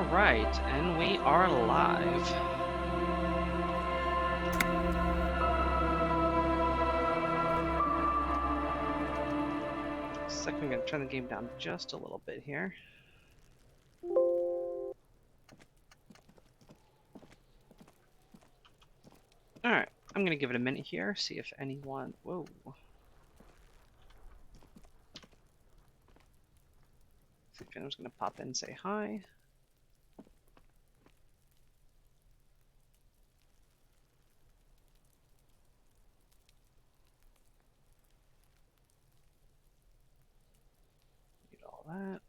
Alright, and we are live. Second, I'm going to turn the game down just a little bit here. Alright, I'm going to give it a minute here, see if anyone... Whoa. See if anyone's going to pop in and say hi. Need all that.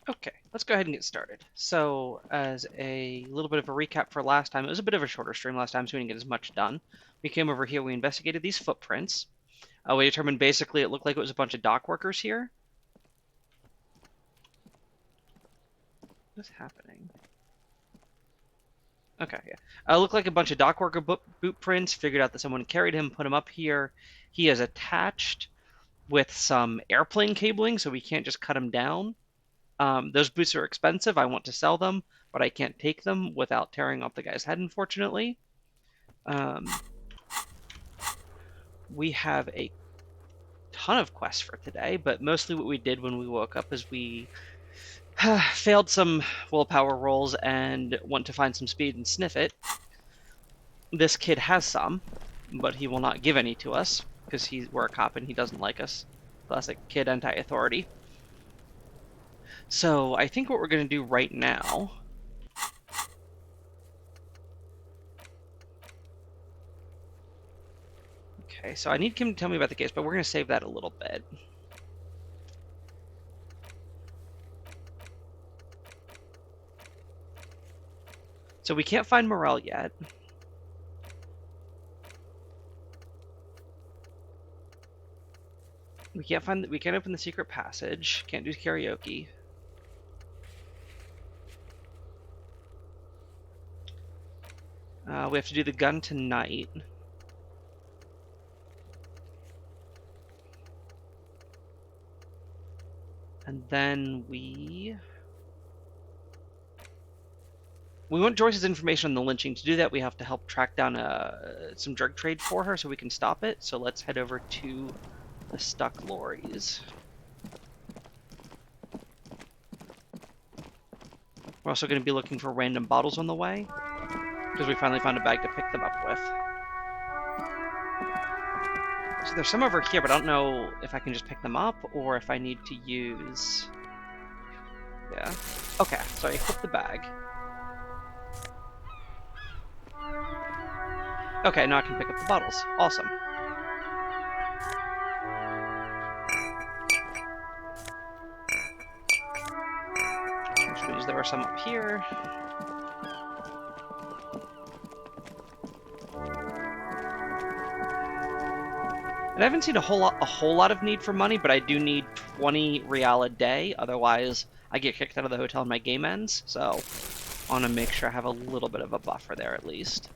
Okay, let's go ahead and get started. So, as a little bit of a recap for last time, it was a bit of a shorter stream last time, so we didn't get as much done. We came over here, we investigated these footprints. We determined basically it looked like it was a bunch of dock workers here. What's happening? Okay, yeah. Looked like a bunch of dock worker boot prints, figured out that someone carried him, put him up here. He is attached with some airplane cabling, so we can't just cut him down. Those boots are expensive. I want to sell them, but I can't take them without tearing off the guy's head, unfortunately. We have a ton of quests for today, but mostly what we did when we woke up is we failed some willpower rolls and went to find some speed and sniff it. This kid has some, but he will not give any to us because we're a cop and he doesn't like us. Classic kid anti-authority. So I think what we're going to do right now... Okay, so I need Kim to tell me about the case, but we're going to save that a little bit. So we can't find Morel yet. We can't open the secret passage. Can't do karaoke. We have to do the gun tonight. And then we want Joyce's information on the lynching. To do that, we have to help track down some drug trade for her so we can stop it. So let's head over to the stuck lorries. We're also going to be looking for random bottles on the way, because we finally found a bag to pick them up with. So there's some over here, but I don't know if I can just pick them up or if I need to use... Yeah. Okay, so I equipped the bag. Okay, now I can pick up the bottles. Awesome. Which means there were some up here. And I haven't seen a whole lot of need for money, but I do need 20 real a day. Otherwise, I get kicked out of the hotel and my game ends. So I want to make sure I have a little bit of a buffer there at least.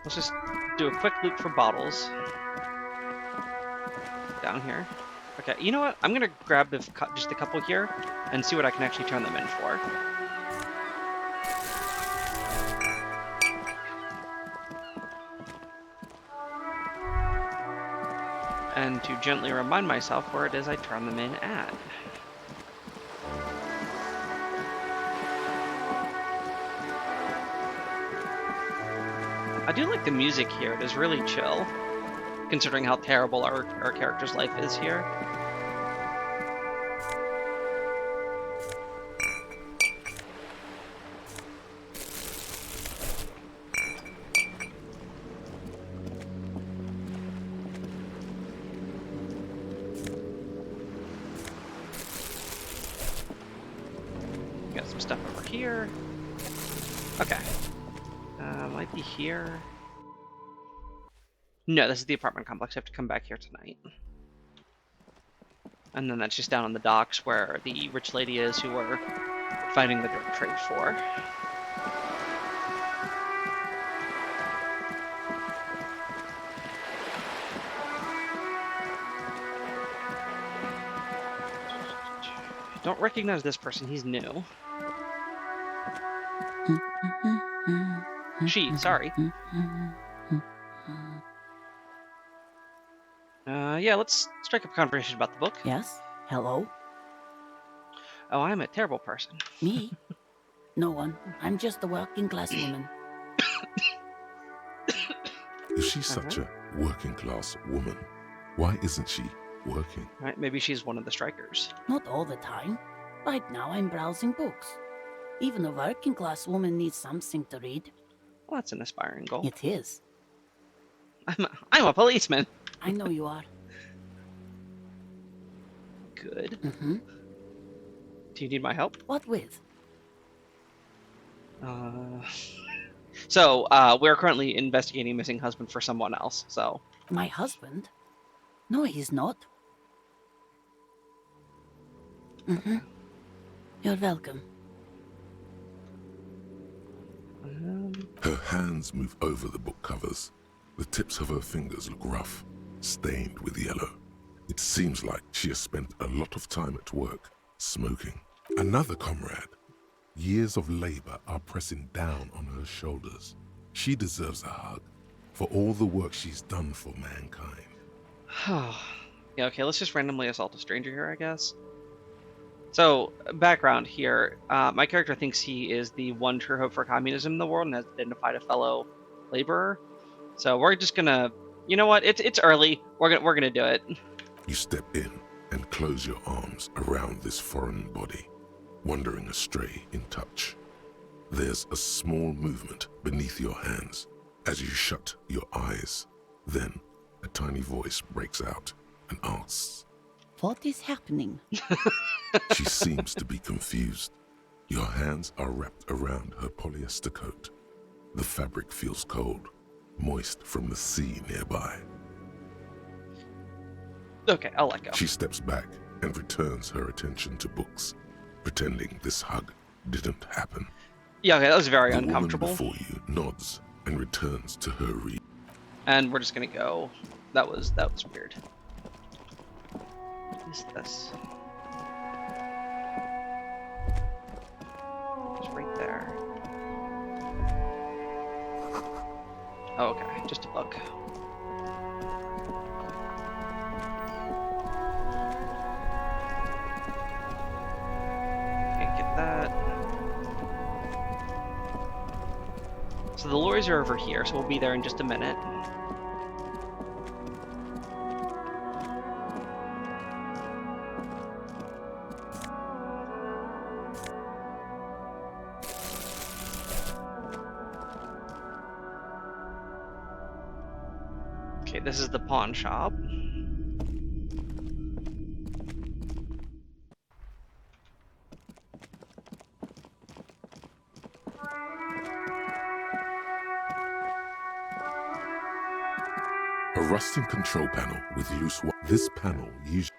Let's just do a quick loop for bottles. Down here. Okay, you know what? I'm gonna grab just a couple here and see what I can actually turn them in for. And to gently remind myself where it is I turn them in at. I do like the music here. It is really chill, considering how terrible our character's life is here. some stuff over here. Okay. Might be here. No, this is the apartment complex. I have to come back here tonight. And then that's just down on the docks where the rich lady is who we're fighting the drug trade for. Don't recognize this person. He's new. She, sorry. Yeah, let's strike up a conversation about the book. Yes? Hello? Oh, I'm a terrible person. Me? No one. I'm just a working class woman. If she's such a working class woman, why isn't she working? Right, maybe she's one of the strikers. Not all the time. Right now I'm browsing books. Even a working class woman needs something to read. Well, that's an aspiring goal. It is. I'm a policeman. I know you are. Good. Mm-hmm. Do you need my help? What with? We're currently investigating a missing husband for someone else, so... My husband? No, he's not. Mm-hmm. You're welcome. Her hands move over the book covers. The tips of her fingers look rough, stained with yellow. It seems like she has spent a lot of time at work, smoking. Another comrade. Years of labor are pressing down on her shoulders. She deserves a hug for all the work she's done for mankind. Yeah, okay, let's just randomly assault a stranger here, I guess. So, background here. My character thinks he is the one true hope for communism in the world and has identified a fellow laborer. So we're just gonna... You know what? It's early. We're gonna do it. You step in and close your arms around this foreign body, wandering astray in touch. There's a small movement beneath your hands as you shut your eyes. Then a tiny voice breaks out and asks, What is happening? She seems to be confused. Your hands are wrapped around her polyester coat. The fabric feels cold, moist from the sea nearby. Okay, I'll let go. She steps back and returns her attention to books, pretending this hug didn't happen. Yeah, okay, that was very The uncomfortable. woman before you nods and returns to her read. And we're just gonna go. That was weird. What is this? It's right there. Oh, okay, just a bug. Can't get that. So the lorries are over here, so we'll be there in just a minute. Okay, this is the pawn shop. A rusting control panel with loose wire. This panel usually...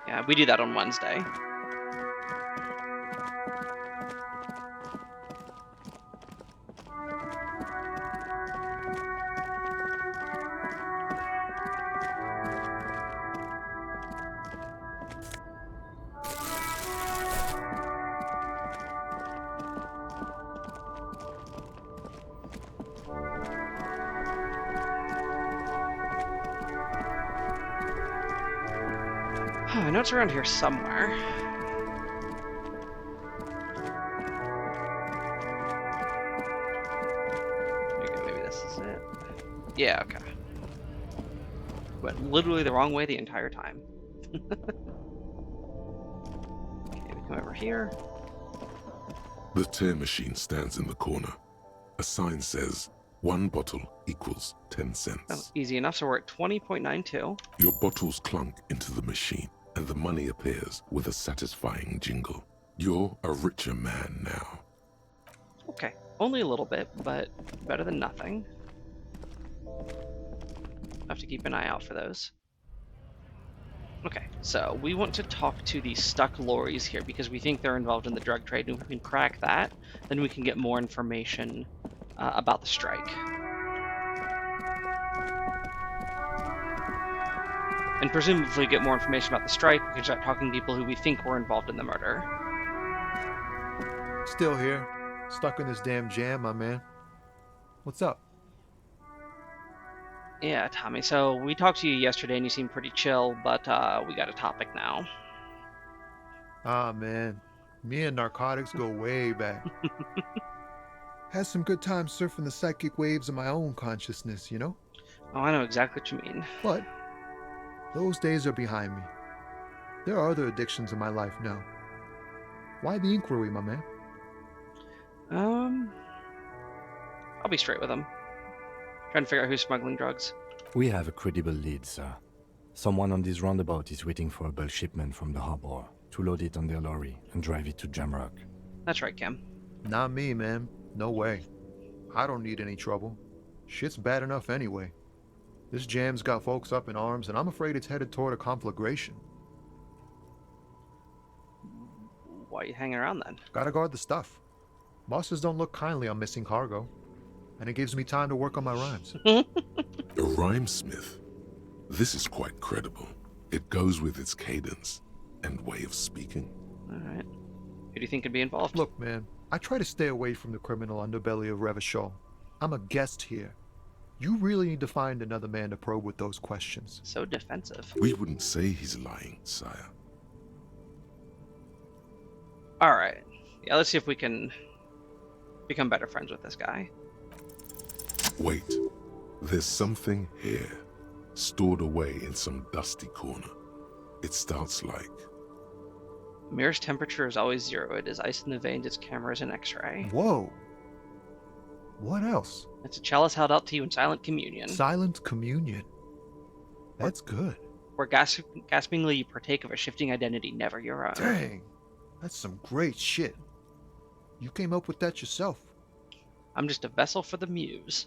Yeah, we do that on Wednesday. I know it's around here somewhere. Okay, maybe this is it. Yeah, okay. Went literally the wrong way the entire time. Okay, we come over here. The tear machine stands in the corner. A sign says, 1 bottle equals 10 Oh, cents. easy enough, so we're at 20.92. Your bottles clunk into the machine, and the money appears with a satisfying jingle. You're a richer man now. Okay, only a little bit, but better than nothing. I have to keep an eye out for those. Okay, so we want to talk to the stuck lorries here because we think they're involved in the drug trade, and if we can crack that, then we can get more information about the strike. And presumably get more information about the strike, we can start talking to people who we think were involved in the murder. Still here. Stuck in this damn jam, my man. What's up? Yeah, Tommy, so we talked to you yesterday and you seemed pretty chill, but we got a topic now. Ah, man. Me and narcotics go way back. Had some good times surfing the psychic waves of my own consciousness, you know? Oh, I know exactly what you mean. But those days are behind me. There are other addictions in my life now. Why the inquiry, my man? I'll be straight with them. Trying to figure out who's smuggling drugs. We have a credible lead, sir. Someone on this roundabout is waiting for a bulk shipment from the harbor to load it on their lorry and drive it to Jamrock. That's right, Kim. Not me, man. No way. I don't need any trouble. Shit's bad enough anyway. This jam's got folks up in arms, and I'm afraid it's headed toward a conflagration. Why are you hanging around then? Gotta guard the stuff. Bosses don't look kindly on missing cargo, and it gives me time to work on my rhymes. A rhymesmith. This is quite credible. It goes with its cadence and way of speaking. Alright. Who do you think could be involved? Look, man, I try to stay away from the criminal underbelly of Revachol. I'm a guest here. You really need to find another man to probe with those questions. So defensive. We wouldn't say he's lying, sire. Alright. Yeah, let's see if we can become better friends with this guy. Wait, there's something here, stored away in some dusty corner. It starts like... Mirror's temperature is always 0. It is ice in the veins, its camera is an X-ray. Whoa. What else? It's a chalice held out to you in silent communion, Silent communion. That's good. where gaspingly you partake of a shifting identity never your own. Dang. That's some great shit. You came up with that yourself. I'm just a vessel for the muse.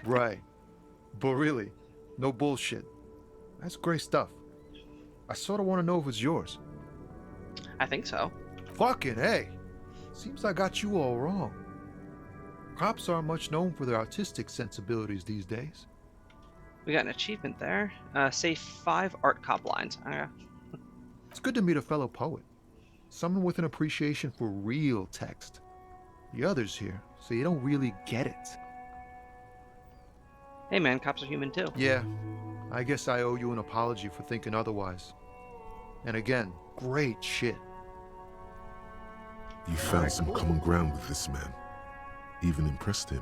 Right. But really, no bullshit. That's great stuff. I sort of want to know if it's yours. I think so. Fucking A. Seems I got you all wrong. Cops aren't much known for their artistic sensibilities these days. We got an achievement there. Say 5 art cop lines. It's good to meet a fellow poet. Someone with an appreciation for real text. The others here, so you don't really get it. Hey man, cops are human too. Yeah, I guess I owe you an apology for thinking otherwise. And again, great shit. You found some common ground with this man. Even impressed him.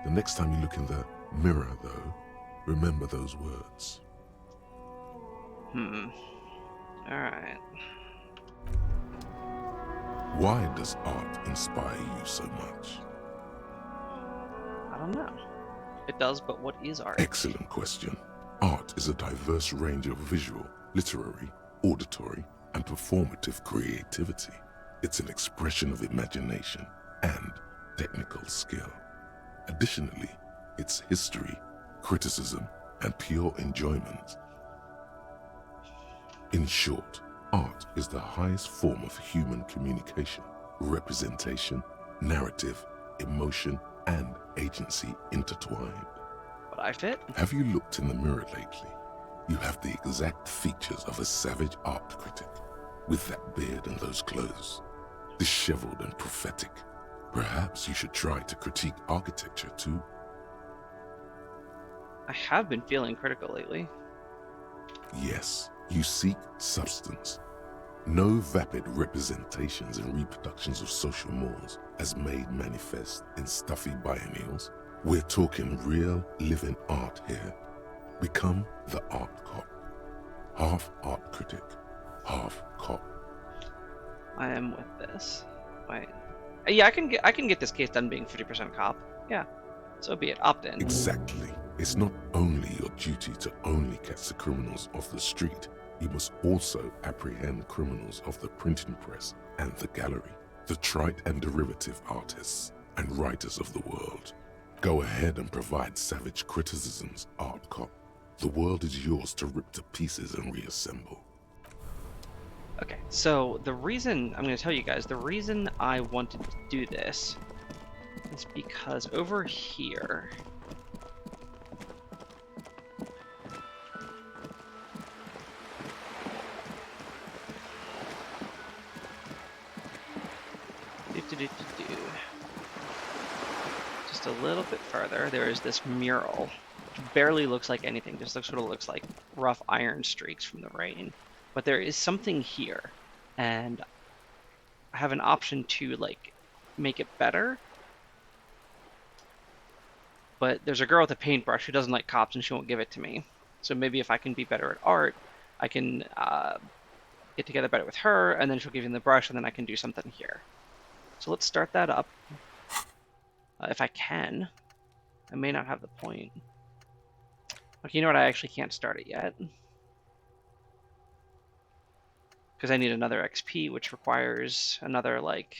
The next time you look in the mirror, though, remember those words. Alright. Why does art inspire you so much? I don't know. It does, but what is art? Excellent question. Art is a diverse range of visual, literary, auditory, and performative creativity. It's an expression of imagination and technical skill. Additionally, it's history, criticism, and pure enjoyment. In short, art is the highest form of human communication, representation, narrative, emotion, and agency intertwined. Would I fit? Have you looked in the mirror lately? You have the exact features of a savage art critic, with that beard and those clothes, disheveled and prophetic. Perhaps you should try to critique architecture too. I have been feeling critical lately. Yes, you seek substance. No vapid representations and reproductions of social mores as made manifest in stuffy biennials. We're talking real, living art here. Become the art cop. Half art critic, half cop. I am with this. Wait. Yeah, I can get this case done being 50% cop. Yeah. So be it. Opt in. Exactly. It's not only your duty to only catch the criminals off the street, you must also apprehend criminals of the printing press and the gallery, the trite and derivative artists and writers of the world. Go ahead and provide savage criticisms, art cop. The world is yours to rip to pieces and reassemble. Okay, so the reason, I'm going to tell you guys, the reason I wanted to do this is because over here, just a little bit further, there is this mural. Which barely looks like anything, just sort of looks like rough iron streaks from the rain. But there is something here, and I have an option to like make it better. But there's a girl with a paintbrush who doesn't like cops, and she won't give it to me. So maybe if I can be better at art, I can get together better with her, and then she'll give me the brush, and then I can do something here. So let's start that up. If I can. I may not have the point. Okay, you know what? I actually can't start it yet. Because I need another XP, which requires another, like,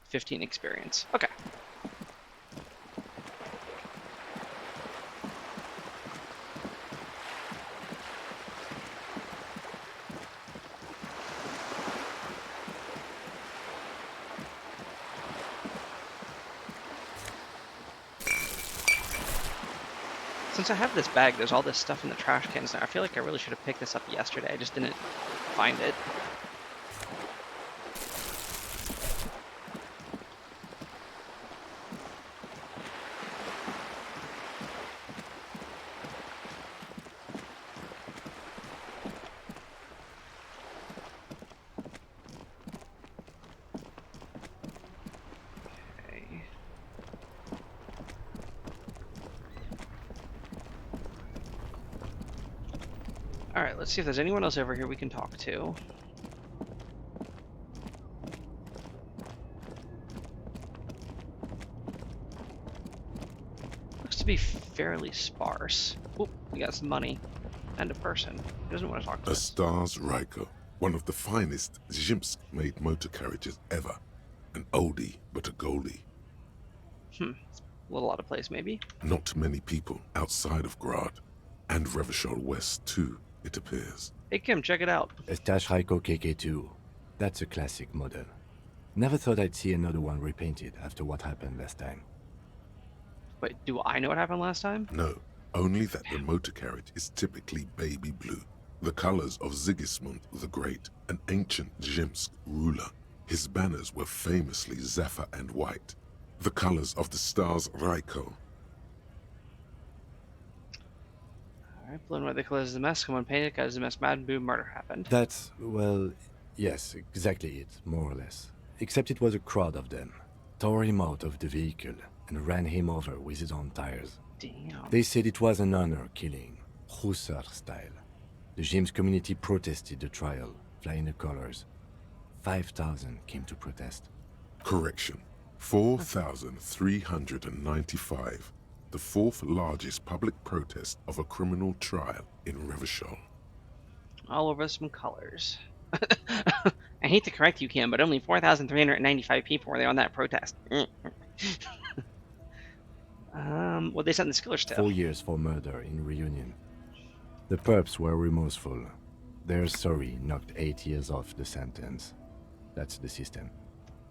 15 experience. Okay. Since I have this bag, there's all this stuff in the trash cans now. I feel like I really should have picked this up yesterday. I just didn't find it. Okay. Alright, let's see if there's anyone else over here we can talk to. Looks to be fairly sparse. Oh, we got some money. And a person. Who doesn't want to talk to A us? Stars Ryko, one of the finest Zhimsk-made motor carriages ever. An oldie, but a goldie. A little out of place, maybe? Not many people outside of Grad, and Revachol West too, it appears. Hey Kim, check it out. A Stash Raiko KK2. That's a classic model. Never thought I'd see another one repainted after what happened last time. Wait, do I know what happened last time? No, only that the motor carriage is typically baby blue, the colors of Sigismund the Great, an ancient Zhimsk ruler. His banners were famously zephyr and white, the colors of the Stars Ryko. Alright, blown away the colors of the mess. Someone painted because the mess mad boom murder happened. That's, well, yes, exactly it, more or less. Except it was a crowd of them. Tore him out of the vehicle and ran him over with his own tires. Damn. They said it was an honor killing, Hussar style. The James community protested the trial, flying the colors. 5,000 came to protest. Correction, 4,395, the fourth largest public protest of a criminal trial in Revachol. All over some colors. I hate to correct you, Kim, but only 4,395 people were there on that protest. What they sent the skillers to? 4 years for murder in Reunion. The perps were remorseful. Their sorry knocked 8 years off the sentence. That's the system.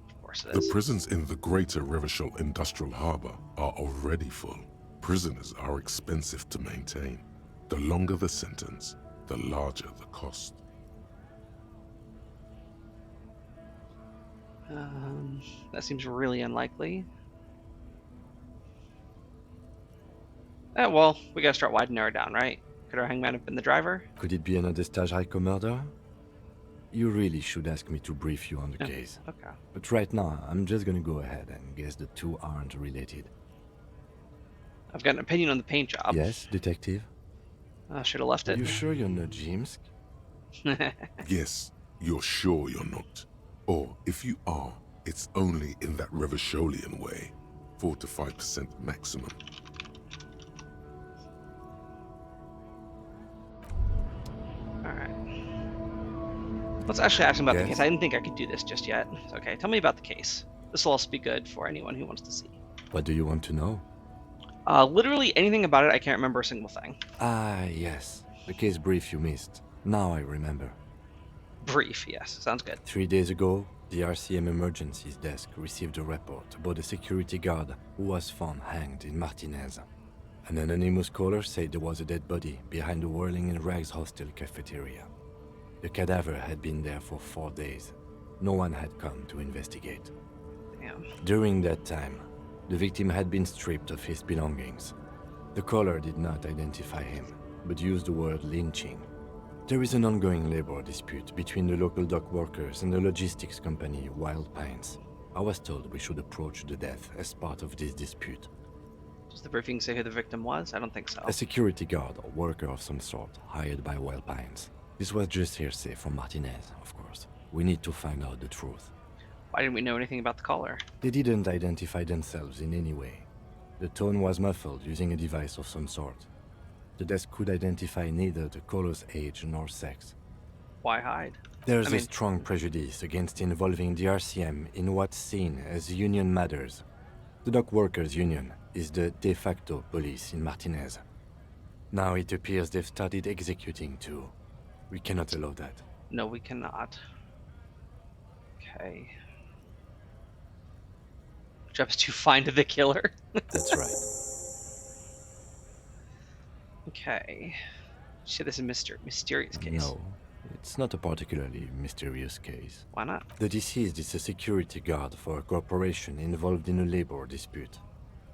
Of course it The is. prisons in the greater Revachol Industrial Harbor are already full. Prisoners are expensive to maintain. The longer the sentence, the larger the cost. That seems really unlikely. Well, we gotta start widening her down, right? Could our hangman have been the driver? Could it be another Stajajko murder? You really should ask me to brief you on the Yeah. case. Okay. But right now, I'm just gonna go ahead and guess the two aren't related. I've got an opinion on the paint job. Yes, detective? Should have left Are it. you sure you're not Jimsk? Yes, you're sure you're not. Or if you are, it's only in that Revacholian way. 4 to 5% maximum. Alright. Let's actually ask him about the Yes? case. I didn't think I could do this just yet. Okay, tell me about the case. This will also be good for anyone who wants to see. What do you want to know? Literally anything about it, I can't remember a single thing. Ah, yes. The case brief you missed. Now I remember. Brief, yes. Sounds good. 3 days ago, the RCM Emergencies Desk received a report about a security guard who was found hanged in Martinez. An anonymous caller said there was a dead body behind the Whirling in Rags hostel cafeteria. The cadaver had been there for 4 days. No one had come to investigate. Damn. During that time, the victim had been stripped of his belongings. The caller did not identify him, but used the word lynching. There is an ongoing labor dispute between the local dock workers and the logistics company Wild Pines. I was told we should approach the death as part of this dispute. Does the briefing say who the victim was? I don't think so. A security guard or worker of some sort hired by Wild Pines. This was just hearsay from Martinez, of course. We need to find out the truth. Why didn't we know anything about the caller? They didn't identify themselves in any way. The tone was muffled using a device of some sort. The desk could identify neither the caller's age nor sex. Why hide? There's I mean- a strong prejudice against involving the RCM in what's seen as union matters. The dock workers' union is the de facto police in Martinez. Now it appears they've started executing too. We cannot allow that. No, we cannot. Okay. Job is to find the killer. That's right. Okay. Shit, this is a mysterious case. No, it's not a particularly mysterious case. Why not? The deceased is a security guard for a corporation involved in a labor dispute.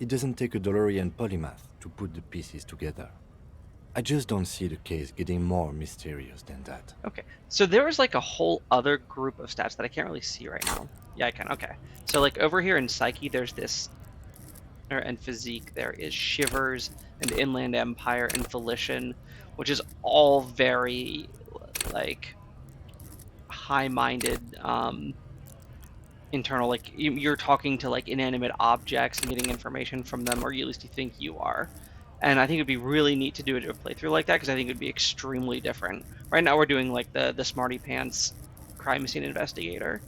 It doesn't take a DeLorean polymath to put the pieces together. I just don't see the case getting more mysterious than that. Okay. So there was like a whole other group of stats that I can't really see right now. Yeah, I can. Okay. So like over here in Psyche, there's this, and Physique, there is Shivers and Inland Empire and Volition, which is all very like high-minded, internal. Like you're talking to like inanimate objects and getting information from them, or at least you think you are. And I think it'd be really neat to do a playthrough like that, because I think it'd be extremely different. Right now we're doing like the smarty pants crime scene investigator.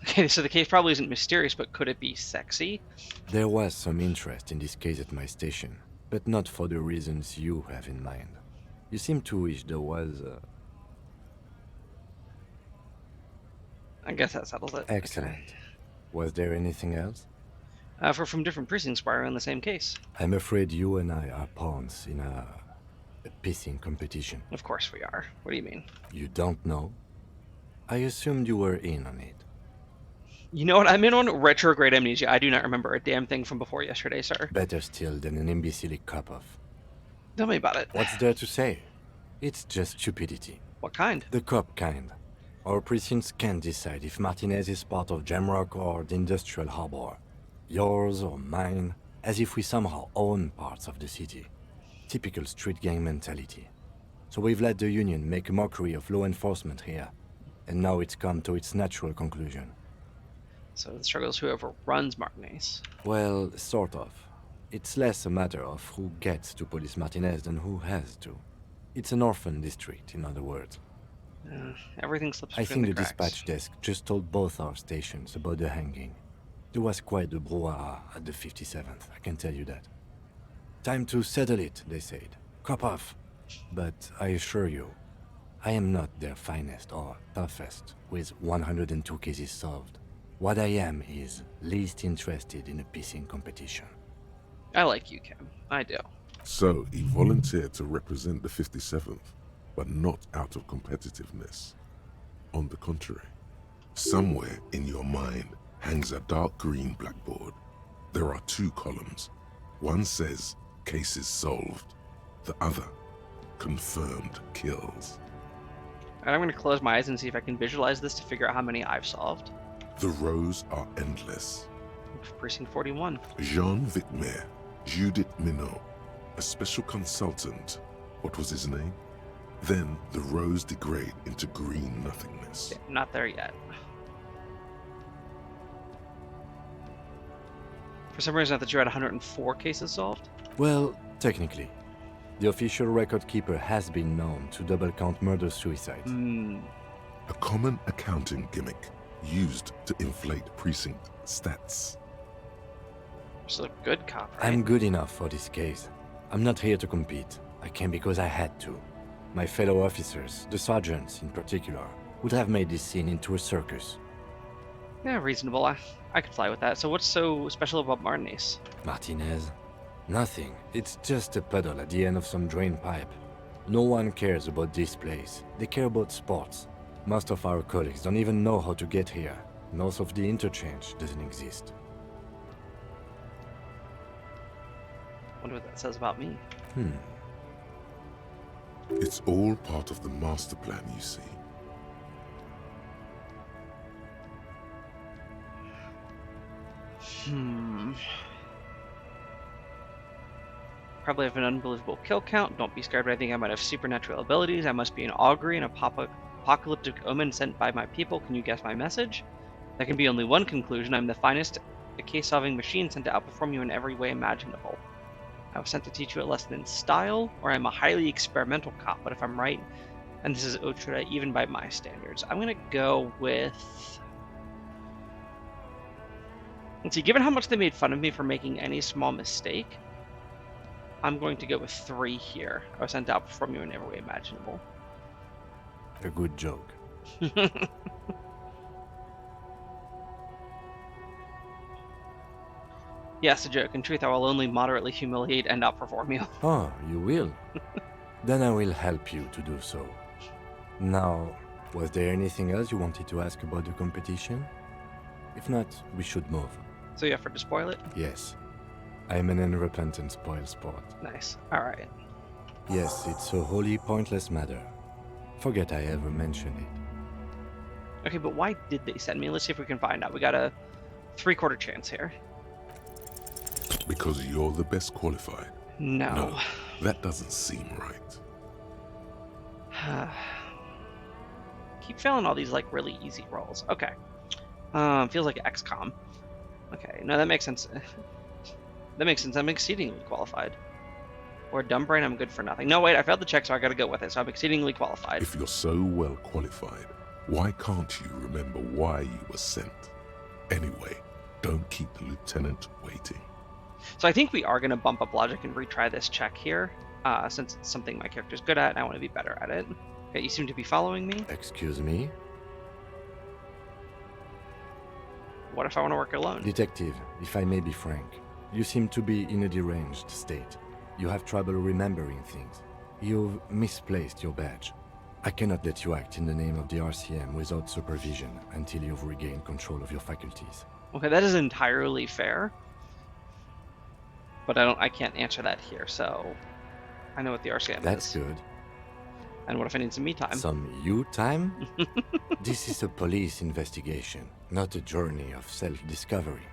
Okay, so the case probably isn't mysterious, but could it be sexy? There was some interest in this case at my station, but not for the reasons you have in mind. You seem to wish there was I guess that settles it. Excellent. Okay. Was there anything else? From different precincts, why are we in the same case? I'm afraid you and I are pawns in a pissing competition. Of course we are. What do you mean? You don't know? I assumed you were in on it. You know what? I'm in on retrograde amnesia. I do not remember a damn thing from before yesterday, sir. Better still than an imbecilic cop-off. Tell me about it. What's there to say? It's just stupidity. What kind? The cop kind. Our precincts can't decide if Martinez is part of Jamrock or the Industrial Harbor. Yours or mine, as if we somehow own parts of the city. Typical street gang mentality. So we've let the Union make a mockery of law enforcement here, and now it's come to its natural conclusion. So the struggle is whoever runs Martinez. Well, sort of. It's less a matter of who gets to police Martinez than who has to. It's an orphan district, in other words. Everything slips I between think the cracks. dispatch desk just told both our stations about the hanging. There was quite the brouhaha at the 57th, I can tell you that. Time to settle it, they said. Cop off. But I assure you, I am not their finest or toughest with 102 cases solved. What I am is least interested in a pissing competition. I like you, Cam. I do. So he volunteered to represent the 57th, but not out of competitiveness. On the contrary, somewhere in your mind hangs a dark green blackboard. There are 2 columns. One says, cases solved. The other, confirmed kills. And I'm going to close my eyes and see if I can visualize this to figure out how many I've solved. The rows are endless. Precinct 41. Jean Vicmer, Judith Minot, a special consultant. What was his name? Then the rows degrade into green nothingness. Yeah, not there yet. For some reason, I thought you had 104 cases solved. Well, technically. The official record keeper has been known to double count murder-suicides. A common accounting gimmick used to inflate precinct stats. Just a good cop, right? I'm good enough for this case. I'm not here to compete. I came because I had to. My fellow officers, the sergeants in particular, would have made this scene into a circus. Yeah, reasonable. I could fly with that. So what's so special about Martinez? Martinez? Nothing. It's just a puddle at the end of some drain pipe. No one cares about this place. They care about sports. Most of our colleagues don't even know how to get here. North of the interchange doesn't exist. Wonder what that says about me. It's all part of the master plan, you see. Probably have an unbelievable kill count. Don't be scared, but I think I might have supernatural abilities. I must be an augury and apocalyptic omen sent by my people. Can you guess my message? There can be only one conclusion. I'm the finest case-solving machine sent to outperform you in every way imaginable. I was sent to teach you a lesson in style, or I'm a highly experimental cop. But if I'm right, and this is Otra, even by my standards, I'm gonna go with... Let's see, given how much they made fun of me for making any small mistake, I'm going to go with 3 here. I was sent to outperform you in every way imaginable. A good joke. Yes, a joke. In truth, I will only moderately humiliate and outperform you. Oh, you will? Then I will help you to do so. Now, was there anything else you wanted to ask about the competition? If not, we should move. So you offered to spoil it? Yes. I'm an unrepentant spoil sport. Nice. Alright. Yes, it's a wholly pointless matter. Forget I ever mentioned it. Okay, but why did they send me? Let's see if we can find out. We got a 3/4 chance here. Because you're the best qualified. No. That doesn't seem right. Keep failing all these like really easy rolls. Okay. Feels like XCOM. Okay, no, that makes sense. That makes sense. I'm exceedingly qualified. Or dumb brain, I'm good for nothing. No, wait, I failed the check, so I gotta go with it. So I'm exceedingly qualified. If you're so well qualified, why can't you remember why you were sent? Anyway, don't keep the lieutenant waiting. So I think we are gonna bump up logic and retry this check here, since it's something my character's good at and I want to be better at it. Okay, you seem to be following me. Excuse me? What if I want to work alone? Detective, if I may be frank, you seem to be in a deranged state. You have trouble remembering things. You've misplaced your badge. I cannot let you act in the name of the RCM without supervision until you've regained control of your faculties. Okay, that is entirely fair. But I can't answer that here, so I know what the RCM That's is. good. And what if I need some me time? Some you time? This is a police investigation, not a journey of self-discovery.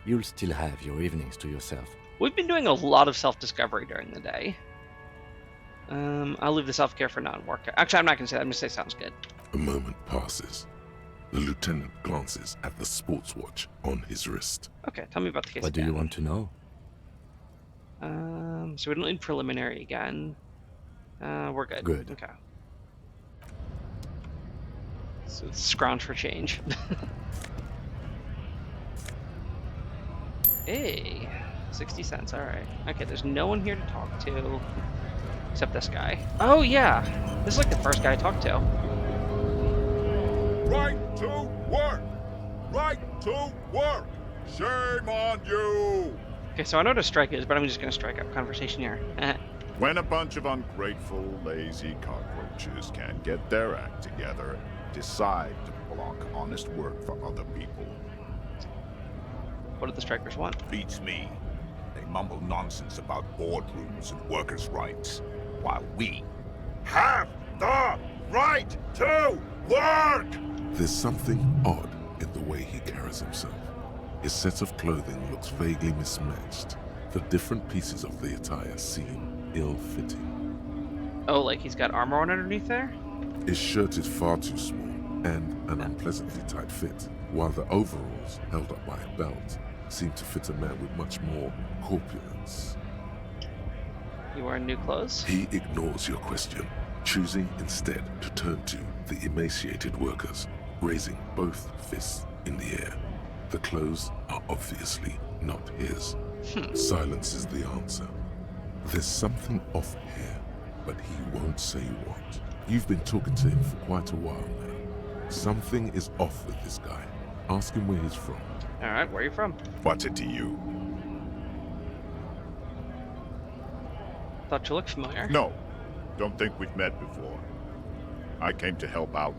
You'll still have your evenings to yourself. We've been doing a lot of self-discovery during the day. I'll leave the self-care for non-work. Actually, I'm not going to say that. I'm going to say sounds good. A moment passes. The lieutenant glances at the sports watch on his wrist. Okay, tell me about the case What do again. you want to know? So we don't need preliminary again. We're good. Good. Okay. So it's scrounge for change. Hey, 60 cents. All right. Okay, there's no one here to talk to except this guy. Oh yeah, this is like the first guy I talked to. Right to work! Right to work! Shame on you! Okay, so I know what a strike is, but I'm just gonna strike up conversation here. When a bunch of ungrateful, lazy cockroaches can't get their act together, decide to block honest work for other people. What do the strikers want? Beats me. They mumble nonsense about boardrooms and workers' rights, while we have the right to work! There's something odd in the way he carries himself. His set of clothing looks vaguely mismatched. The different pieces of the attire seem ill-fitting. Oh, like he's got armor on underneath there? His shirt is far too small and an unpleasantly tight fit, while the overalls, held up by a belt, seemed to fit a man with much more corpulence. You wearing new clothes? He ignores your question, choosing instead to turn to the emaciated workers, raising both fists in the air. The clothes are obviously not his. Silence is the answer. There's something off here, but he won't say what. You've been talking to him for quite a while now. Something is off with this guy. Ask him where he's from. Alright, where are you from? What's it to you? Thought you looked familiar. No, don't think we've met before. I came to help out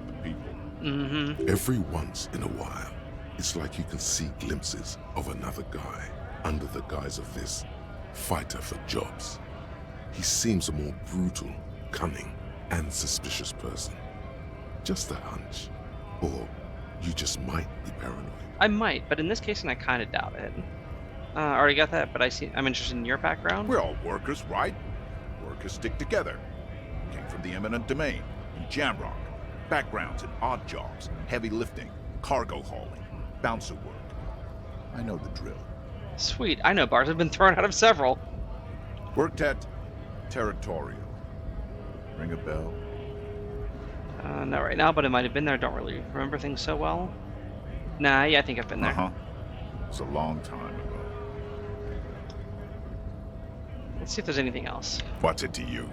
the people. Mm-hmm. Every once in a while, it's like you can see glimpses of another guy under the guise of this fighter for jobs. He seems a more brutal, cunning, and suspicious person. Just a hunch. Or you just might be paranoid. I might, but in this case, and I kind of doubt it. Already got that, but I'm interested in your background. We're all workers, right? Workers stick together. Came from the eminent domain, in Jamrock. Backgrounds in odd jobs, heavy lifting, cargo hauling, bouncer work. I know the drill. Sweet, I know bars have been thrown out of several. Worked at Territorial. Ring a bell? Not right now, but it might have been there. Don't really remember things so well. Nah, yeah, I think I've been there. Uh-huh. It's a long time ago. Let's see if there's anything else. What's it to you?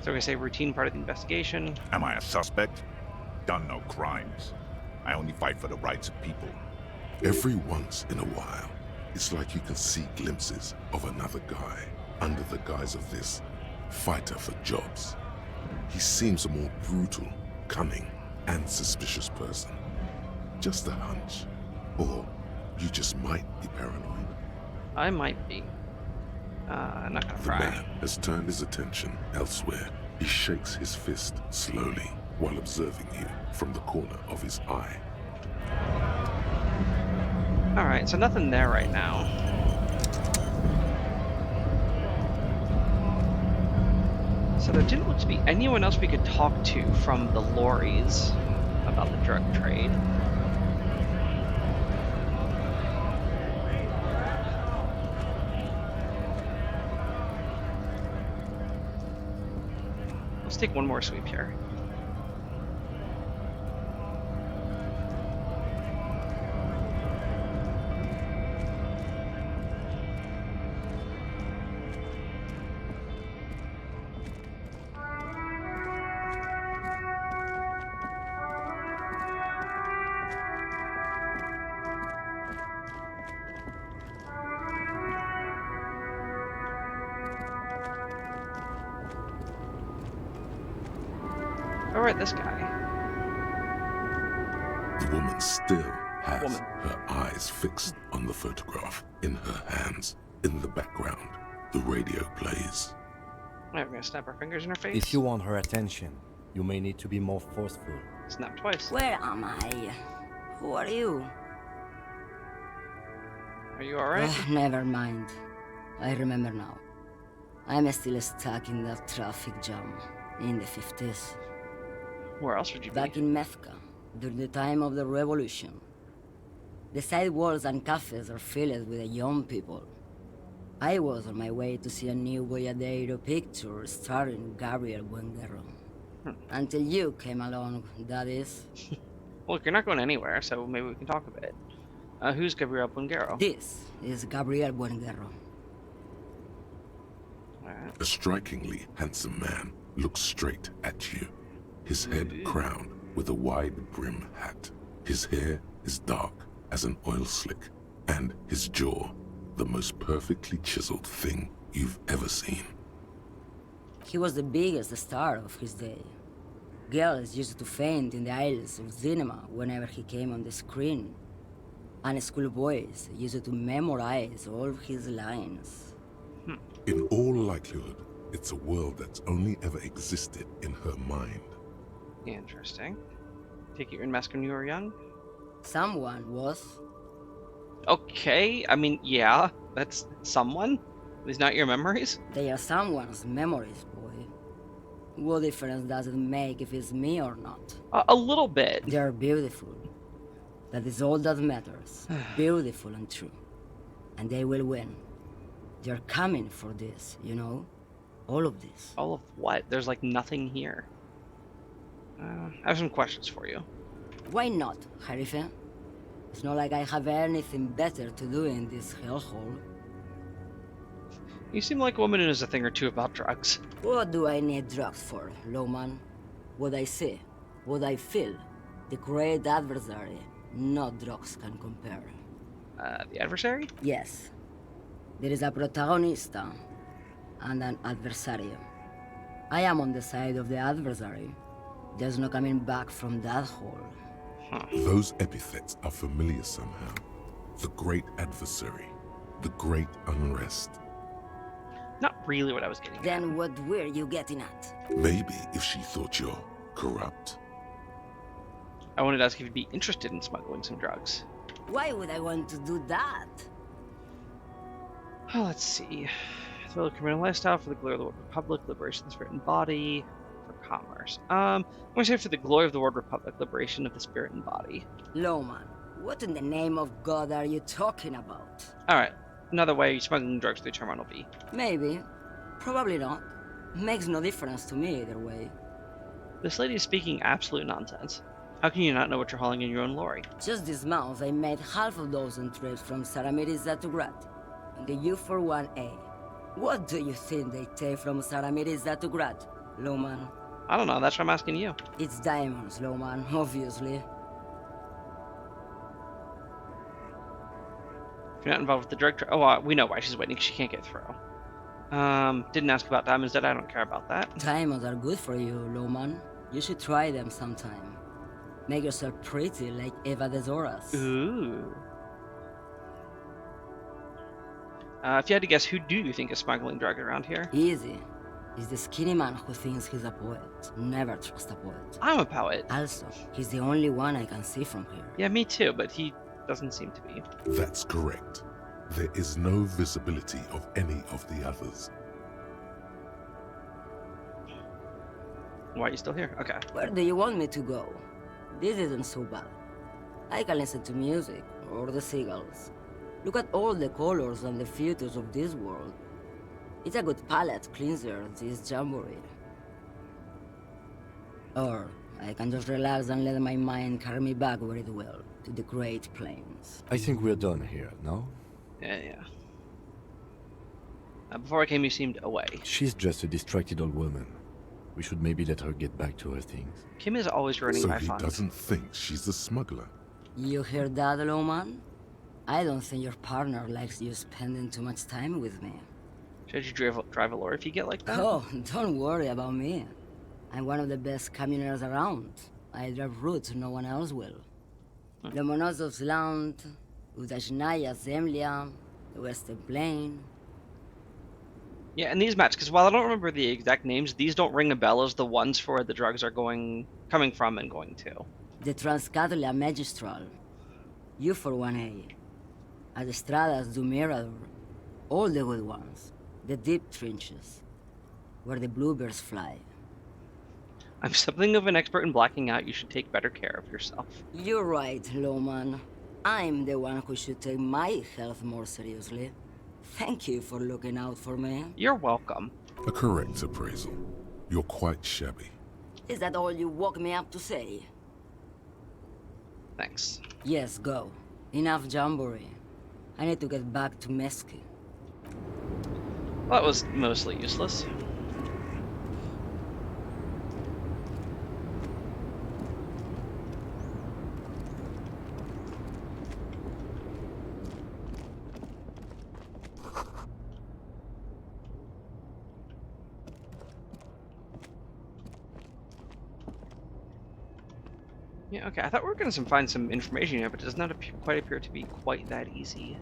So we're gonna say routine part of the investigation. Am I a suspect? Done no crimes. I only fight for the rights of people. Every once in a while, it's like you can see glimpses of another guy under the guise of this fighter for jobs. He seems a more brutal, cunning, and suspicious person. Just a hunch. Or you just might be paranoid. I might be. I'm not gonna The pry. man has turned his attention elsewhere. He shakes his fist slowly while observing you from the corner of his eye. Alright, so nothing there right now. So there didn't look to be anyone else we could talk to from the lorries about the drug trade. Let's take one more sweep here. Alright, this guy. The woman still has Woman. her eyes fixed on the photograph in her hands. In the background, the radio plays. Alright, we're gonna snap our fingers in her face. If you want her attention, you may need to be more forceful. Snap twice. Where am I? Who are you? Are you alright? Never mind. I remember now. I'm still stuck in that traffic jam in the 50s. Where else would you be? Back in Methka, during the time of the revolution. The sidewalks and cafes are filled with young people. I was on my way to see a new Boyadero picture starring Gabriel Buenguerro. Until you came along, that is. Look, you're not going anywhere, so maybe we can talk a bit. Who's Gabriel Buenguerro? This is Gabriel Buenguerro. Alright. A strikingly handsome man looks straight at you. His head crowned with a wide brim hat. His hair is dark as an oil slick, and his jaw the most perfectly chiseled thing you've ever seen. He was the biggest star of his day. Girls used to faint in the aisles of cinema whenever he came on the screen. And schoolboys used to memorize all of his lines. In all likelihood, it's a world that's only ever existed in her mind. Interesting. Take it you're in Mask when you were young? Someone was. Okay, I mean, yeah, that's someone. These not your memories? They are someone's memories, boy. What difference does it make if it's me or not? A little bit. They're beautiful. That is all that matters. Beautiful and true. And they will win. They're coming for this, you know? All of this. All of what? There's like nothing here. I have some questions for you. Why not, Harife? It's not like I have anything better to do in this hellhole. You seem like a woman who knows a thing or two about drugs. What do I need drugs for, Lowman? What I see, what I feel. The great adversary, no drugs can compare. The adversary? Yes. There is a protagonista and an adversario. I am on the side of the adversary. There's no coming back from that hole. Those epithets are familiar somehow. The great adversary, the great unrest. Not really what I was getting at. Then what were you getting at? Maybe if she thought you're corrupt. I wanted to ask if you'd be interested in smuggling some drugs. Why would I want to do that? Oh, let's see. Thrill of criminal lifestyle for the glory of the World Republic, liberation of the spirit and body, for commerce. I'm gonna say for the glory of the World Republic, liberation of the spirit and body. Lowman, what in the name of God are you talking about? Alright, another way smuggling drugs through Terminal B. Maybe. Probably not. Makes no difference to me either way. This lady is speaking absolute nonsense. How can you not know what you're hauling in your own lorry? Just this month, I made half a dozen trips from Saramiriza to Grad, in the U41A. What do you think they take from Saramiriza to Grad, Lowman? I don't know, that's what I'm asking you. It's diamonds, Lowman, obviously. If you're not involved with the drug we know why she's waiting, 'cause she can't get through. Didn't ask about diamonds, did I? I don't care about that. Diamonds are good for you, Lowman. You should try them sometime. Make yourself pretty like Eva de Zoras. Ooh. If you had to guess, who do you think is smuggling drugs around here? Easy. He's the skinny man who thinks he's a poet. Never trust a poet. I'm a poet. Also, he's the only one I can see from here. Yeah, me too, but he doesn't seem to be. That's correct. There is no visibility of any of the others. Why are you still here? Okay. Where do you want me to go? This isn't so bad. I can listen to music, or the seagulls. Look at all the colors and the futures of this world. It's a good palate cleanser, this jamboree. Or I can just relax and let my mind carry me back where it will, to the Great Plains. I think we're done here, no? Yeah. Before I came, you seemed away. She's just a distracted old woman. We should maybe let her get back to her things. Kim is always running So my he funds. doesn't think she's the smuggler. You hear that, Lowman? I don't think your partner likes you spending too much time with me. Should you drive a lorry if you get like that? Oh, don't worry about me. I'm one of the best camioners around. I drive routes no one else will. Lomonosov's Land, Udajnaya Zemlya, the Western Plain. Yeah, and these maps, because while I don't remember the exact names, these don't ring a bell as the ones for where the drugs are coming from and going to. The Transcatolia Magistral, U41A, Adestradas du Mirador, all the good ones. The deep trenches, where the bluebirds fly. I'm something of an expert in blacking out. You should take better care of yourself. You're right, Lowman. I'm the one who should take my health more seriously. Thank you for looking out for me. You're welcome. A correct appraisal. You're quite shabby. Is that all you woke me up to say? Thanks. Yes, go. Enough jamboree. I need to get back to Mesky. Well, that was mostly useless. Yeah, okay. I thought we were going to find some information here, but it does not quite appear to be quite that easy.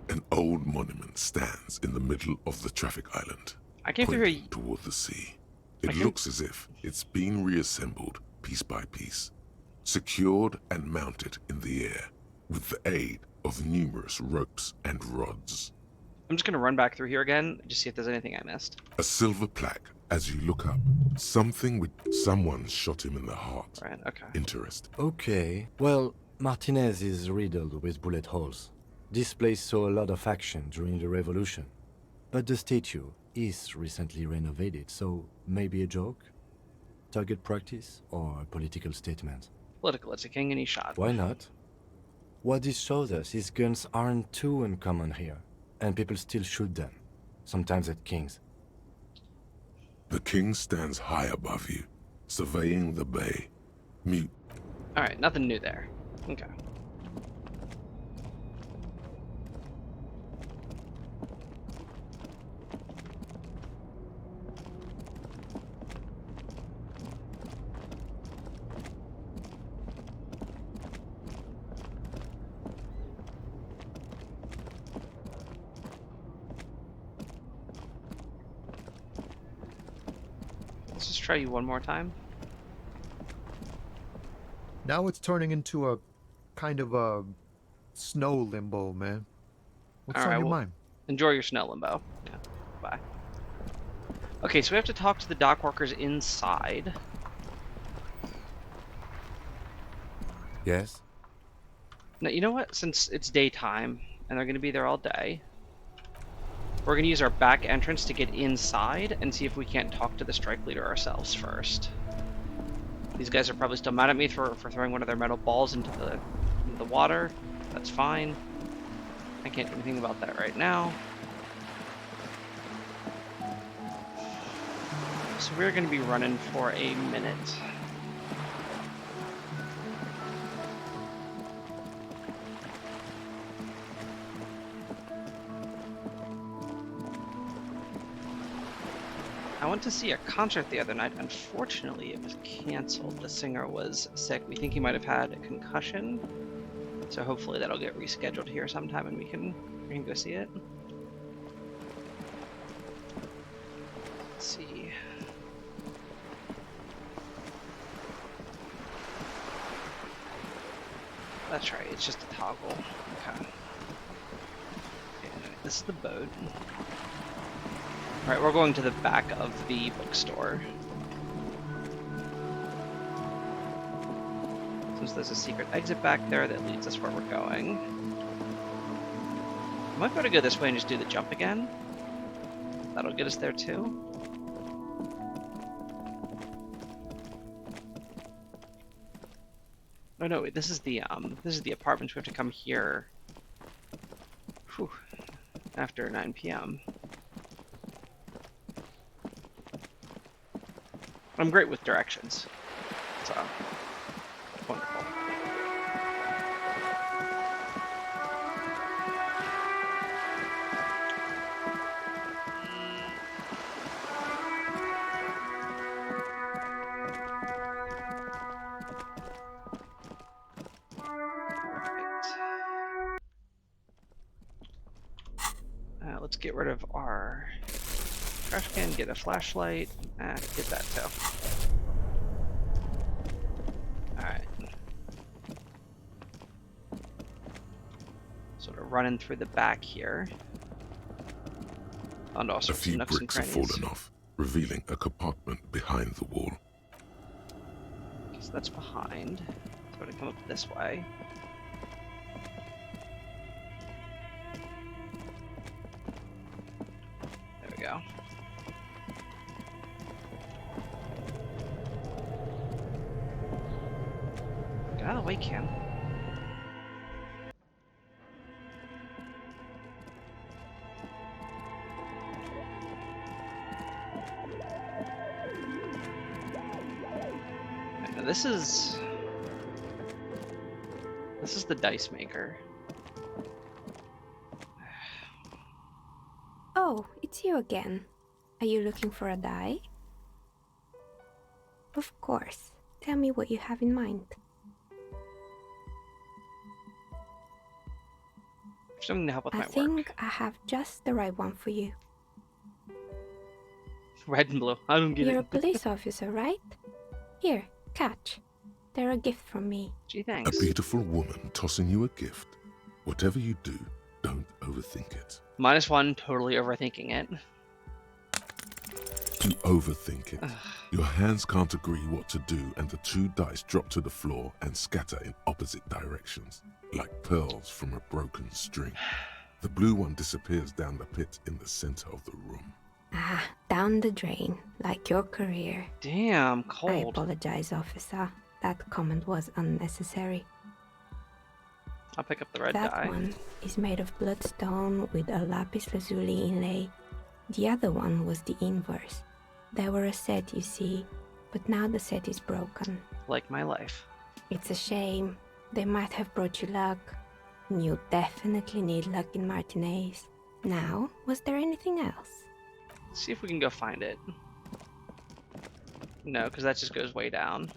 An old monument stands in the middle of the traffic island, I came through here. pointing toward the sea. I It can- looks as if it's been reassembled piece by piece, secured and mounted in the air, with the aid of numerous ropes and rods. I'm just going to run back through here again, just see if there's anything I missed. A silver plaque as you look up. Something with someone shot him in the heart. Right, okay. Interesting. Okay, well, Martinez is riddled with bullet holes. This place saw a lot of action during the revolution. But the statue is recently renovated, so maybe a joke? Target practice or a political statement? Political, it's a king and he shot. Why not? What this shows us is guns aren't too uncommon here, and people still shoot them, sometimes at kings. The king stands high above you, surveying the bay. Mute. Alright, nothing new there. Okay. Let's just try you one more time. Now it's turning into a kind of a snow limbo, man. What's All on right, your well, mind? enjoy your snow limbo. Yeah. Bye. Okay, so we have to talk to the dock workers inside. Yes? Now, you know what? Since it's daytime and they're going to be there all day, we're going to use our back entrance to get inside and see if we can't talk to the strike leader ourselves first. These guys are probably still mad at me for throwing one of their metal balls into the water. That's fine. I can't do anything about that right now. So we're going to be running for a minute. I went to see a concert the other night. Unfortunately, it was canceled. The singer was sick. We think he might have had a concussion. So hopefully that'll get rescheduled here sometime and we can go see it. Let's see. That's right, it's just a toggle. Okay. Okay, this is the boat. Alright, we're going to the back of the bookstore. Since there's a secret exit back there that leads us where we're going. I might be able to go this way and just do the jump again. That'll get us there too. Oh no, wait, this is the apartments. We have to come here. Whew, after 9 p.m. I'm great with directions. So, wonderful. Let's get rid of our trash can, get a flashlight, get that too. Alright. Sort of running through the back here. And all A sorts of few nooks and bricks have crannies. fallen off, revealing a compartment behind the wall. So that's behind. So we're gonna come up this way. There we go. Get out of the way, Cam. Now this is the dice maker. Oh, it's you again. Are you looking for a die? Of course. Tell me what you have in mind. Something to help with I my think work. I have just the right one for you. Red and blue. I don't get You're a it. police officer, right? Here, catch. They're a gift from me. Gee, A thanks. beautiful woman tossing you a gift. Whatever you do, don't overthink it. -1, totally overthinking it. You overthink it. Your hands can't agree what to do, and the 2 dice drop to the floor and scatter in opposite directions, like pearls from a broken string. The blue one disappears down the pit in the center of the room. Ah, down the drain, like your career. Damn, I cold. apologize, officer. That comment was unnecessary. I'll pick up the red That die. one is made of bloodstone with a lapis lazuli inlay. The other one was the inverse. They were a set, you see, but now the set is broken. Like my life. It's a shame. They might have brought you luck. And you definitely need luck in Martinez. Now, was there anything else? See if we can go find it. No, because that just goes way down.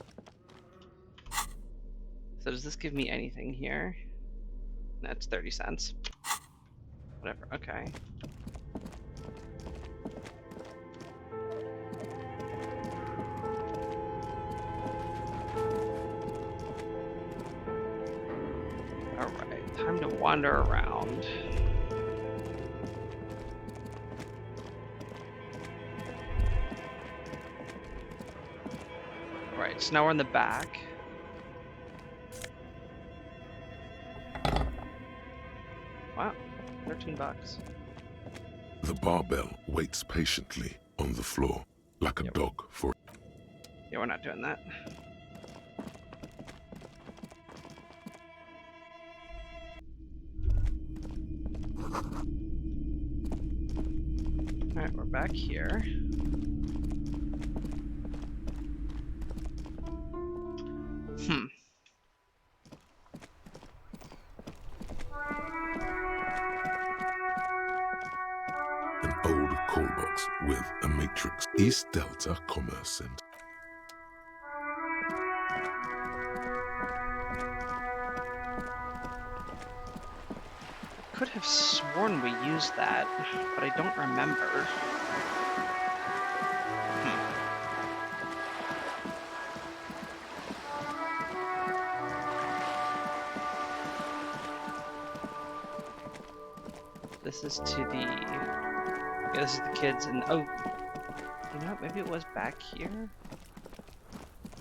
So does this give me anything here? That's 30 cents. Whatever, okay. Alright, time to wander around. Alright, so now we're in the back. Wow, 13 bucks. The barbell waits patiently on the floor, like a Yep. dog for... Yeah, we're not doing that. Alright, we're back here. Hmm. An old call box with a matrix. East Delta Commerce Center. Could have sworn we used that, but I don't remember. This is to the... Yeah, this is the kids and... Oh! You know what? Maybe it was back here?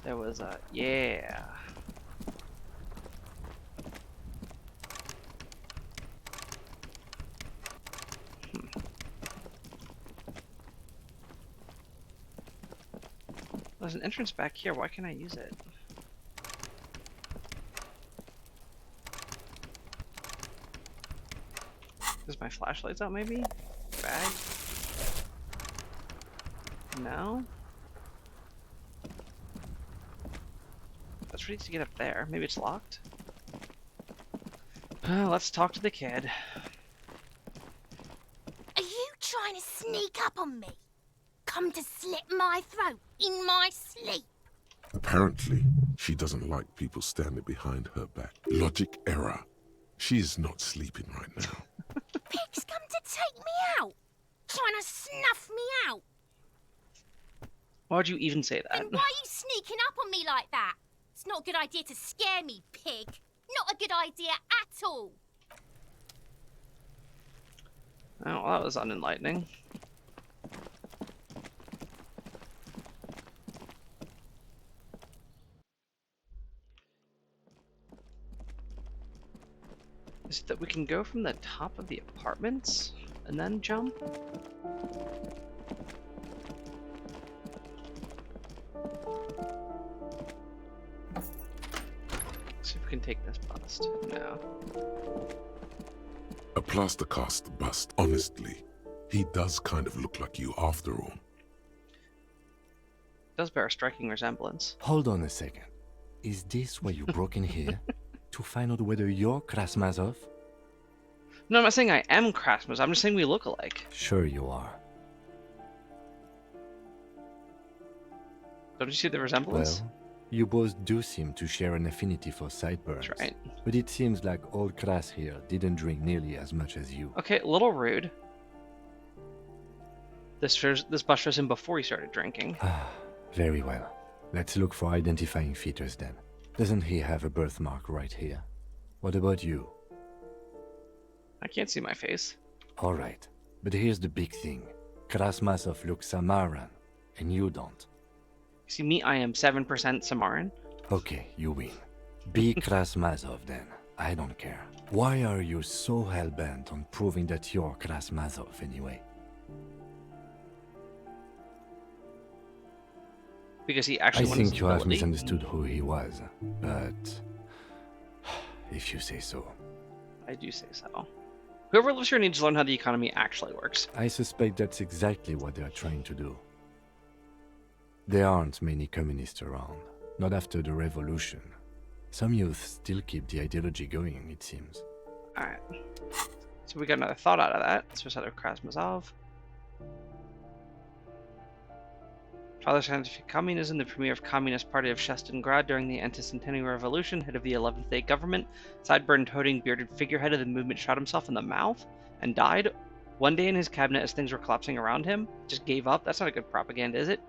There was a... Yeah! There's an entrance back here. Why can't I use it? Is my flashlight's out maybe? Bag? No? That's ready to get up there. Maybe it's locked? Let's talk to the kid. Are you trying to sneak up on me? Come to slit my throat in my sleep? Apparently, she doesn't like people standing behind her back. Logic error. She is not sleeping right now. Pig's come to take me out. Trying to snuff me out. Why would you even say that? And why are you sneaking up on me like that? It's not a good idea to scare me, pig. Not a good idea at all. Oh, well, that was unenlightening. Is it that we can go from the top of the apartments and then jump? See if we can take this bust. No. A plaster cast bust, honestly. He does kind of look like you after all. Does bear a striking resemblance. Hold on a second. Is this why you broke in here? To find out whether you're Krasmazov? No, I'm not saying I am Krasmus. I'm just saying we look alike. Sure you are. Don't you see the resemblance? Well, you both do seem to share an affinity for sideburns. That's right. But it seems like old Kras here didn't drink nearly as much as you. Okay, a little rude. This bust was him before he started drinking. Ah, very well. Let's look for identifying features then. Doesn't he have a birthmark right here? What about you? I can't see my face. Alright, but here's the big thing. Krasmazov looks Samaran. and you don't. See me, I am 7% Samaran. Okay, you win. Be Krasmazov then. I don't care. Why are you so hell-bent on proving that you're Krasmazov anyway? Because he I actually won his think you have ability. misunderstood who he was, but if you say so. I do say so. Whoever lives here needs to learn how the economy actually works. I suspect that's exactly what they are trying to do. There aren't many communists around, not after the revolution. Some youth still keep the ideology going, it seems. Alright. So we got another thought out of that. Suicide of Krasmazov. Father Scientific Communism, the premier of Communist Party of Shestingrad during the anti-centennial revolution, head of the 11th day government, sideburn-toting bearded figurehead of the movement, shot himself in the mouth and died one day in his cabinet as things were collapsing around him. Just gave up. That's not a good propaganda, is it?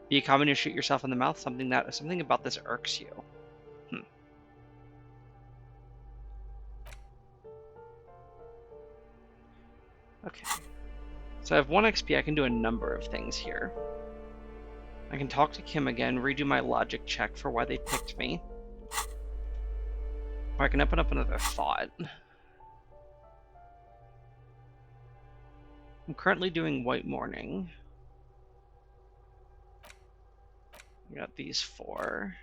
Be a communist, shoot yourself in the mouth. Something about this irks you. Okay. So I have 1 XP. I can do a number of things here. I can talk to Kim again, redo my logic check for why they picked me. Or I can open up another thought. I'm currently doing White Morning. We got these 4.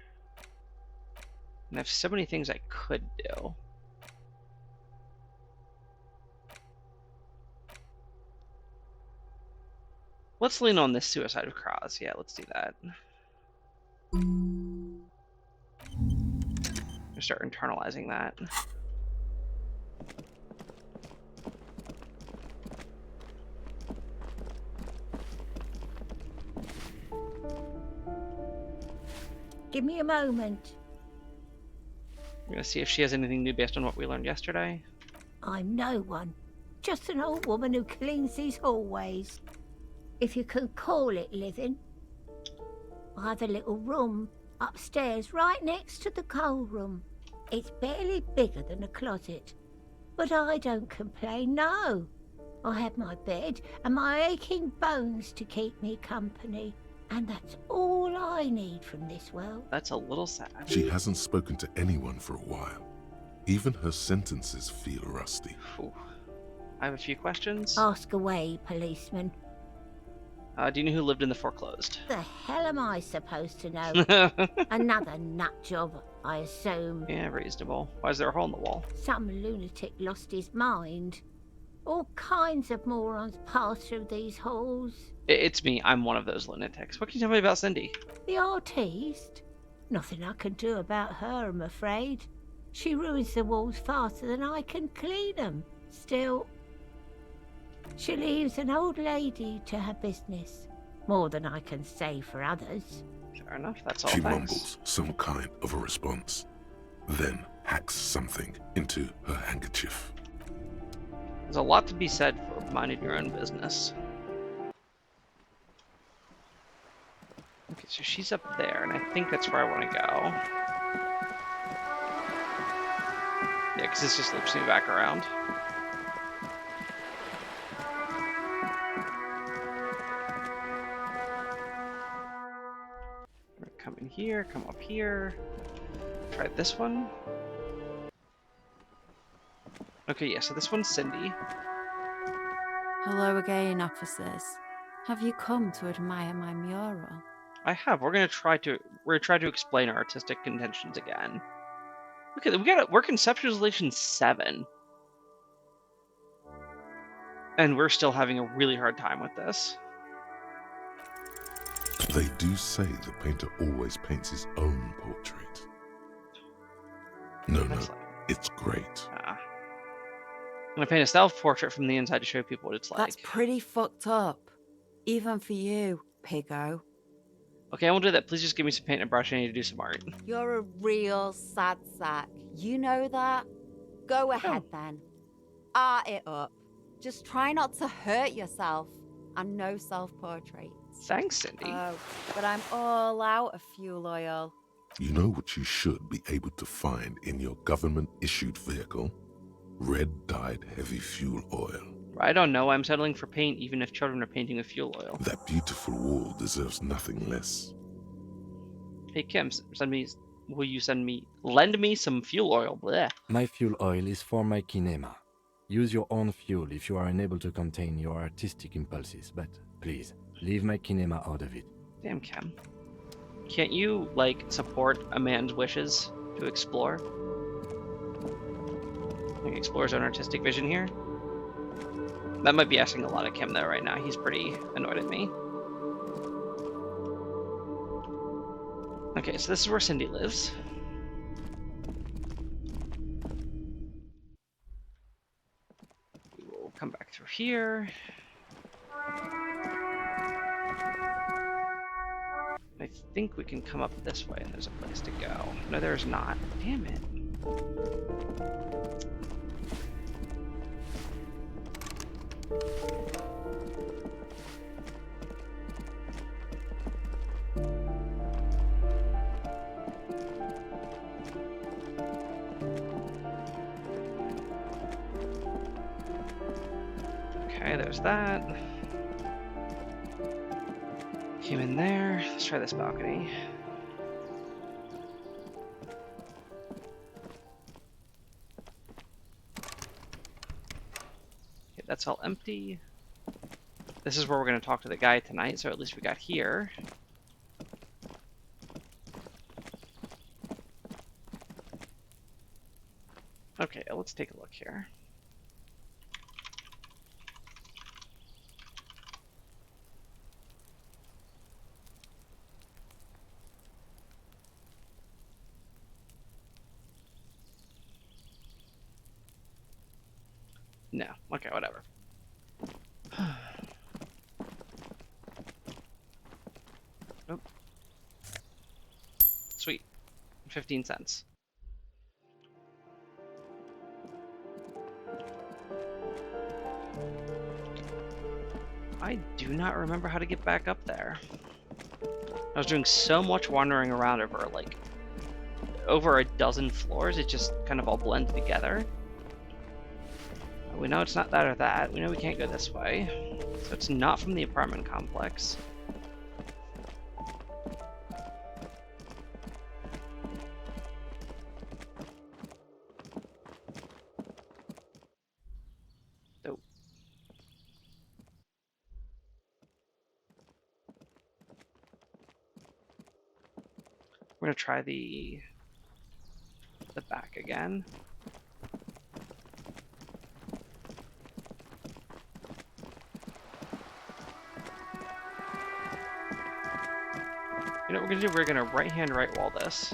And I have so many things I could do. Let's lean on this Suicide of Kraz. Yeah, let's do that. Start internalizing that. Give me a moment. We're gonna see if she has anything new based on what we learned yesterday. I'm no one. Just an old woman who cleans these hallways. If you can call it living. I have a little room upstairs right next to the coal room. It's barely bigger than a closet. But I don't complain, no. I have my bed and my aching bones to keep me company. And that's all I need from this world. That's a little sad. She hasn't spoken to anyone for a while. Even her sentences feel rusty. Ooh. I have a few questions. Ask away, policeman. Do you know who lived in the foreclosed? The hell am I supposed to know? Another nut job, I assume. Yeah, reasonable. Why is there a hole in the wall? Some lunatic lost his mind. All kinds of morons pass through these halls. It's me. I'm one of those lunatics. What can you tell me about Cindy? The artiste? Nothing I can do about her, I'm afraid. She ruins the walls faster than I can clean them. Still, she leaves an old lady to her business. More than I can say for others. Fair enough. That's all. She Thanks. mumbles some kind of a response, then hacks something into her handkerchief. There's a lot to be said for minding your own business. Okay, so she's up there, and I think that's where I want to go. Yeah, because this just loops me back around. Come in here, come up here. Try this one. Okay, yeah, so this one's Cindy. Hello again, officers. Have you come to admire my mural? I have. We're gonna try to explain our artistic intentions again. Look at we're conceptualization 7. And we're still having a really hard time with this. They do say the painter always paints his own portrait. No, it's great. I'm gonna paint a self-portrait from the inside to show people what it's like. That's pretty fucked up. Even for you, piggo. Okay, I won't do that. Please just give me some paint and a brush. I need to do some art. You're a real sad sack. You know that? Go ahead then. Art it up. Just try not to hurt yourself. And no self-portraits. Thanks, Cindy. Oh, but I'm all out of fuel oil. You know what you should be able to find in your government-issued vehicle? Red-dyed heavy fuel oil. I don't know. I'm settling for paint even if children are painting with fuel oil. That beautiful wall deserves nothing less. Hey Kim, will you lend me some fuel oil? Bleh. My fuel oil is for my kinema. Use your own fuel if you are unable to contain your artistic impulses, but please, leave my kinema out of it. Damn, Kim. Can't you, like, support a man's wishes to explore? Like, explore his own artistic vision here? That might be asking a lot of Kim, though, right now. He's pretty annoyed at me. Okay, so this is where Cindy lives. We will come back through here. I think we can come up this way and there's a place to go. No, there's not. Damn it. Okay, there's that. Came in there. Let's try this balcony. Okay, that's all empty. This is where we're going to talk to the guy tonight, so at least we got here. Okay, let's take a look here. No. Okay, whatever. Oh. Sweet. 15 cents. I do not remember how to get back up there. I was doing so much wandering around over a dozen floors, it just kind of all blended together. We know it's not that or that. We know we can't go this way. So it's not from the apartment complex. Oh. We're gonna try the back again. You know what we're gonna do? We're gonna right wall this.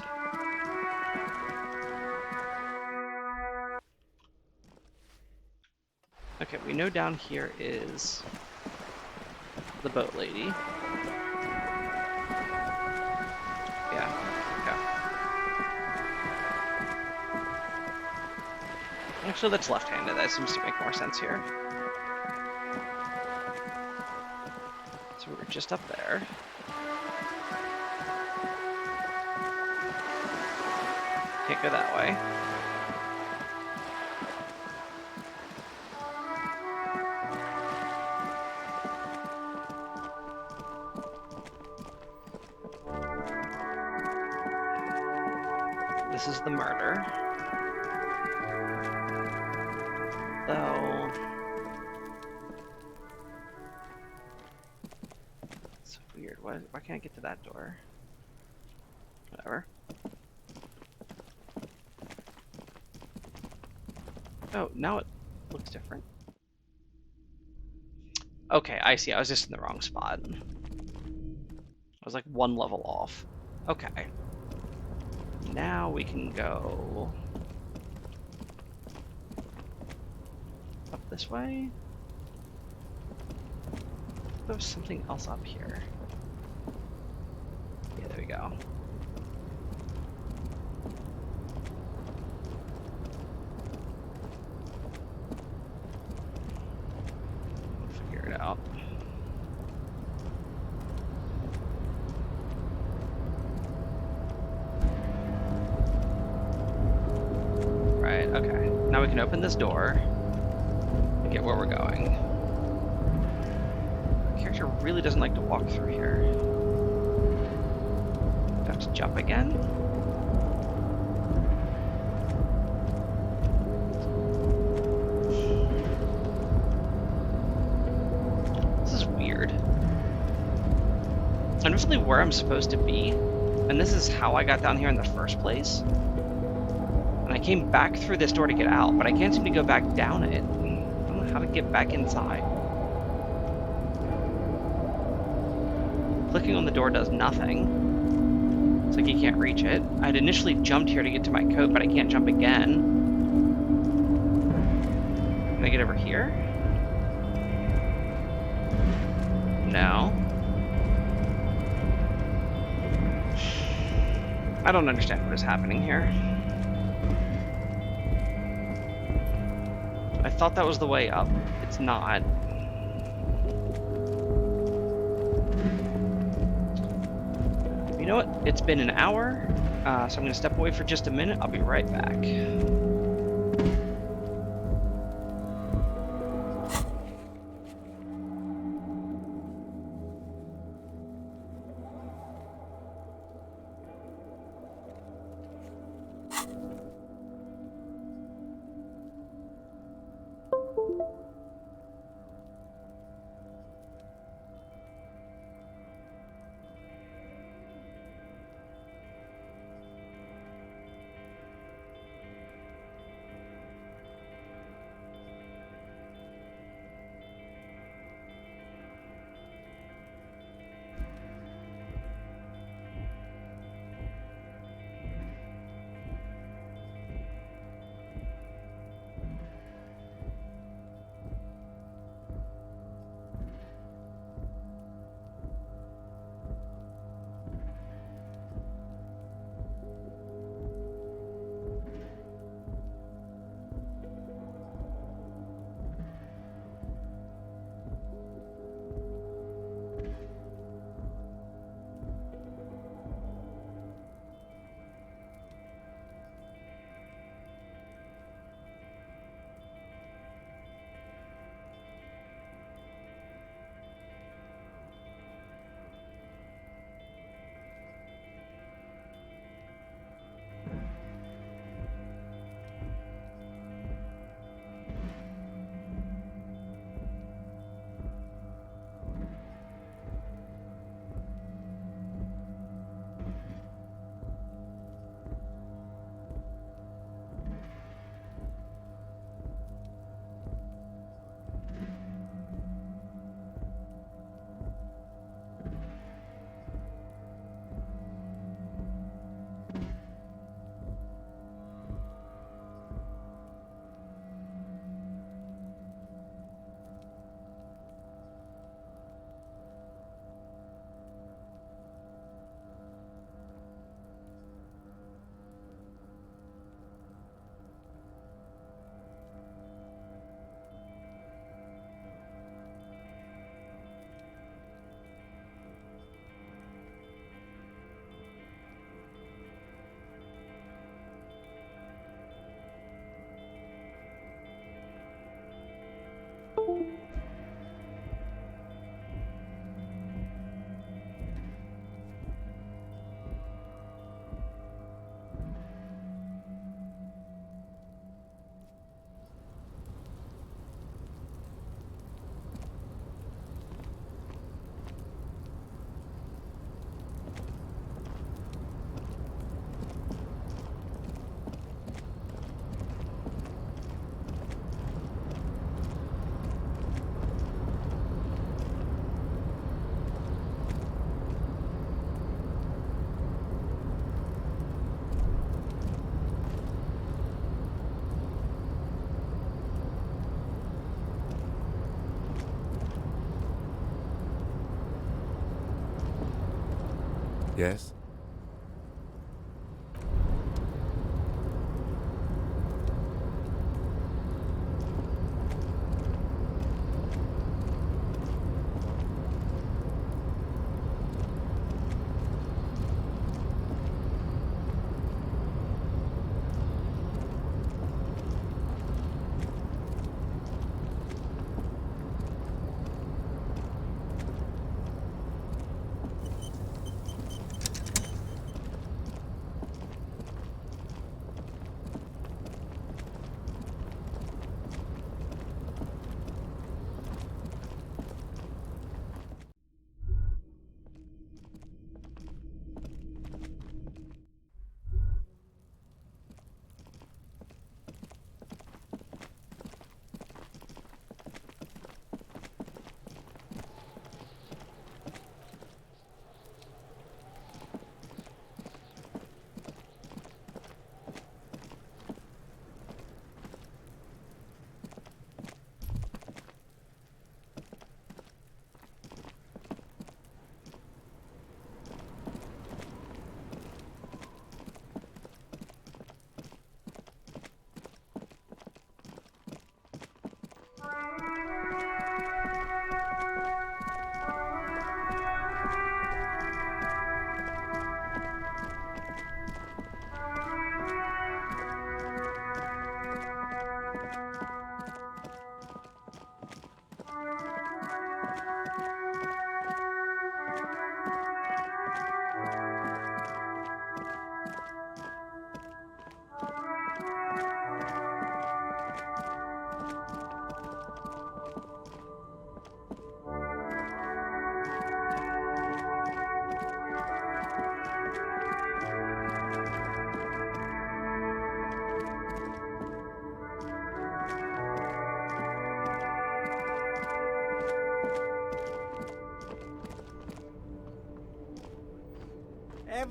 Okay, we know down here is the boat lady. Yeah, okay. Actually, that's left-handed. That seems to make more sense here. So we're just up there. Can't go that way. This is the murder. Though... it's weird. Why can't I get to that door? Whatever. Oh, now it looks different. Okay, I see. I was just in the wrong spot. I was like one level off. Okay. Now we can go up this way. There was something else up here. Yeah, there we go. Figure it out. Right, okay. Now we can open this door. get where we're going. The character really doesn't like to walk through here. Do I have to jump again? This is weird. I'm definitely where I'm supposed to be, and this is how I got down here in the first place. And I came back through this door to get out, but I can't seem to go back down it. I don't know how to get back inside. Clicking on the door does nothing. It's like you can't reach it. I'd initially jumped here to get to my coat, but I can't jump again. Can I get over here? No. I don't understand what is happening here. I thought that was the way up. It's not. You know what? It's been an hour, so I'm going to step away for just a minute. I'll be right back. Yes?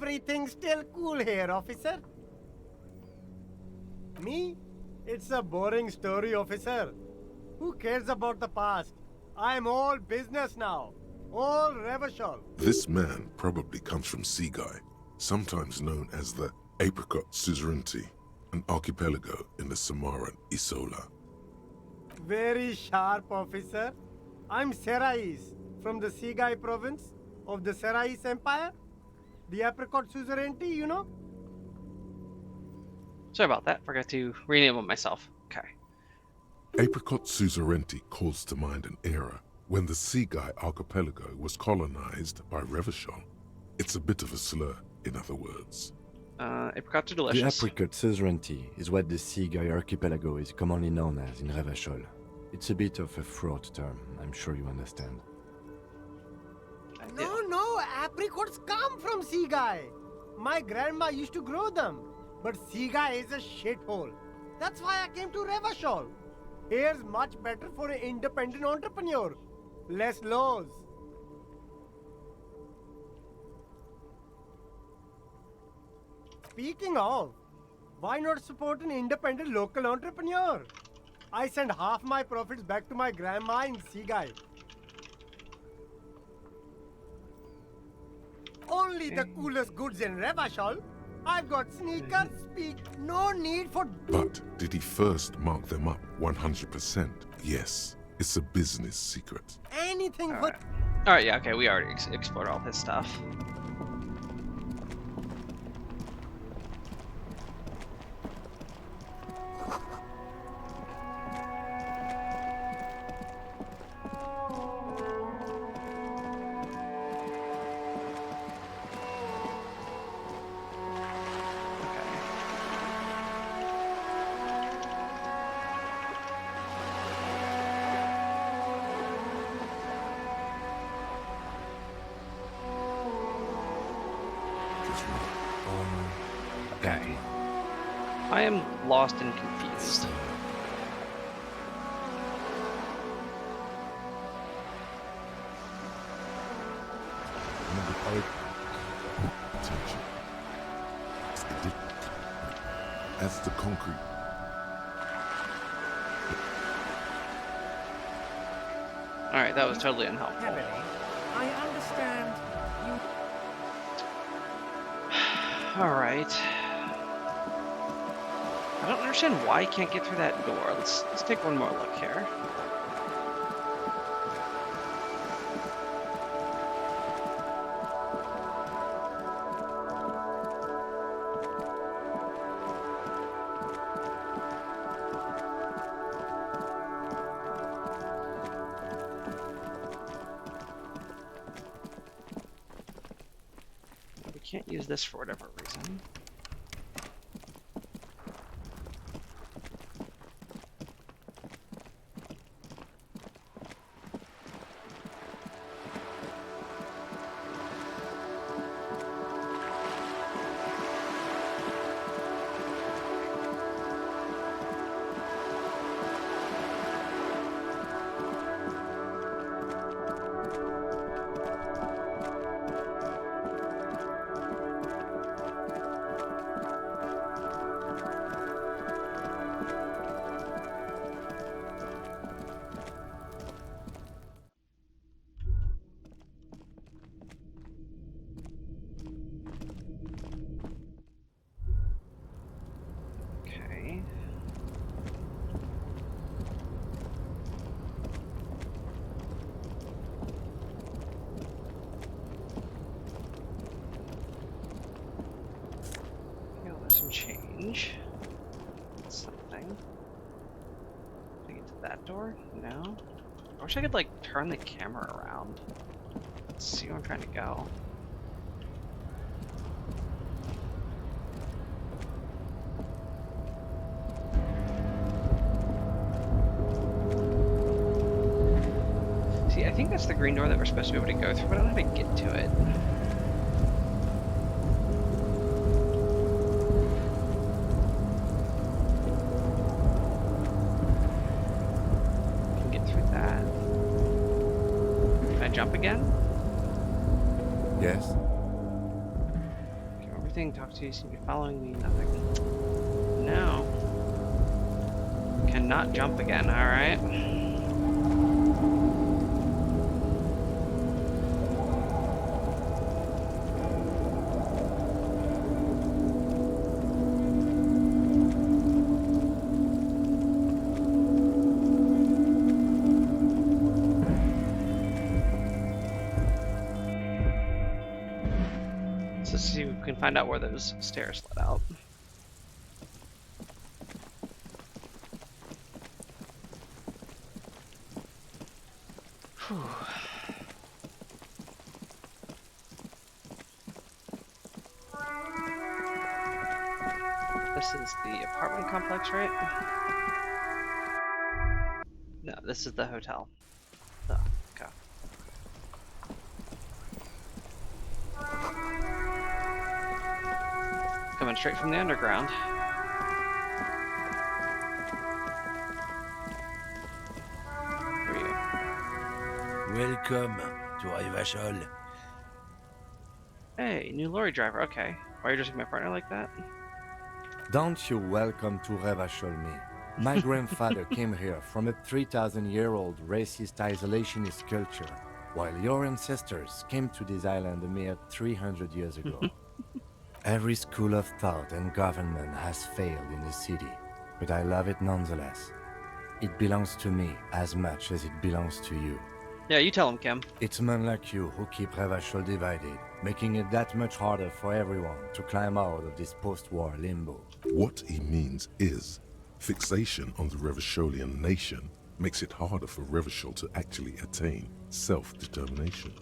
Everything's still cool here, officer. Me? It's a boring story, officer. Who cares about the past? I'm all business now. All Revachol. This man probably comes from Seaguy, sometimes known as the Apricot Suzerainty, an archipelago in the Samaran Isola. Very sharp, officer. I'm Serais, from the Seaguy province of the Serais Empire. The Apricot Suzerainty, you know? Sorry about that. Forgot to rename it myself. Okay. Apricot Suzerainty calls to mind an era when the Seaguy archipelago was colonized by Revachol. It's a bit of a slur, in other words. Apricots are The delicious. Apricot Suzerainty is what the Seaguy archipelago is commonly known as in Revachol. It's a bit of a fraught term, I'm sure you understand. No, apricots come from Seaguy. My grandma used to grow them. But Seaguy is a shithole. That's why I came to Revachol. Here's much better for an independent entrepreneur. Less laws. Speaking of, why not support an independent local entrepreneur? I send half my profits back to my grandma in Seaguy. Only the coolest goods in Revachol. I've got sneakers, speak, no need for... But did he first mark them up 100%? Yes, it's a business secret. anything for... Alright, yeah, okay, we already explored all his stuff. Okay. I am lost and confused. Attention. As the concrete. Alright, that was totally unhelpful. Heavily. I understand you. Alright. I don't understand why I can't get through that door. Let's take one more look here. We can't use this for whatever reason. Okay. Okay, well, there's some change. Something. Can I get to that door? No. I wish I could, like, turn the camera around. Let's see where I'm trying to go. See, I think that's the green door that we're supposed to be able to go through, but I don't know how to get to it. Can get through that. Can I jump again? Yes? anything? Talk to you. Seem to be following me. Nothing. No. Cannot jump again. All right. Let's see if we can find out where those stairs led out. Whew. This is the apartment complex, right? No, this is the hotel. Oh, okay. Coming straight from the underground. Who are you? Welcome to Rivachol. Hey, new lorry driver. Okay. Why are you just my partner like that? Don't you welcome to Revachol me. My grandfather came here from a 3,000-year-old racist isolationist culture, while your ancestors came to this island a mere 300 years ago. Every school of thought and government has failed in the city, but I love it nonetheless. It belongs to me as much as it belongs to you. Yeah, you tell him, Kim. It's men like you who keep Revachol divided, making it that much harder for everyone to climb out of this post-war limbo. What he means is, fixation on the Revacholian nation makes it harder for Revachol to actually attain self-determination.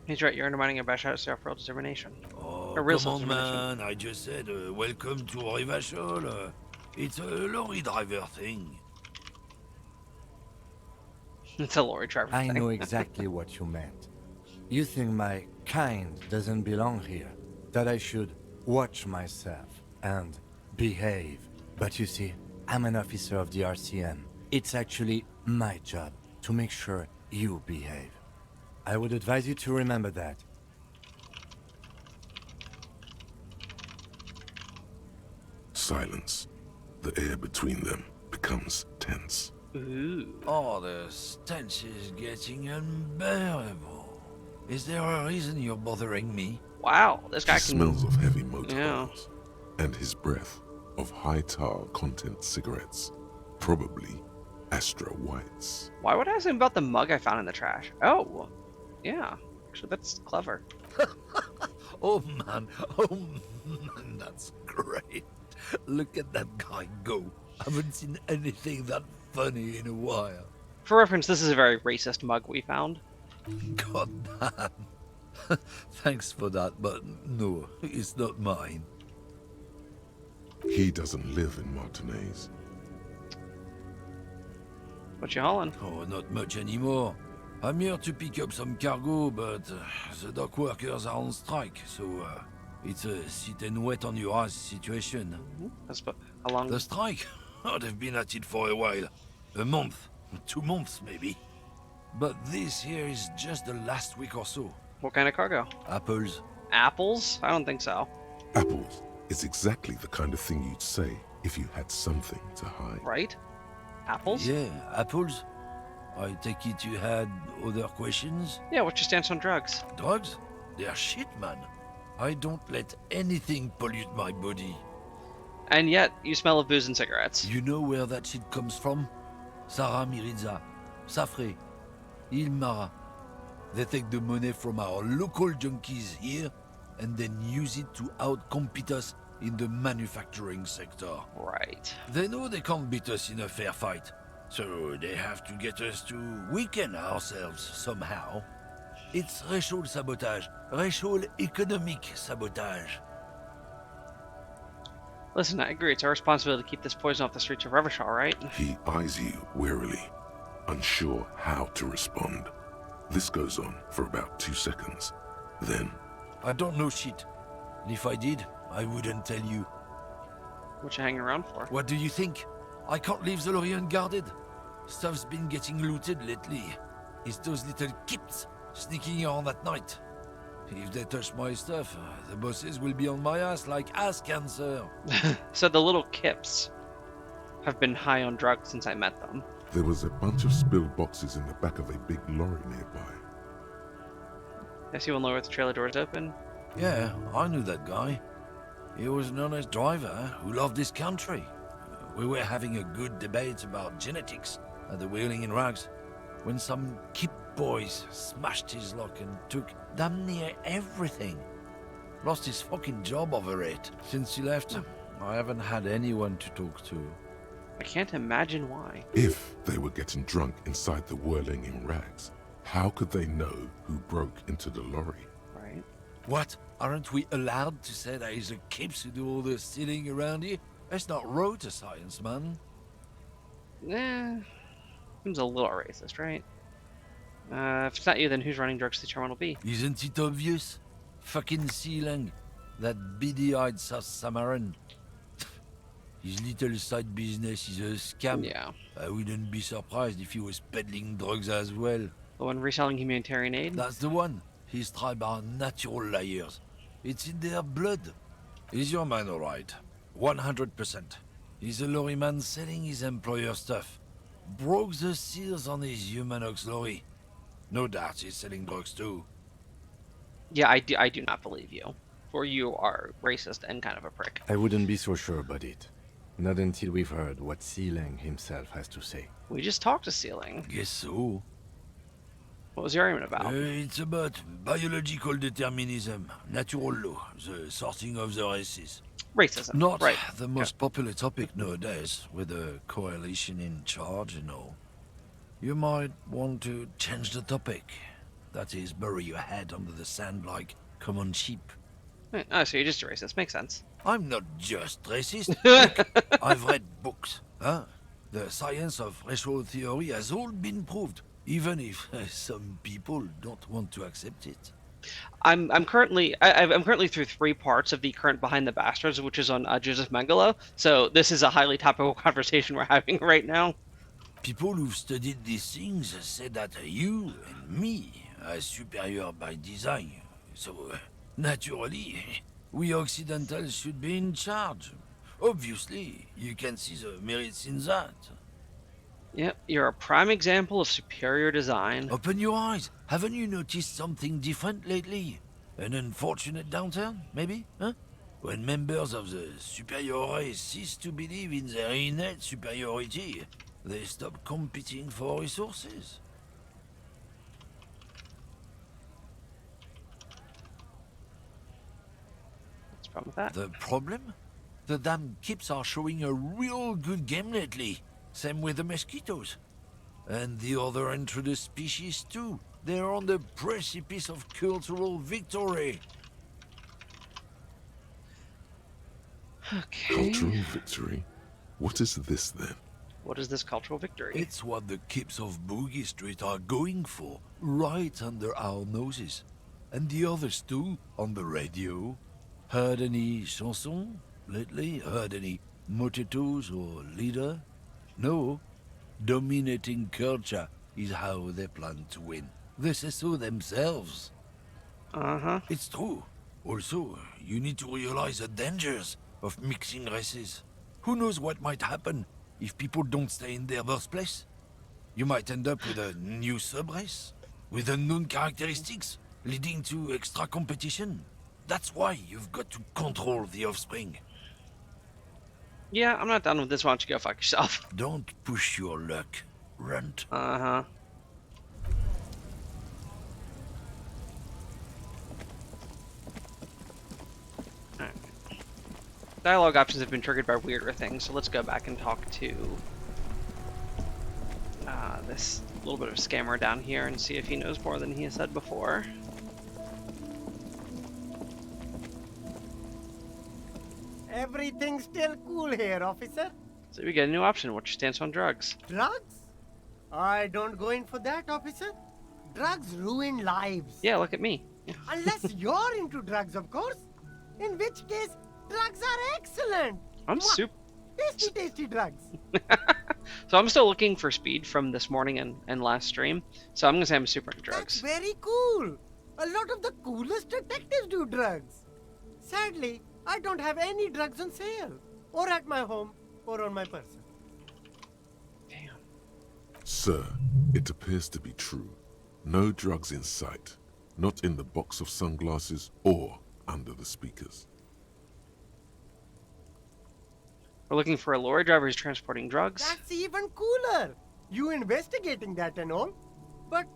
He's right, you're undermining a bash out of self-determination. Oh, A real come on, self-determination. man. I just said, welcome to Rivachol. It's a lorry driver thing. It's a lorry driver I thing. know exactly what you meant. You think my kind doesn't belong here, that I should watch myself and behave. But you see, I'm an officer of the RCM. It's actually my job to make sure you behave. I would advise you to remember that. Silence. The air between them becomes tense. Ooh. Oh, the stench is getting unbearable. Is there a reason you're bothering me? Wow, this guy He can... smells of heavy motor Yeah. oils, and his breath of high tar content cigarettes, probably Astra Whites. Why would I ask him about the mug I found in the trash? Oh, yeah. Actually, that's clever. Oh man, that's great. Look at that guy go. Haven't seen anything that funny in a while. For reference, this is a very racist mug we found. God damn. Thanks for that, but no, it's not mine. He doesn't live in Martinez. What you hauling? Oh, not much anymore. I'm here to pick up some cargo, but the dock workers are on strike, so it's a sit and wait on your ass situation. How long? The strike? Oh, they've been at it for a while. A month, 2 months maybe. But this here is just the last week or so. What kind of cargo? Apples. Apples? I don't think so. Apples is exactly the kind of thing you'd say if you had something to hide. Right? Apples? Yeah, apples. I take it you had other questions? Yeah, what's your stance on drugs? Drugs? They're shit, man. I don't let anything pollute my body. And yet, you smell of booze and cigarettes. You know where that shit comes from? Sarah Miriza, Safre, Ilmara. They take the money from our local junkies here and then use it to outcompete us in the manufacturing sector. Right. They know they can't beat us in a fair fight, so they have to get us to weaken ourselves somehow. It's racial sabotage, racial economic sabotage. Listen, I agree. It's our responsibility to keep this poison off the streets of Revachol, right? He eyes you warily, unsure how to respond. This goes on for about 2 seconds. Then, I don't know shit. And if I did, I wouldn't tell you. What you hanging around for? What do you think? I can't leave the lorry unguarded. Stuff's been getting looted lately. It's those little kips sneaking around at night. If they touch my stuff, the bosses will be on my ass like ass cancer. So the little Kips have been high on drugs since I met them. There was a bunch of spilled boxes in the back of a big lorry nearby. I see one lower with the trailer doors open. Yeah, I knew that guy. He was an honest driver who loved his country. We were having a good debate about genetics at the Wheeling in Rags when some Kip boys smashed his luck and took damn near everything. Lost his fucking job over it. Since he left, I haven't had anyone to talk to. I can't imagine why. If they were getting drunk inside the whirling in rags, how could they know who broke into the lorry? Right. What? Aren't we allowed to say that he's a Kips who do all the stealing around here? That's not road to science, man. Seems a little racist, right? If it's not you, then who's running drugs to the terminal B? Isn't it obvious? Fucking Sealang. That beady-eyed South Samaran. His little side business is a scam. Yeah. I wouldn't be surprised if he was peddling drugs as well. The one reselling humanitarian aid? That's the one. His tribe are natural liars. It's in their blood. Is your man alright? 100%. He's a lorry man selling his employer stuff. Broke the seals on his Humanox lorry. No doubt he's selling drugs too. Yeah, I do not believe you. For you are racist and kind of a prick. I wouldn't be so sure about it. Not until we've heard what Sealang himself has to say. We just talked to Sealing. Guess so. What was your argument about? It's about biological determinism, natural law, the sorting of the races. Racism. Not right. the most popular topic nowadays, with the coalition in charge and all. You might want to change the topic. That is, bury your head under the sand like common sheep. Oh, so you're just a racist. Makes sense. I'm not just racist. Look, I've read books. Huh? The science of racial theory has all been proved, even if some people don't want to accept it. I'm currently through 3 parts of the current Behind the Bastards, which is on Joseph Mengele. So this is a highly topical conversation we're having right now. People who've studied these things say that you and me are superior by design. So, naturally, we Occidentals should be in charge. Obviously, you can see the merits in that. Yep, you're a prime example of superior design. Open your eyes. Haven't you noticed something different lately? An unfortunate downturn, maybe? Huh? When members of the superior race cease to believe in their innate superiority, they stop competing for resources. What's the problem with that? The problem? The damn Kips are showing a real good game lately. Same with the mosquitoes. And the other introduced species too. They're on the precipice of cultural victory. Okay. Cultural victory? What is this then? What is this cultural victory? It's what the Kips of Boogie Street are going for, right under our noses. And the others too, on the radio. Heard any chansons lately? Heard any motetos or leader? No. Dominating culture is how they plan to win. They say so themselves. Uh-huh. It's true. Also, you need to realize the dangers of mixing races. Who knows what might happen if people don't stay in their birthplace? You might end up with a new sub-race, with unknown characteristics, leading to extra competition. That's why you've got to control the offspring. Yeah, I'm not done with this. Why don't you go fuck yourself? Don't push your luck, runt. Uh-huh. Alright. Dialogue options have been triggered by weirder things, so let's go back and talk to this little bit of scammer down here and see if he knows more than he has said before. Everything's still cool here, officer. So we get a new option. What's your stance on drugs? Drugs? I don't go in for that, officer. Drugs ruin lives. Yeah, look at me. Unless you're into drugs, of course. In which case, drugs are excellent. I'm super. Tasty, tasty drugs. So I'm still looking for speed from this morning and last stream. So I'm gonna say I'm super into drugs. That's very cool. A lot of the coolest detectives do drugs. Sadly, I don't have any drugs on sale, or at my home, or on my person. Damn. Sir, it appears to be true. No drugs in sight. Not in the box of sunglasses or under the speakers. We're looking for a lorry driver who's transporting drugs. That's even cooler. You investigating that and all. But,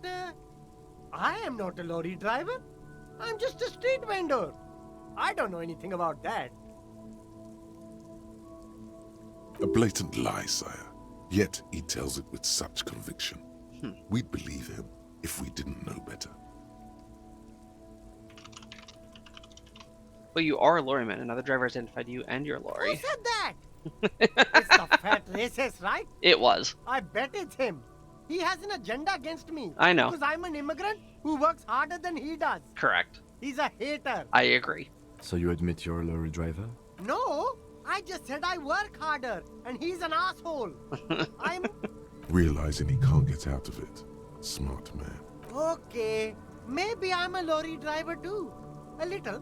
I am not a lorry driver. I'm just a street vendor. I don't know anything about that. A blatant lie, sire. Yet he tells it with such conviction. We'd believe him if we didn't know better. Well, you are a lorryman. Another driver identified you and your lorry. Who said that? It's the fat racist, right? It was. I bet it's him. He has an agenda against me. I know. Because I'm an immigrant who works harder than he does. Correct. He's a hater. I agree. So you admit you're a lorry driver? No, I just said I work harder, and he's an asshole. I'm... Realizing he can't get out of it. Smart man. Okay, maybe I'm a lorry driver too. A little.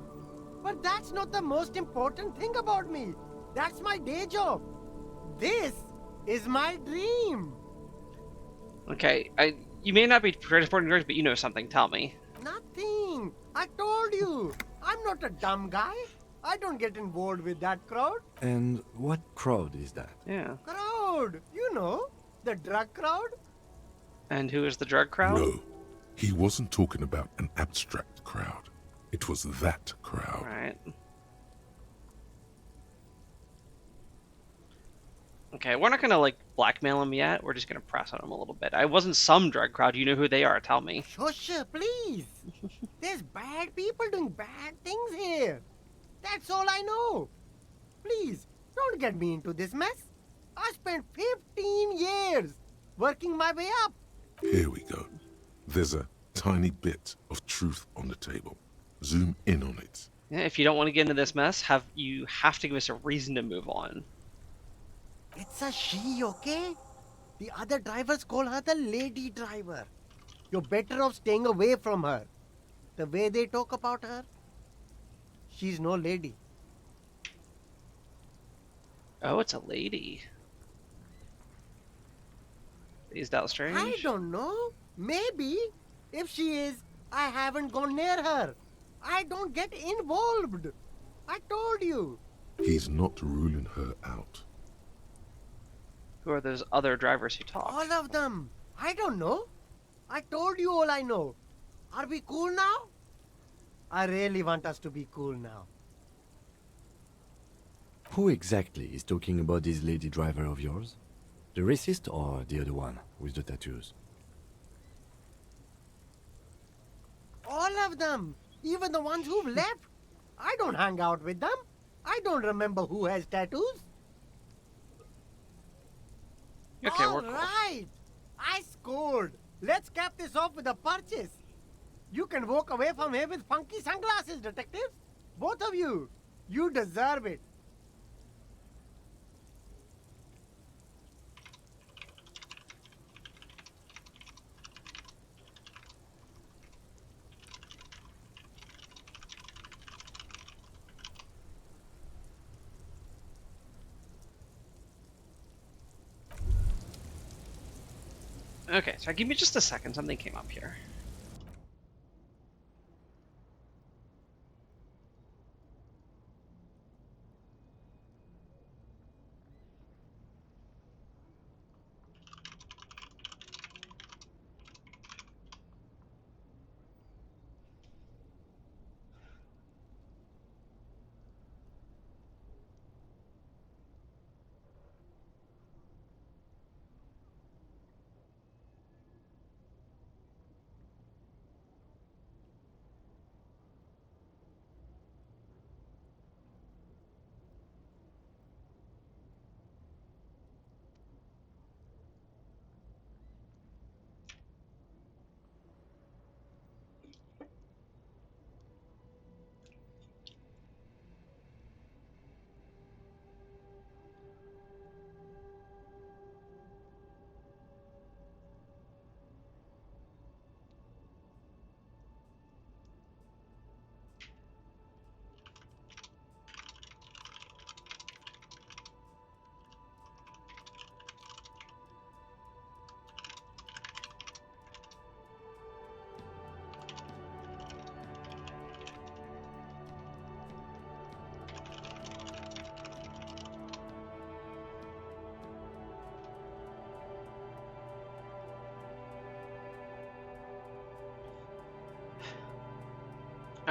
But that's not the most important thing about me. That's my day job. This is my dream. Okay, you may not be transporting drugs, but you know something. Tell me. Nothing. I told you. I'm not a dumb guy. I don't get involved with that crowd. And what crowd is that? Yeah. Crowd. You know, the drug crowd. And who is the drug crowd? No, he wasn't talking about an abstract crowd. It was that crowd. Right. Okay, we're not gonna like blackmail him yet. We're just gonna press on him a little bit. I wasn't some drug crowd. You know who they are. Tell me. Shush, please. There's bad people doing bad things here. That's all I know. Please, don't get me into this mess. I spent 15 years working my way up. Here we go. There's a tiny bit of truth on the table. Zoom in on it. Yeah, if you don't want to get into this mess, you have to give us a reason to move on. It's a she, okay? The other drivers call her the lady driver. You're better off staying away from her. The way they talk about her, she's no lady. Oh, it's a lady. Is that strange? I don't know. Maybe. If she is, I haven't gone near her. I don't get involved. I told you. He's not ruling her out. Who are those other drivers who talk? All of them. I don't know. I told you all I know. Are we cool now? I really want us to be cool now. Who exactly is talking about this lady driver of yours? The racist or the other one with the tattoos? All of them. Even the ones who've left. I don't hang out with them. I don't remember who has tattoos. Okay, All we're cool. right. I scored. Let's cap this off with a purchase. You can walk away from here with funky sunglasses, detectives. Both of you. You deserve it. Okay, so give me just a second. Something came up here.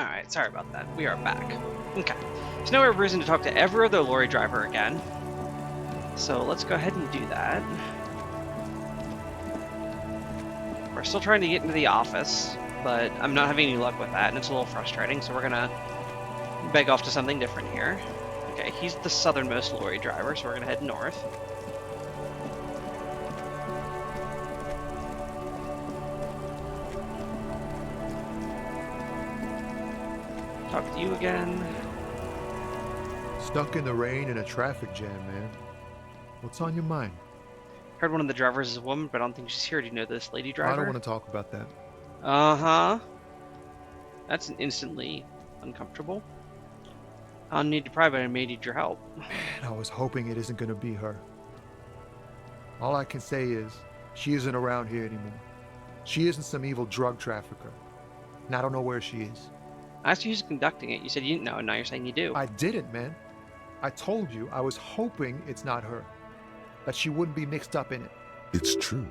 Alright, sorry about that. We are back. Okay. So now we have reason to talk to every other lorry driver again. So let's go ahead and do that. We're still trying to get into the office, but I'm not having any luck with that, and it's a little frustrating, so we're gonna beg off to something different here. Okay, he's the southernmost lorry driver, so we're gonna head north. Talk to you again. Stuck in the rain in a traffic jam, man. What's on your mind? Heard one of the drivers is a woman, but I don't think she's here. Do you know this lady driver? I don't want to talk about that. Uh-huh. That's instantly uncomfortable. I don't need to pry, but I may need your help. Man, I was hoping it isn't going to be her. All I can say is, she isn't around here anymore. She isn't some evil drug trafficker. And I don't know where she is. I asked you who's conducting it. You said you didn't know, and now you're saying you do. I didn't, man. I told you I was hoping it's not her. That she wouldn't be mixed up in it. It's true.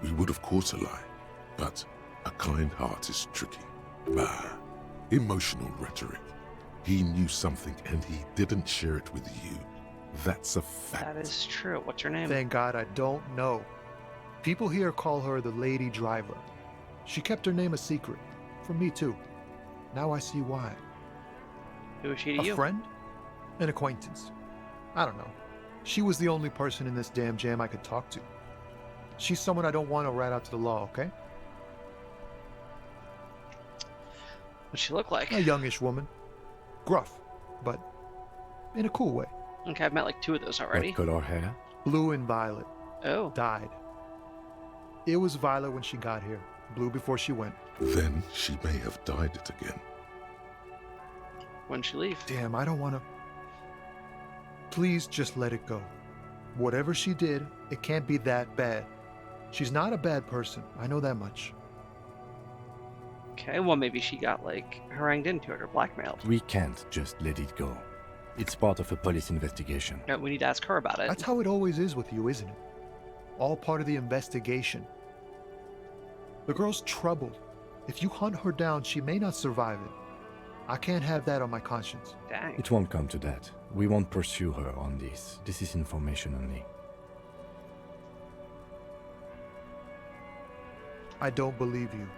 We would have caught a lie. But a kind heart is tricky. Bah. Emotional rhetoric. He knew something and he didn't share it with you. That's a fact. That is true. What's her name? Thank God I don't know. People here call her the lady driver. She kept her name a secret. From me too. Now I see why. Who is she to you? A friend? An acquaintance. I don't know. She was the only person in this damn jam I could talk to. She's someone I don't want to rat out to the law, okay? What's she look like? A youngish woman. Gruff, but in a cool way. Okay, I've met like 2 of those already. What color hair? Blue and violet. Oh. Died. It was violet when she got here. Blue before she went. Then she may have dyed it again. When'd she leave? Damn, I don't want to... Please just let it go. Whatever she did, it can't be that bad. She's not a bad person. I know that much. Okay, well maybe she got like harangued into it or blackmailed. We can't just let it go. It's part of a police investigation. No, we need to ask her about it. That's how it always is with you, isn't it? All part of the investigation. The girl's troubled. If you hunt her down, she may not survive it. I can't have that on my conscience. Dang. It won't come to that. We won't pursue her on this. This is information only. I don't believe you.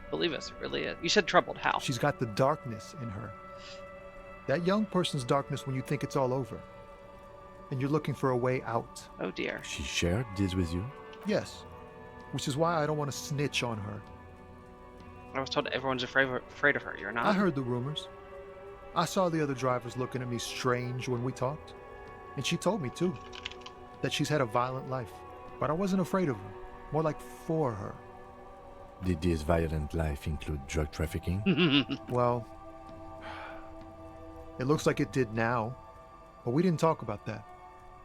Believe us, it really is. You said troubled. How? She's got the darkness in her. That young person's darkness when you think it's all over. And you're looking for a way out. Oh dear. She shared this with you? Yes. Which is why I don't want to snitch on her. I was told everyone's afraid of her. You're not? I heard the rumors. I saw the other drivers looking at me strange when we talked. And she told me, too, that she's had a violent life. But I wasn't afraid of her. More like for her. Did this violent life include drug trafficking? Well, it looks like it did now. But we didn't talk about that.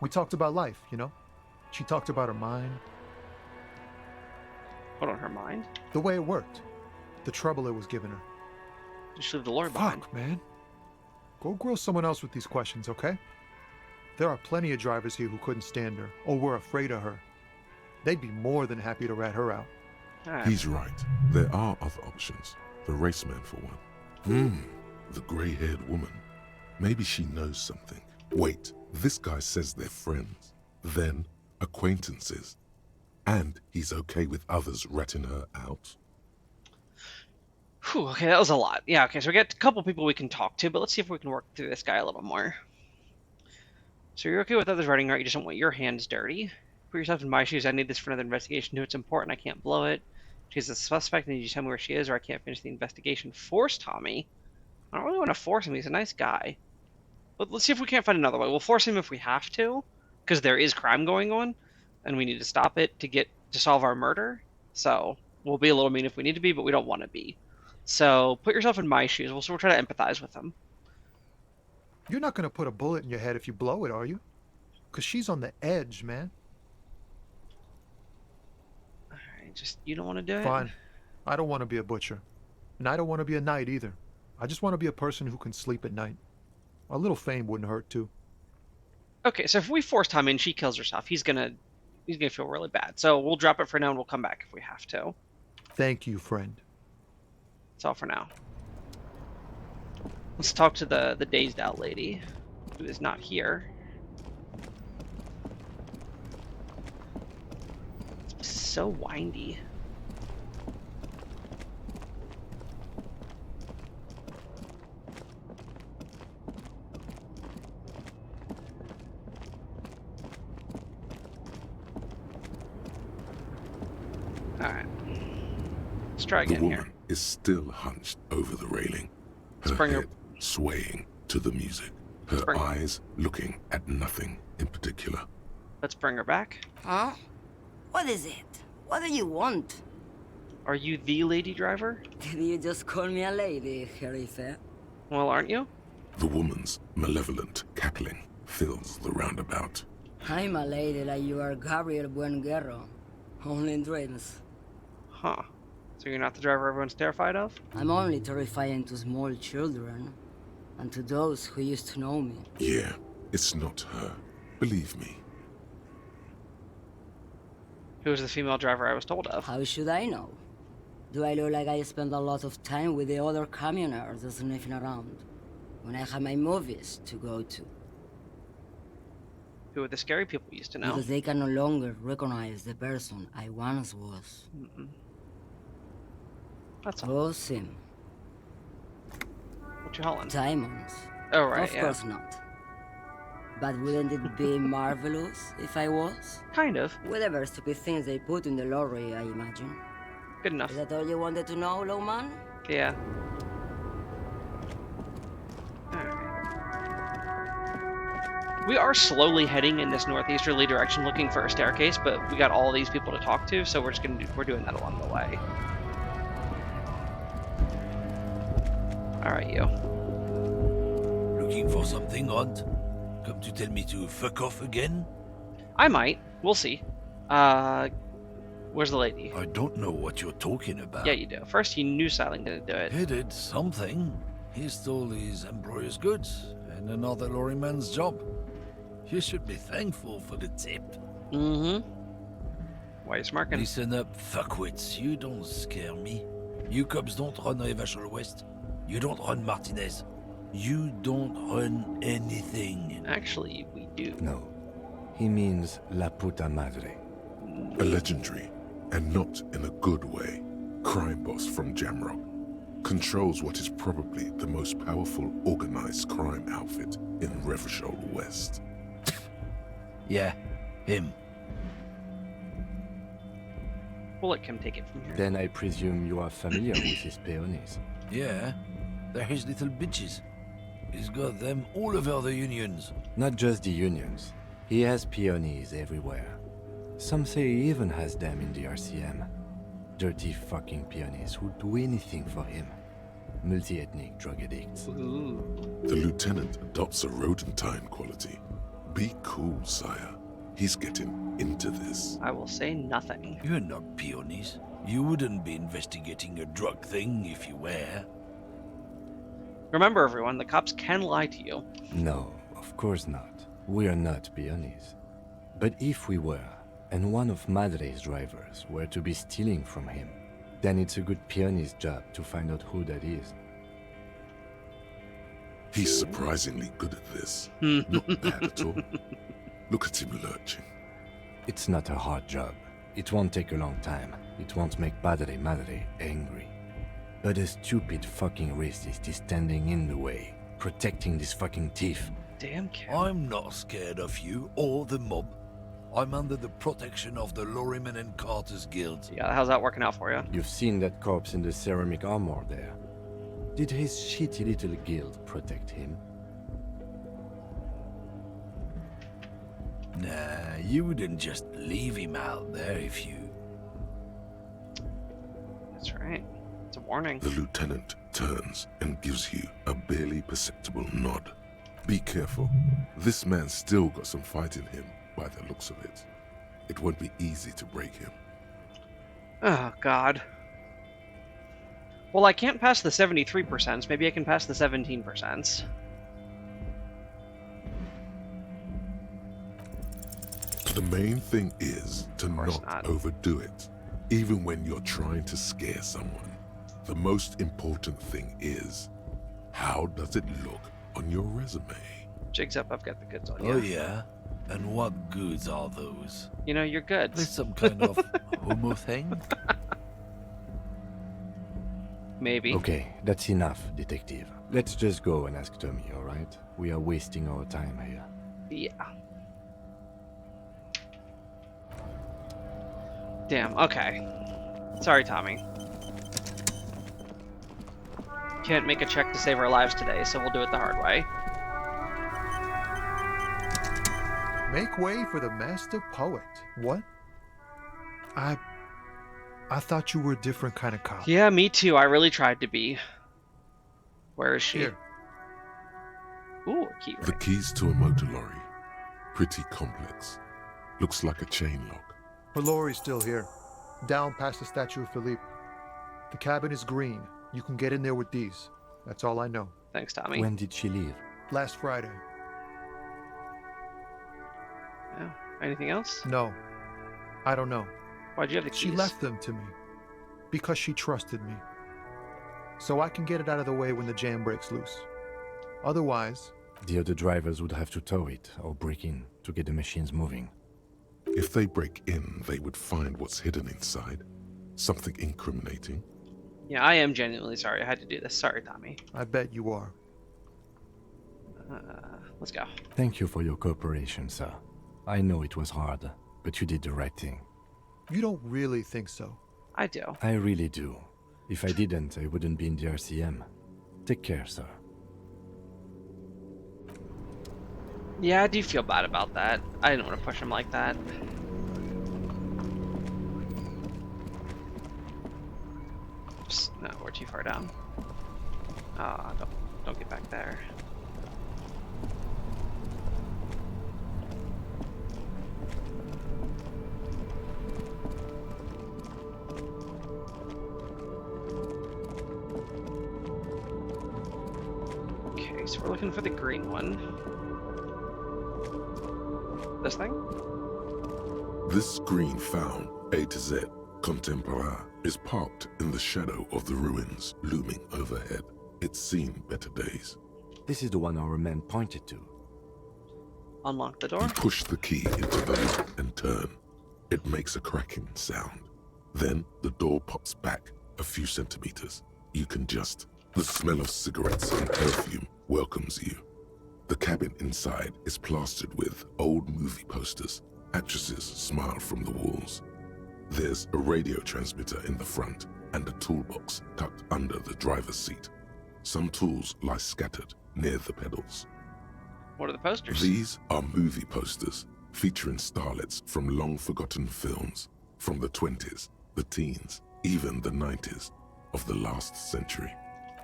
We talked about life, you know? She talked about her mind. What on her mind? The way it worked. The trouble it was giving her. Did she leave the lorry behind? Fuck, man. Go grill someone else with these questions, okay? There are plenty of drivers here who couldn't stand her, or were afraid of her. They'd be more than happy to rat her out. He's right. There are other options. The raceman, for one. The grey-haired woman. Maybe she knows something. Wait, this guy says they're friends. Then, acquaintances. And he's okay with others ratting her out. Whew, okay, that was a lot. Yeah, okay, so we got a couple people we can talk to, but let's see if we can work through this guy a little more. So you're okay with others writing her out, you just don't want your hands dirty. Put yourself in my shoes, I need this for another investigation too, it's important, I can't blow it. She's a suspect, and you tell me where she is, or I can't finish the investigation. Force Tommy? I don't really want to force him, he's a nice guy. But let's see if we can't find another way. We'll force him if we have to, because there is crime going on, and we need to stop it to solve our murder. So, we'll be a little mean if we need to be, but we don't want to be. So, put yourself in my shoes. We'll try to empathize with him. You're not going to put a bullet in your head if you blow it, are you? Because she's on the edge, man. Alright, just, you don't want to do it? Fine. I don't want to be a butcher. And I don't want to be a knight either. I just want to be a person who can sleep at night. A little fame wouldn't hurt, too. Okay, so if we force Tommy and she kills herself, he's gonna feel really bad. So we'll drop it for now and we'll come back if we have to. Thank you, friend. That's all for now. Let's talk to the dazed out lady, who is not here. It's so windy. Alright. Let's try The again woman here. is still hunched over the railing, her Bring her- head swaying to the music, her bring- eyes looking at nothing in particular. Let's bring her back. Huh? What is it? What do you want? Are you the lady driver? Did you just call me a lady, Jerife? Well, aren't you? The woman's malevolent cackling fills the roundabout. I'm a lady like you are Gabriel Buenguerro. Only in dreams. Huh. So you're not the driver everyone's terrified of? I'm only terrifying to small children. And to those who used to know me. Yeah, it's not her. Believe me. Who was the female driver I was told of? How should I know? Do I look like I spend a lot of time with the other communers sniffing around? When I have my movies to go to. Who were the scary people you used to know? Because they can no longer recognize the person I once was. That's all. Oh, Sim. What you hauling? Diamonds. Oh, right, Of yeah. course not. But wouldn't it be marvelous if I was? Kind of. Whatever stupid things they put in the lorry, I imagine. Good enough. Is that all you wanted to know, Lowman? Yeah. We are slowly heading in this northeasterly direction looking for a staircase, but we got all these people to talk to, so we're just we're doing that along the way. Alright, you. Looking for something odd? Come to tell me to fuck off again? I might. We'll see. Where's the lady? I don't know what you're talking about. Yeah, you do. First, he knew Styling didn't do it. He did something. He stole his employer's goods and another lorryman's job. You should be thankful for the tip. Mm-hmm. Why are you smirking? Listen up, fuckwits. You don't scare me. You cops don't run Revachol West. You don't run Martinez. You don't run anything. Actually, we do. No. He means La Puta Madre. A legendary, and not in a good way, crime boss from Jamrock. Controls what is probably the most powerful organized crime outfit in Revachol West. Yeah, him. We'll let Kim take it from here. Then I presume you are familiar with his peonies. Yeah, they're his little bitches. He's got them all over the unions. Not just the unions. He has peonies everywhere. Some say he even has them in the RCM. Dirty fucking peonies who'd do anything for him. Multi-ethnic drug addicts. Ooh. The lieutenant adopts a rodentine quality. Be cool, sire. He's getting into this. I will say nothing. You're not peonies. You wouldn't be investigating a drug thing if you were. Remember, everyone, the cops can lie to you. No, of course not. We are not peonies. But if we were, and one of Madre's drivers were to be stealing from him, then it's a good peony's job to find out who that is. He's surprisingly good at this. Not bad at all. Look at him lurching. It's not a hard job. It won't take a long time. It won't make Padre Madre angry. But a stupid fucking racist is standing in the way, protecting this fucking thief. Damn, Kim. I'm not scared of you or the mob. I'm under the protection of the Lorrymen and Carters Guild. Yeah, how's that working out for you? You've seen that corpse in the ceramic armor there. Did his shitty little guild protect him? Nah, you wouldn't just leave him out there if you... That's right. It's a warning. The lieutenant turns and gives you a barely perceptible nod. Be careful. This man's still got some fight in him, by the looks of it. It won't be easy to break him. Oh, God. Well, I can't pass the 73%. Maybe I can pass the 17%. The main thing is to Of course not not. overdo it, even when you're trying to scare someone. The most important thing is, how does it look on your resume? Jigs up, I've got the goods on Oh you. yeah? And what goods are those? You know, your goods. There's some kind of homo thing? Maybe. Okay, that's enough, detective. Let's just go and ask Tommy, alright? We are wasting our time here. Yeah. Damn, okay. Sorry, Tommy. Can't make a check to save our lives today, so we'll do it the hard way. Make way for the master poet. What? I thought you were a different kind of cop. Yeah, me too. I really tried to be. Where is she? Here. Ooh, a key The ring. keys to a motor lorry. Pretty complex. Looks like a chain lock. Her lorry's still here. Down past the statue of Philippe. The cabin is green. You can get in there with these. That's all I know. Thanks, Tommy. When did she leave? Last Friday. Yeah. Anything else? No. I don't know. Why'd you have the keys? She left them to me. Because she trusted me. So I can get it out of the way when the jam breaks loose. Otherwise... The other drivers would have to tow it or break in to get the machines moving. If they break in, they would find what's hidden inside. Something incriminating. Yeah, I am genuinely sorry I had to do this. Sorry, Tommy. I bet you are. Let's go. Thank you for your cooperation, sir. I know it was hard, but you did the right thing. You don't really think so. I do. I really do. If I didn't, I wouldn't be in the RCM. Take care, sir. Yeah, I do feel bad about that. I didn't want to push him like that. Oops, no, we're too far down. Ah, don't get back there. Okay, so we're looking for the green one. This thing? This screen found, A to Z, Contemporain, is parked in the shadow of the ruins looming overhead. It's seen better days. This is the one our man pointed to. Unlock the door? You push the key into the lock and turn. It makes a cracking sound. Then the door pops back a few centimeters. You can just... The smell of cigarettes and perfume welcomes you. The cabin inside is plastered with old movie posters. Actresses smile from the walls. There's a radio transmitter in the front and a toolbox tucked under the driver's seat. Some tools lie scattered near the pedals. What are the posters? These are movie posters featuring starlets from long-forgotten films from the 20s, the teens, even the 90s of the last century.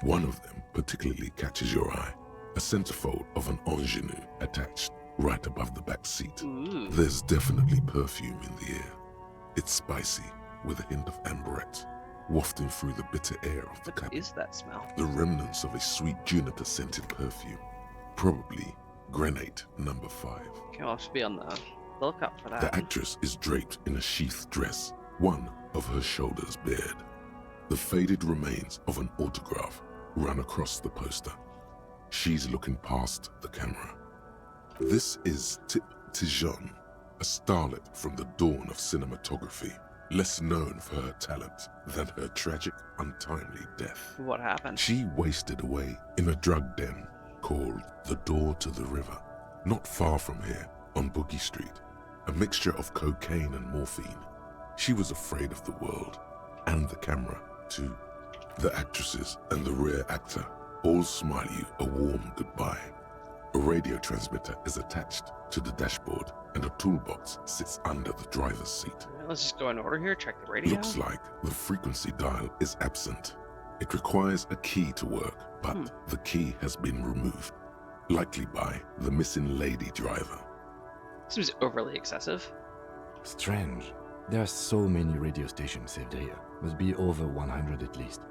One of them particularly catches your eye. A centerfold of an ingenue attached right above the back seat. Ooh. There's definitely perfume in the air. It's spicy with a hint of amberette wafting through the bitter air of the cabin. What is that smell? The remnants of a sweet juniper-scented perfume. Probably Grenade number 5. Okay, I'll have to be on the lookout for that. The actress is draped in a sheathed dress, one of her shoulders bared. The faded remains of an autograph run across the poster. She's looking past the camera. This is Tip Tijon, a starlet from the dawn of cinematography, less known for her talent than her tragic, untimely death. What happened? She wasted away in a drug den called the Door to the River, not far from here on Boogie Street, a mixture of cocaine and morphine. She was afraid of the world, and the camera, too. The actresses and the rear actor all smile you a warm goodbye. A radio transmitter is attached to the dashboard, and a toolbox sits under the driver's seat. Let's just go in order here, check the radio. Looks like the frequency dial is absent. It requires a key to work, but the key has been removed, likely by the missing lady driver. Seems overly excessive. Strange. There are so many radio stations saved here. Must be over 100 at least.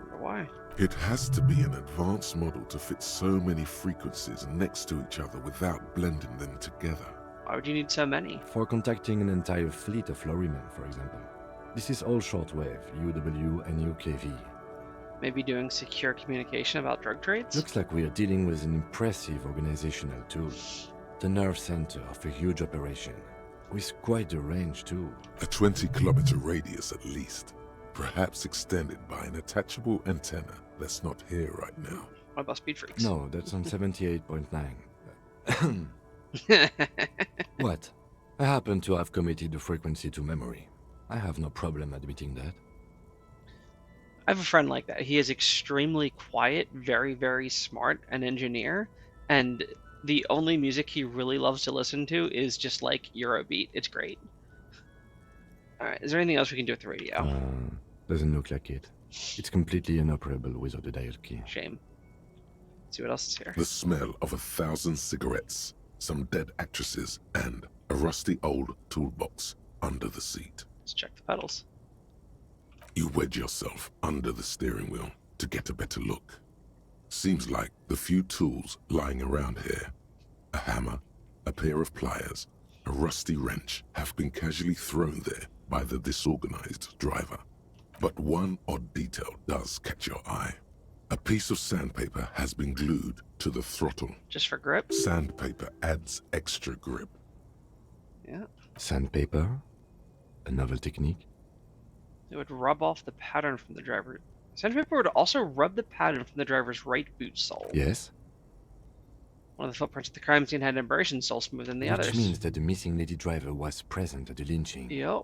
Wonder why? It has to be an advanced model to fit so many frequencies next to each other without blending them together. Why would you need so many? For contacting an entire fleet of lorrymen, for example. This is all shortwave, UW and UKV. Maybe doing secure communication about drug trades? Looks like we are dealing with an impressive organizational tool. The nerve center of a huge operation. With quite a range too. A 20-kilometer radius at least. Perhaps extended by an attachable antenna that's not here right now. What about speed freaks? No, that's on 78.9. What? I happen to have committed the frequency to memory. I have no problem admitting that. I have a friend like that. He is extremely quiet, very, very smart, an engineer, and the only music he really loves to listen to is just like Eurobeat. It's great. Alright, is there anything else we can do with the radio? Doesn't look like it. It's completely inoperable without the dial key. Shame. Let's see what else is here. The smell of 1,000 cigarettes, some dead actresses, and a rusty old toolbox under the seat. Let's check the pedals. You wedge yourself under the steering wheel to get a better look. Seems like the few tools lying around here, a hammer, a pair of pliers, a rusty wrench, have been casually thrown there by the disorganized driver. But one odd detail does catch your eye. A piece of sandpaper has been glued to the throttle. Just for grip? Sandpaper adds extra grip. Yeah. Sandpaper? A novel technique? It would rub off the pattern from the driver. Sandpaper would also rub the pattern from the driver's right boot sole. Yes. One of the footprints at the crime scene had an abrasion sole smoother than the others. Which means that the missing lady driver was present at the lynching. Yep.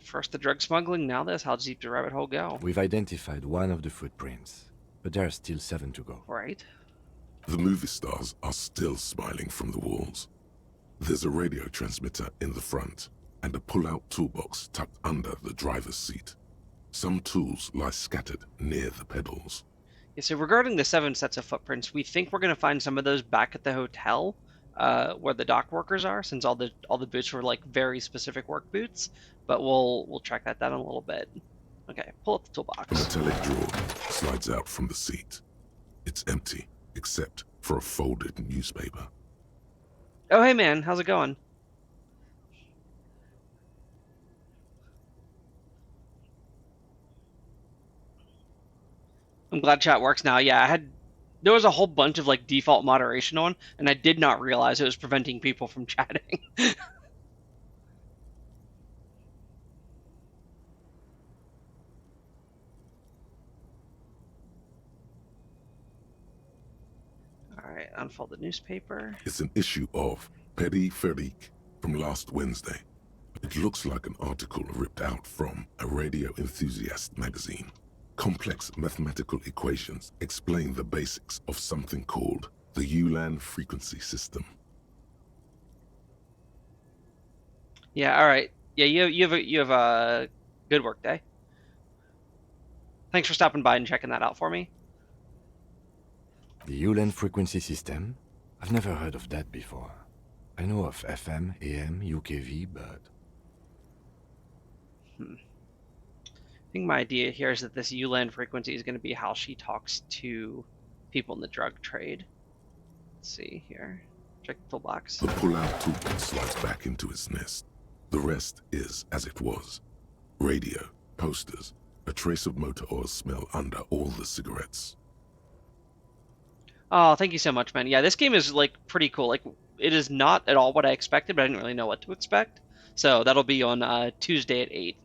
First the drug smuggling, now this. How deep the rabbit hole go? We've identified one of the footprints, but there are still 7 to go. Right. The movie stars are still smiling from the walls. There's a radio transmitter in the front, and a pull-out toolbox tucked under the driver's seat. Some tools lie scattered near the pedals. Yeah, so regarding the 7 sets of footprints, we think we're going to find some of those back at the hotel, where the dock workers are, since all the boots were like very specific work boots. But we'll track that down in a little bit. Okay, pull up the A toolbox. metallic drawer slides out from the seat. It's empty, except for a folded newspaper. Oh, hey man, how's it going? I'm glad chat works now. Yeah, there was a whole bunch of like default moderation on, and I did not realize it was preventing people from chatting. Alright, unfold the newspaper. It's an issue of Petit Ferique from last Wednesday. It looks like an article ripped out from a radio enthusiast magazine. Complex mathematical equations explain the basics of something called the Ulan frequency system. Yeah, alright. Yeah, you have a good work day. Thanks for stopping by and checking that out for me. The Ulan frequency system? I've never heard of that before. I know of FM, AM, UKV, but... I think my idea here is that this Ulan frequency is going to be how she talks to people in the drug trade. Let's see here. Check the toolbox. The pull-out toolbox slides back into its nest. The rest is as it was. Radio, posters, a trace of motor oil smell under all the cigarettes. Oh, thank you so much, man. Yeah, this game is like pretty cool. Like, it is not at all what I expected, but I didn't really know what to expect. So that'll be on Tuesday at 8.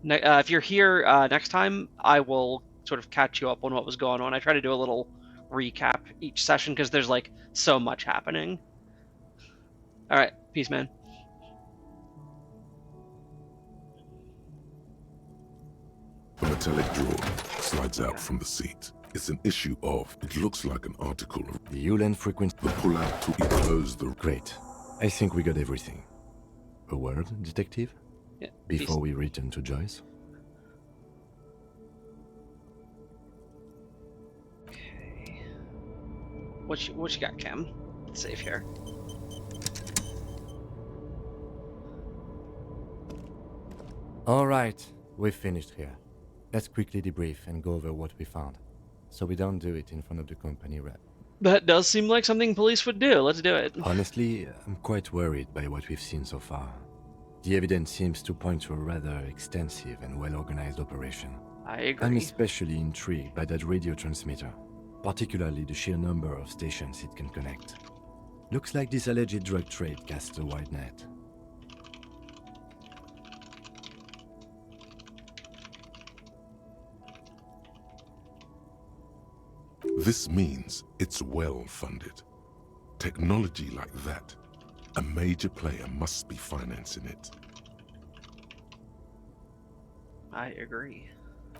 If you're here next time, I will sort of catch you up on what was going on. I try to do a little recap each session because there's like so much happening. All right, peace, man. A metallic drawer slides out from the seat. It's an issue of, it looks like an article of the Ulan frequency. The pull-out to close the... Great. I think we got everything. A word, detective? Yeah. Before we return to Joyce? Okay. What you got, Cam? Let's save here. All right, we've finished here. Let's quickly debrief and go over what we found, so we don't do it in front of the company rep. That does seem like something police would do. Let's do it. Honestly, I'm quite worried by what we've seen so far. The evidence seems to point to a rather extensive and well-organized operation. I agree. I'm especially intrigued by that radio transmitter, particularly the sheer number of stations it can connect. Looks like this alleged drug trade casts a wide net. This means it's well funded. Technology like that, a major player must be financing it. I agree.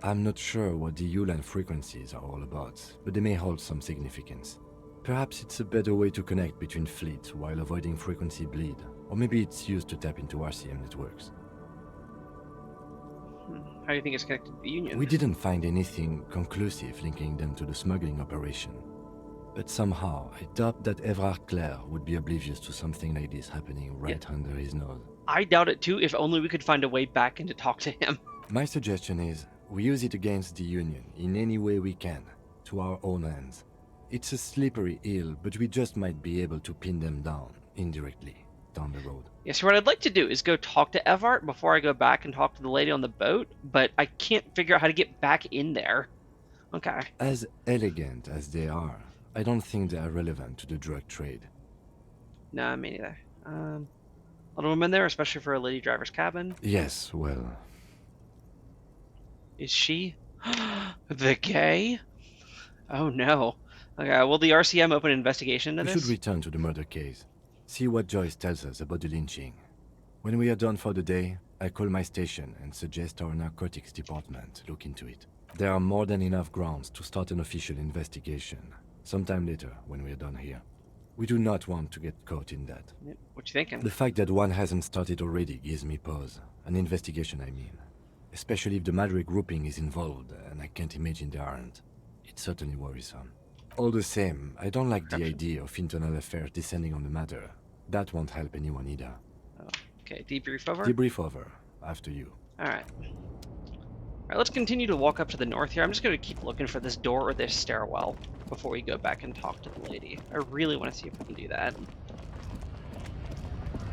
I'm not sure what the Ulan frequencies are all about, but they may hold some significance. Perhaps it's a better way to connect between fleets while avoiding frequency bleed, or maybe it's used to tap into RCM networks. How do you think it's connected to the Union? We didn't find anything conclusive linking them to the smuggling operation. But somehow, I doubt that Evrard Claire would be oblivious to something like this happening right under his nose. I doubt it too, if only we could find a way back and to talk to him. My suggestion is, we use it against the Union in any way we can, to our own ends. It's a slippery hill, but we just might be able to pin them down, indirectly, down the road. Yeah, so what I'd like to do is go talk to Evart before I go back and talk to the lady on the boat, but I can't figure out how to get back in there. Okay. As elegant as they are, I don't think they are relevant to the drug trade. Nah, me neither. Little woman there, especially for a lady driver's cabin. Yes, well... Is she the gay? Oh no. Okay, will the RCM open an investigation into We this? should return to the murder case. See what Joyce tells us about the lynching. When we are done for the day, I call my station and suggest our narcotics department look into it. There are more than enough grounds to start an official investigation, sometime later when we are done here. We do not want to get caught in that. What you thinking? The fact that one hasn't started already gives me pause. An investigation, I mean. Especially if the Madrid grouping is involved, and I can't imagine they aren't. It's certainly worrisome. All the same, I don't like the idea of internal affairs descending on the matter. That won't help anyone either. Oh, okay, debrief over? Debrief over. After you. Alright. Alright, let's continue to walk up to the north here. I'm just going to keep looking for this door or this stairwell before we go back and talk to the lady. I really want to see if we can do that.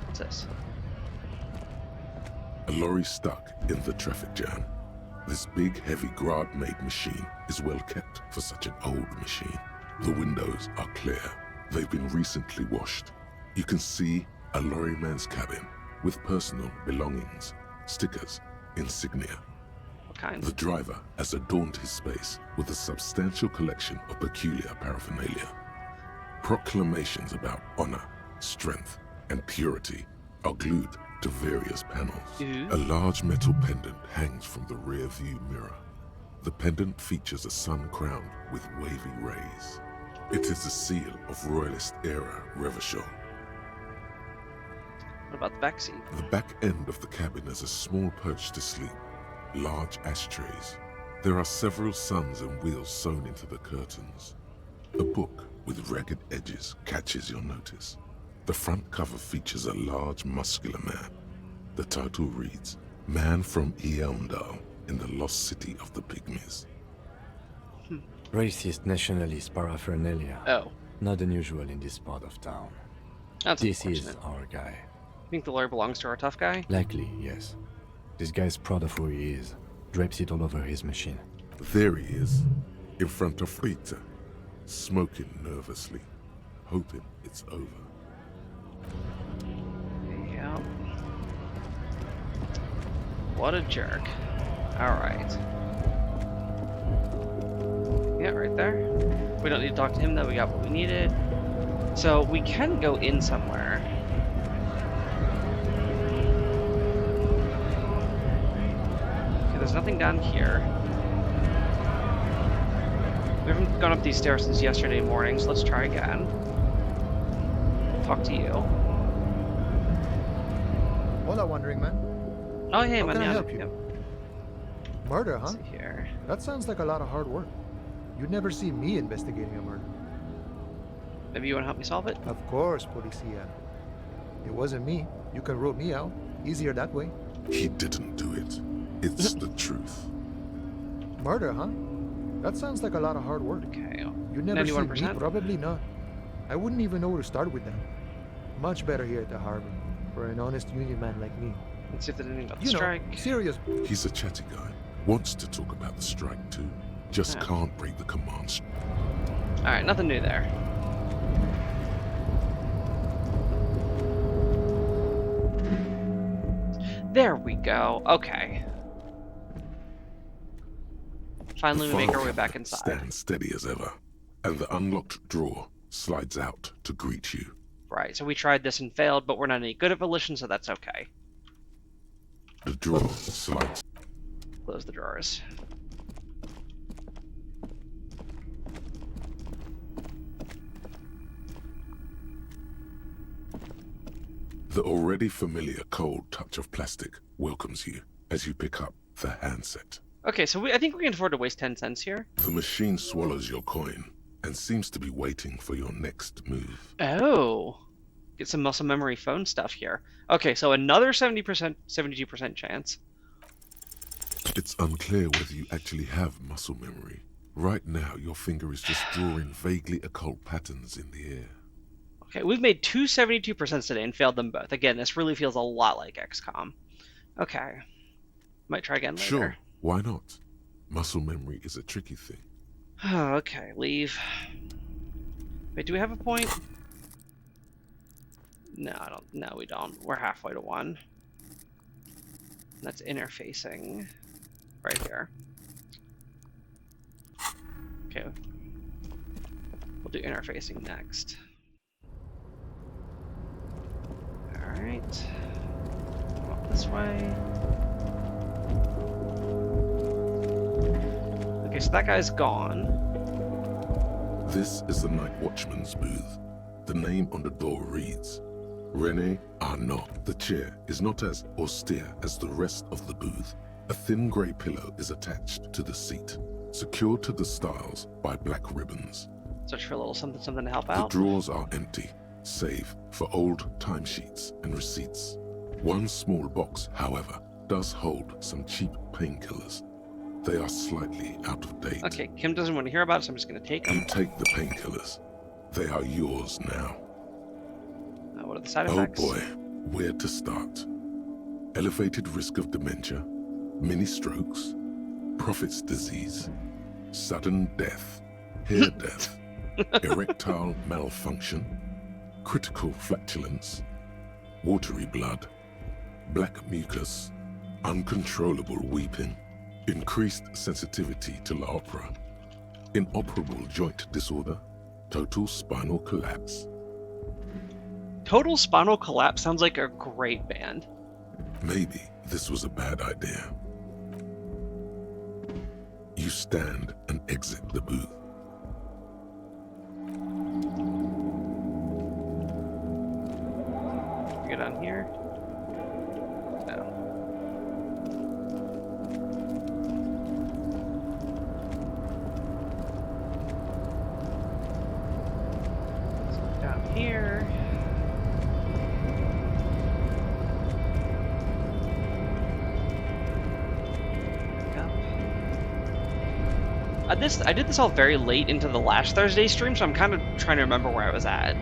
What's this? A lorry stuck in the traffic jam. This big, heavy Grad-made machine is well kept for such an old machine. The windows are clear. They've been recently washed. You can see a lorryman's cabin with personal belongings, stickers, insignia. What kind? The driver has adorned his space with a substantial collection of peculiar paraphernalia. Proclamations about honor, strength, and purity are glued to various panels. A large metal pendant hangs from the rear view mirror. The pendant features a sun crowned with wavy rays. It is a seal of Royalist era Revachol. What about the back seat? The back end of the cabin is a small perch to sleep, large ashtrays. There are several suns and wheels sewn into the curtains. A book with ragged edges catches your notice. The front cover features a large, muscular man. The title reads, Man from Eamdal in the Lost City of the Pygmies. Racist nationalist paraphernalia. Oh. Not unusual in this part of town. That's This is unfortunate. our guy. You think the lawyer belongs to our tough guy? Likely, yes. This guy's proud of who he is. Drapes it all over his machine. There he is, in front of Rita, smoking nervously, hoping it's over. Yeah. What a jerk. Alright. Yeah, right there. We don't need to talk to him though, we got what we needed. So we can go in somewhere. Okay, there's nothing down here. We haven't gone up these stairs since yesterday morning, so let's try again. Talk to you. Hola, Wandering Man. Oh, hey, How man. can I Yeah, help you? yeah. Murder, huh? Let's see here. That sounds like a lot of hard work. You'd never see me investigating a murder. Maybe you want to help me solve it? Of course, Policia. It wasn't me. You can rule me out. Easier that way. He didn't do it. It's the truth. Murder, huh? That sounds like a lot of hard work. Okay. You never see me? 91%? Probably not. I wouldn't even know where to start with them. Much better here at the harbor, for an honest union man like me. Let's see if there's anything about the You know, strike. serious. He's a chatty guy. Wants to talk about the strike too. Just Yeah. can't break the command. Alright, nothing new there. There we go. Okay. Finally, we make our way back inside. Stands steady as ever, and the unlocked drawer slides out to greet you. Right, so we tried this and failed, but we're not any good at volition, so that's okay. The drawer slides. Close the drawers. The already familiar cold touch of plastic welcomes you as you pick up the handset. Okay, so I think we can afford to waste 10 cents here. The machine swallows your coin and seems to be waiting for your next move. Oh. Get some muscle memory phone stuff here. Okay, so another 70%, 72% chance. It's unclear whether you actually have muscle memory. Right now, your finger is just drawing vaguely occult patterns in the air. Okay, we've made two 72% today and failed them both. Again, this really feels a lot like XCOM. Okay. Might try again later. Sure, why not? Muscle memory is a tricky thing. Okay, leave. Wait, do we have a point? No, I don't. No, we don't. We're halfway to one. That's interfacing right here. Okay. We'll do interfacing next. Alright. Come up this way. Okay, so that guy's gone. This is the night watchman's booth. The name on the door reads, René Arnaud. The chair is not as austere as the rest of the booth. A thin grey pillow is attached to the seat, secured to the stiles by black ribbons. Search for a little something to help The out. drawers are empty, save for old timesheets and receipts. One small box, however, does hold some cheap painkillers. They are slightly out of date. Okay, Kim doesn't want to hear about it, so I'm just going to take them. You take the painkillers. They are yours now. What are the side Oh effects? boy, where to start? Elevated risk of dementia, mini strokes, prophet's disease, sudden death, hair death, erectile malfunction, critical flatulence, watery blood, black mucus, uncontrollable weeping, increased sensitivity to La Opera, inoperable joint disorder, total spinal collapse. Total Spinal Collapse sounds like a great band. Maybe this was a bad idea. You stand and exit the booth. Get on here. No. So down here. I did this all very late into the last Thursday stream, so I'm kind of trying to remember where I was at.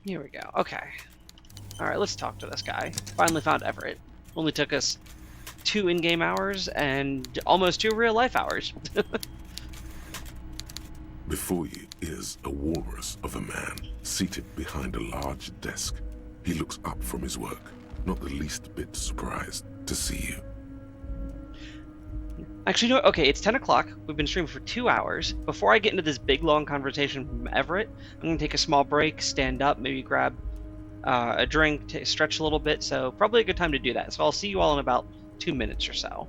Here we go. Okay. Alright, let's talk to this guy. Finally found Everett. Only took us 2 in-game hours and almost 2 real-life hours. Before you is a walrus of a man seated behind a large desk. He looks up from his work, not the least bit surprised to see you. Actually, you know what? Okay, it's 10 o'clock. We've been streaming for 2 hours. Before I get into this big, long conversation from Everett, I'm going to take a small break, stand up, maybe grab a drink, stretch a little bit. So probably a good time to do that. So I'll see you all in about 2 minutes or so.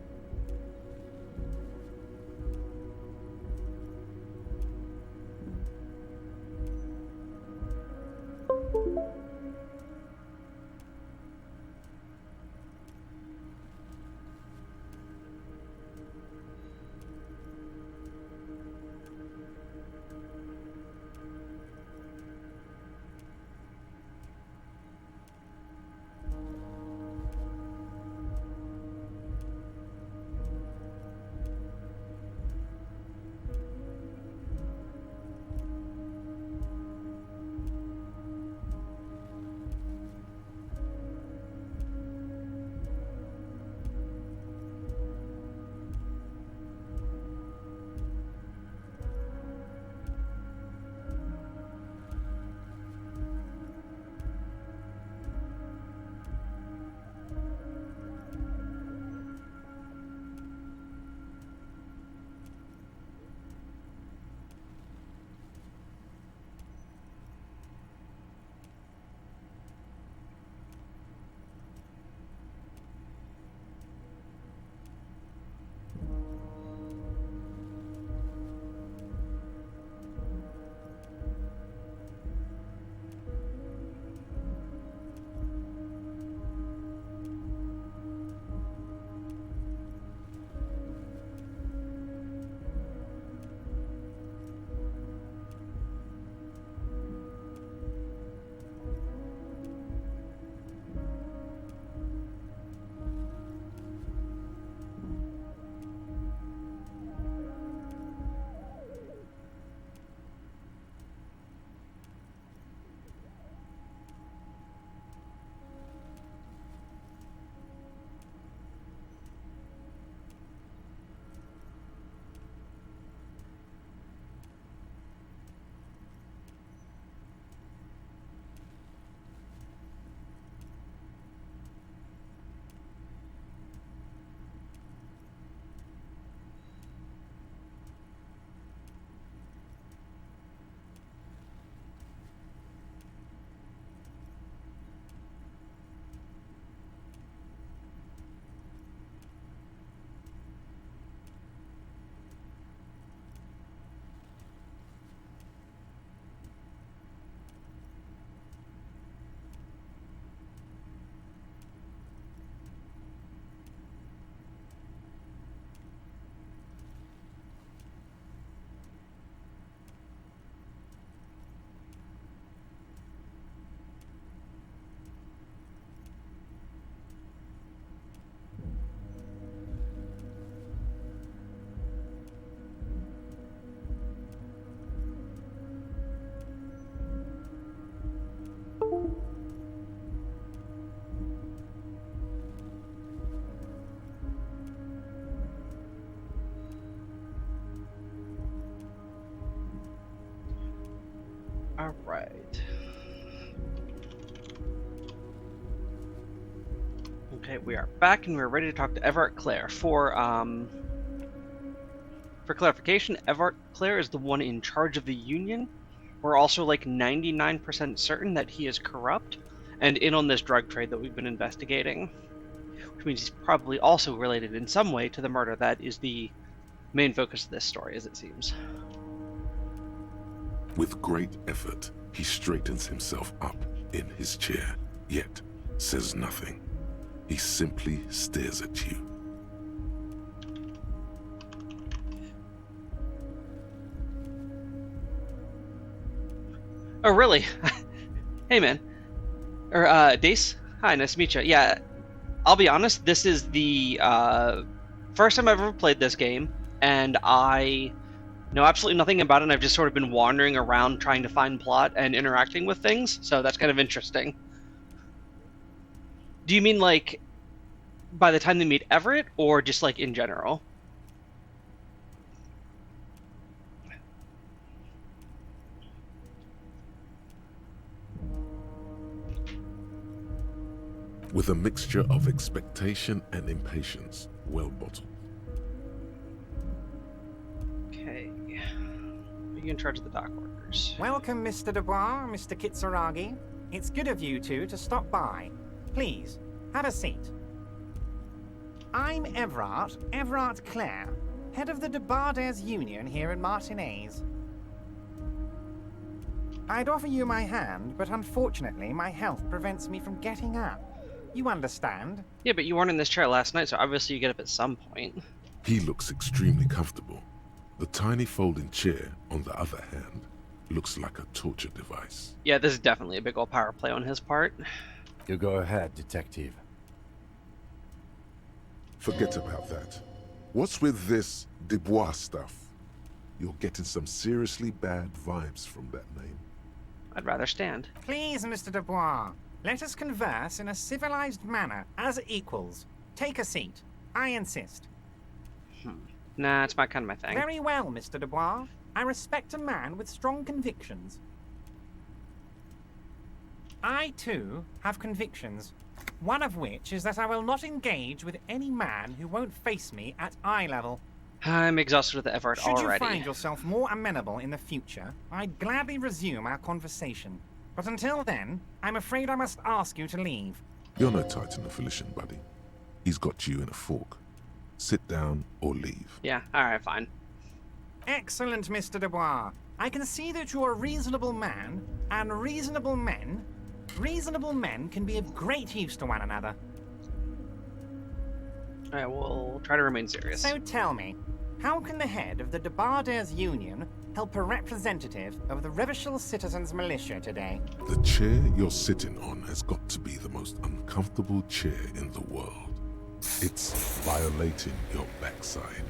Okay, we are back and we're ready to talk to Everett Clare. For clarification, Everett Clare is the one in charge of the Union. We're also like 99% certain that he is corrupt and in on this drug trade that we've been investigating, which means he's probably also related in some way to the murder that is the main focus of this story, as it seems. With great effort, he straightens himself up in his chair, yet says nothing. He simply stares at you. Oh, really? Hey, man. Dace? Hi, nice to meet you. Yeah, I'll be honest, this is the first time I've ever played this game, and I know absolutely nothing about it, and I've just sort of been wandering around trying to find plot and interacting with things, so that's kind of interesting. Do you mean, like, by the time they meet Everett, or just, like, in general? With a mixture of expectation and impatience, well bottled. Okay. Are you in charge of the dock workers? Welcome, Mr. Dubois, Mr. Kitsuragi. It's good of you two to stop by. Please, have a seat. I'm Everett Clare, head of the Debarders Union here in Martinez. I'd offer you my hand, but unfortunately my health prevents me from getting up. You understand? Yeah, but you weren't in this chair last night, so obviously you get up at some point. He looks extremely comfortable. The tiny folding chair, on the other hand, looks like a torture device. Yeah, this is definitely a big old power play on his part. You go ahead, detective. Forget about that. What's with this Dubois stuff? You're getting some seriously bad vibes from that name. I'd rather stand. Please, Mr. Dubois, let us converse in a civilized manner, as equals. Take a seat. I insist. Nah, it's not kind of my thing. Very well, Mr. Dubois. I respect a man with strong convictions. I, too, have convictions. One of which is that I will not engage with any man who won't face me at eye level. I'm exhausted with the Everett Should already. you find yourself more amenable in the future, I'd gladly resume our conversation. But until then, I'm afraid I must ask you to leave. You're no Titan of Elysium, buddy. He's got you in a fork. Sit down or leave. Yeah, alright, fine. Excellent, Mr. Dubois. I can see that you're a reasonable man, and reasonable men can be of great use to one another. Alright, we'll try to remain serious. So tell me, how can the head of the Debarders Union help a representative of the Revachol Citizens Militia today? The chair you're sitting on has got to be the most uncomfortable chair in the world. It's violating your backside.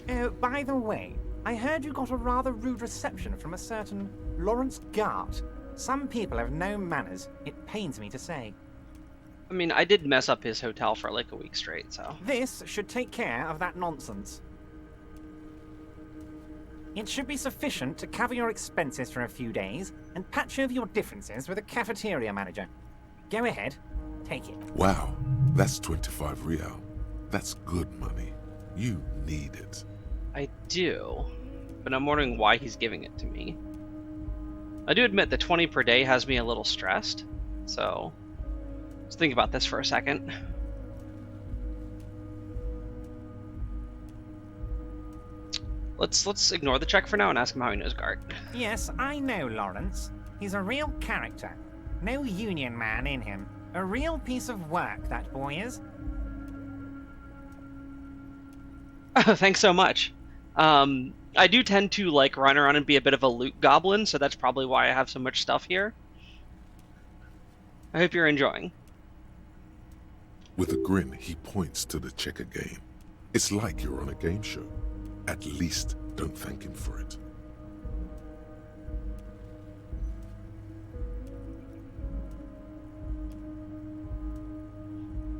Oh, by the way, I heard you got a rather rude reception from a certain Lawrence Gart. Some people have no manners, it pains me to say. I mean, I did mess up his hotel for like a week straight, so... This should take care of that nonsense. It should be sufficient to cover your expenses for a few days and patch over your differences with a cafeteria manager. Go ahead, take it. Wow, that's 25 real. That's good money. You need it. I do, but I'm wondering why he's giving it to me. I do admit that 20 per day has me a little stressed, so let's think about this for a second. Let's ignore the check for now and ask him how he knows Gart. Yes, I know Lawrence. He's a real character. No union man in him. A real piece of work, that boy is. Oh, thanks so much. I do tend to like run around and be a bit of a loot goblin, so that's probably why I have so much stuff here. I hope you're enjoying. With a grin, he points to the checker game. It's like you're on a game show. At least don't thank him for it.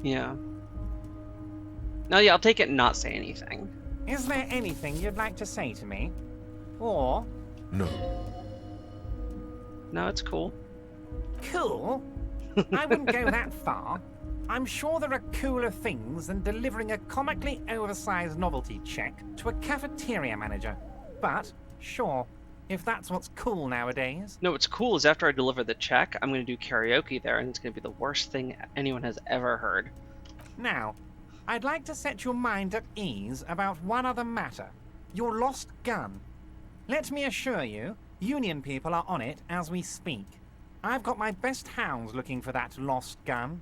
Yeah. No, yeah, I'll take it and not say anything. Is there anything you'd like to say to me? Or... No. No, it's cool. Cool? I wouldn't go that far. I'm sure there are cooler things than delivering a comically oversized novelty check to a cafeteria manager. But, sure, if that's what's cool nowadays. No, what's cool is after I deliver the check, I'm going to do karaoke there, and it's going to be the worst thing anyone has ever heard. Now, I'd like to set your mind at ease about one other matter. Your lost gun. Let me assure you, Union people are on it as we speak. I've got my best hounds looking for that lost gun.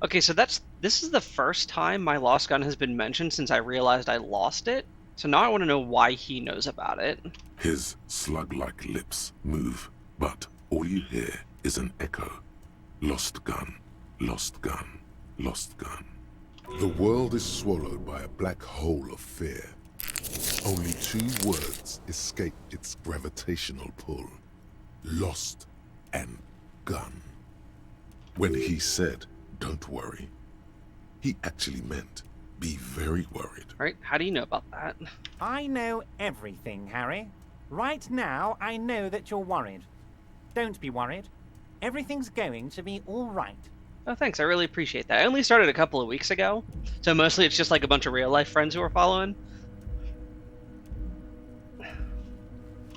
Okay, so this is the first time my lost gun has been mentioned since I realized I lost it. So now I want to know why he knows about it. His slug-like lips move, but all you hear is an echo. Lost gun, lost gun, lost gun. The world is swallowed by a black hole of fear. Only 2 words escape its gravitational pull. Lost and gun. When he said, "Don't worry," he actually meant, be very worried. Right? How do you know about that? I know everything, Harry. Right now, I know that you're worried. Don't be worried. Everything's going to be all right. Oh, thanks. I really appreciate that. I only started a couple of weeks ago, so mostly it's just like a bunch of real-life friends who are following.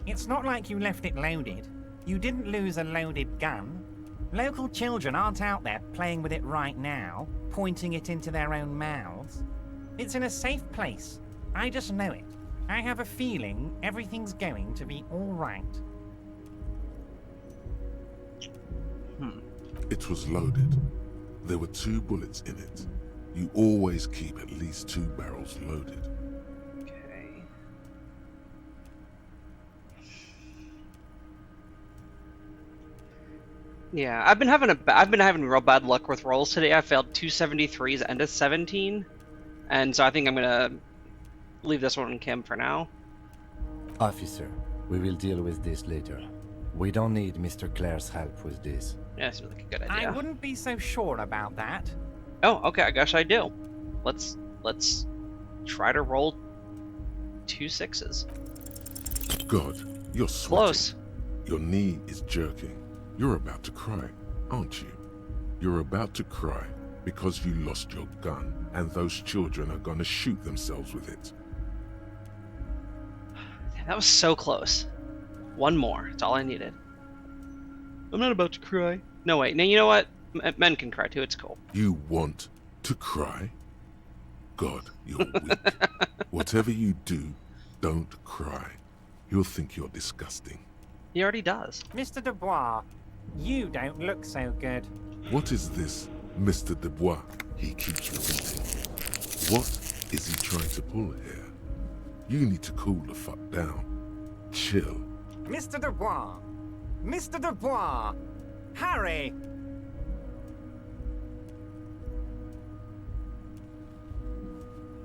It's not like you left it loaded. You didn't lose a loaded gun. Local children aren't out there playing with it right now, pointing it into their own mouths. It's in a safe place. I just know it. I have a feeling everything's going to be all right. It was loaded. There were 2 bullets in it. You always keep at least 2 barrels loaded. Okay. Yeah, I've been having real bad luck with rolls today. I failed 2 73s and a 17, and so I think I'm gonna leave this one on Kim for now. Officer, we will deal with this later. We don't need Mr. Clare's help with this. Yeah, seems like a good idea. I wouldn't be so sure about that. Oh, okay. I guess I do. Let's try to roll 2 6s. God, you're sweating. Close. Your knee is jerking. You're about to cry, aren't you? You're about to cry because you lost your gun and those children are gonna shoot themselves with it. That was so close. One more. That's all I needed. I'm not about to cry. No, wait. Now, you know what? Men can cry too. It's cool. You want to cry? God, you're weak. Whatever you do, don't cry. He'll think you're disgusting. He already does. Mr. Dubois, you don't look so good. What is this, Mr. Dubois? He keeps repeating. What is he trying to pull here? You need to cool the fuck down. Chill. Mr. Dubois! Mr. Dubois! Harry!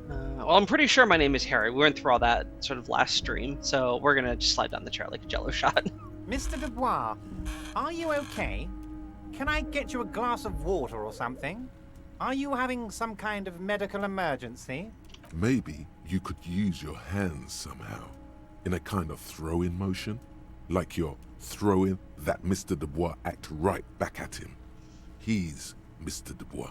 Well, I'm pretty sure my name is Harry. We went through all that sort of last stream, so we're gonna just slide down the chair like a jello shot. Mr. Dubois, are you okay? Can I get you a glass of water or something? Are you having some kind of medical emergency? Maybe you could use your hands somehow, in a kind of throw-in motion, like you're throwing that Mr. Dubois act right back at him. He's Mr. Dubois.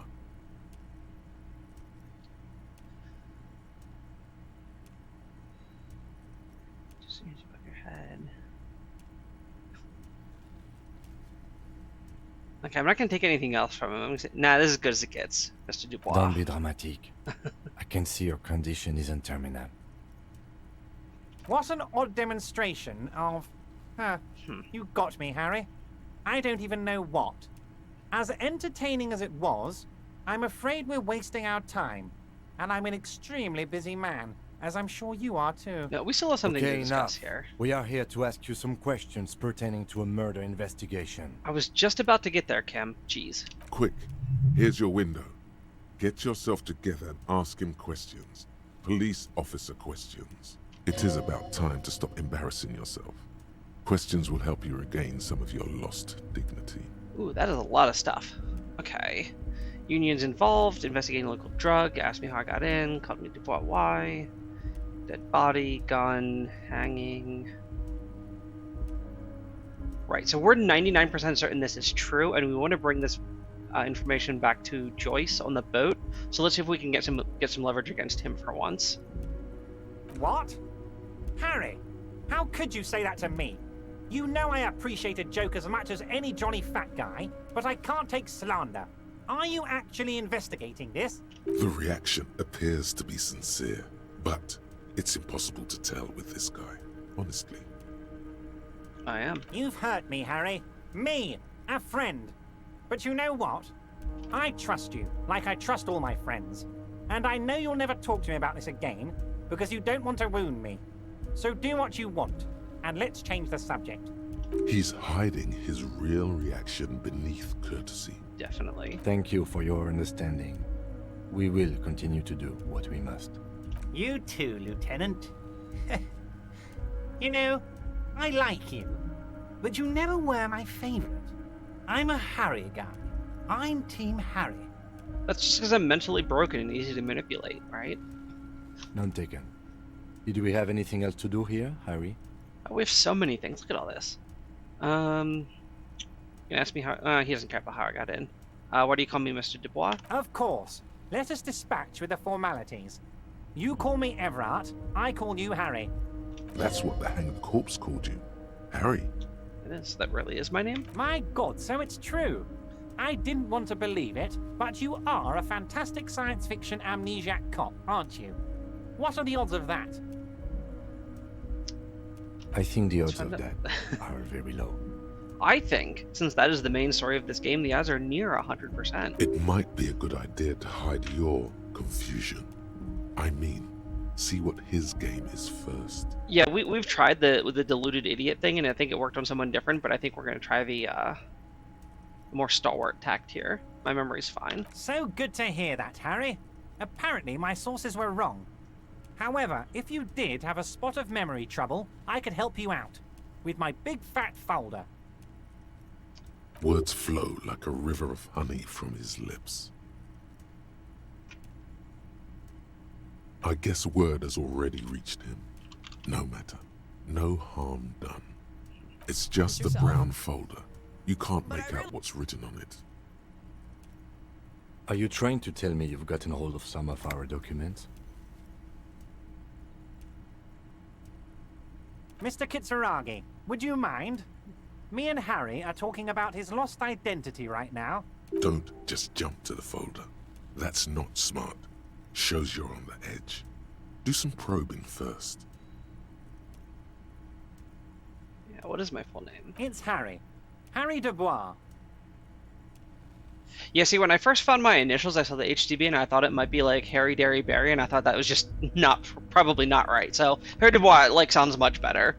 Just use above your head. Okay, I'm not gonna take anything else from him. I'm gonna say, nah, this is as good as it gets, Mr. Dubois. Don't be dramatic. I can see your condition isn't terminal. What an odd demonstration of... You got me, Harry. I don't even know what. As entertaining as it was, I'm afraid we're wasting our time. And I'm an extremely busy man, as I'm sure you are too. No, we still have something to Okay, discuss enough. here. We are here to ask you some questions pertaining to a murder investigation. I was just about to get there, Kim. Jeez. Quick, here's your window. Get yourself together and ask him questions. Police officer questions. It is about time to stop embarrassing yourself. Questions will help you regain some of your lost dignity. Ooh, that is a lot of stuff. Okay. Unions involved, investigating local drug, asked me how I got in, called me Dubois why, dead body, gun, hanging. Right, so we're 99% certain this is true, and we want to bring this information back to Joyce on the boat. So let's see if we can get some leverage against him for once. What? Harry, how could you say that to me? You know I appreciate a joke as much as any jolly fat guy, but I can't take slander. Are you actually investigating this? The reaction appears to be sincere, but it's impossible to tell with this guy, honestly. I am. You've hurt me, Harry. Me, a friend. But you know what? I trust you, like I trust all my friends. And I know you'll never talk to me about this again, because you don't want to wound me. So do what you want, and let's change the subject. He's hiding his real reaction beneath courtesy. Definitely. Thank you for your understanding. We will continue to do what we must. You too, Lieutenant. You know, I like you, but you never were my favorite. I'm a Harry guy. I'm Team Harry. That's just because I'm mentally broken and easy to manipulate, right? None taken. Did we have anything else to do here, Harry? Oh, we have so many things. Look at all this. You can ask me how... he doesn't care about how I got in. Why do you call me Mr. Dubois? Of course. Let us dispatch with the formalities. You call me Everard, I call you Harry. That's what the hanged corpse called you. Harry. It is. That really is my name? My God, so it's true. I didn't want to believe it, but you are a fantastic science fiction amnesiac cop, aren't you? What are the odds of that? I think the odds of that are very low. I think, since that is the main story of this game, the odds are near 100%. It might be a good idea to hide your confusion. I mean, see what his game is first. Yeah, we've tried the deluded idiot thing, and I think it worked on someone different, but I think we're going to try the more stalwart tact here. My memory's fine. So good to hear that, Harry. Apparently my sources were wrong. However, if you did have a spot of memory trouble, I could help you out with my big fat folder. Words flow like a river of honey from his lips. I guess word has already reached him. No matter. No harm done. It's just a brown folder. You can't make out what's written on it. Are you trying to tell me you've gotten hold of some of our documents? Mr. Kitsuragi, would you mind? Me and Harry are talking about his lost identity right now. Don't just jump to the folder. That's not smart. Shows you're on the edge. Do some probing first. Yeah, what is my full name? It's Harry. Harry Dubois. Yeah, see, when I first found my initials, I saw the HDB, and I thought it might be like Harry Derry Barry, and I thought that was just probably not right. So Harry Dubois sounds much better.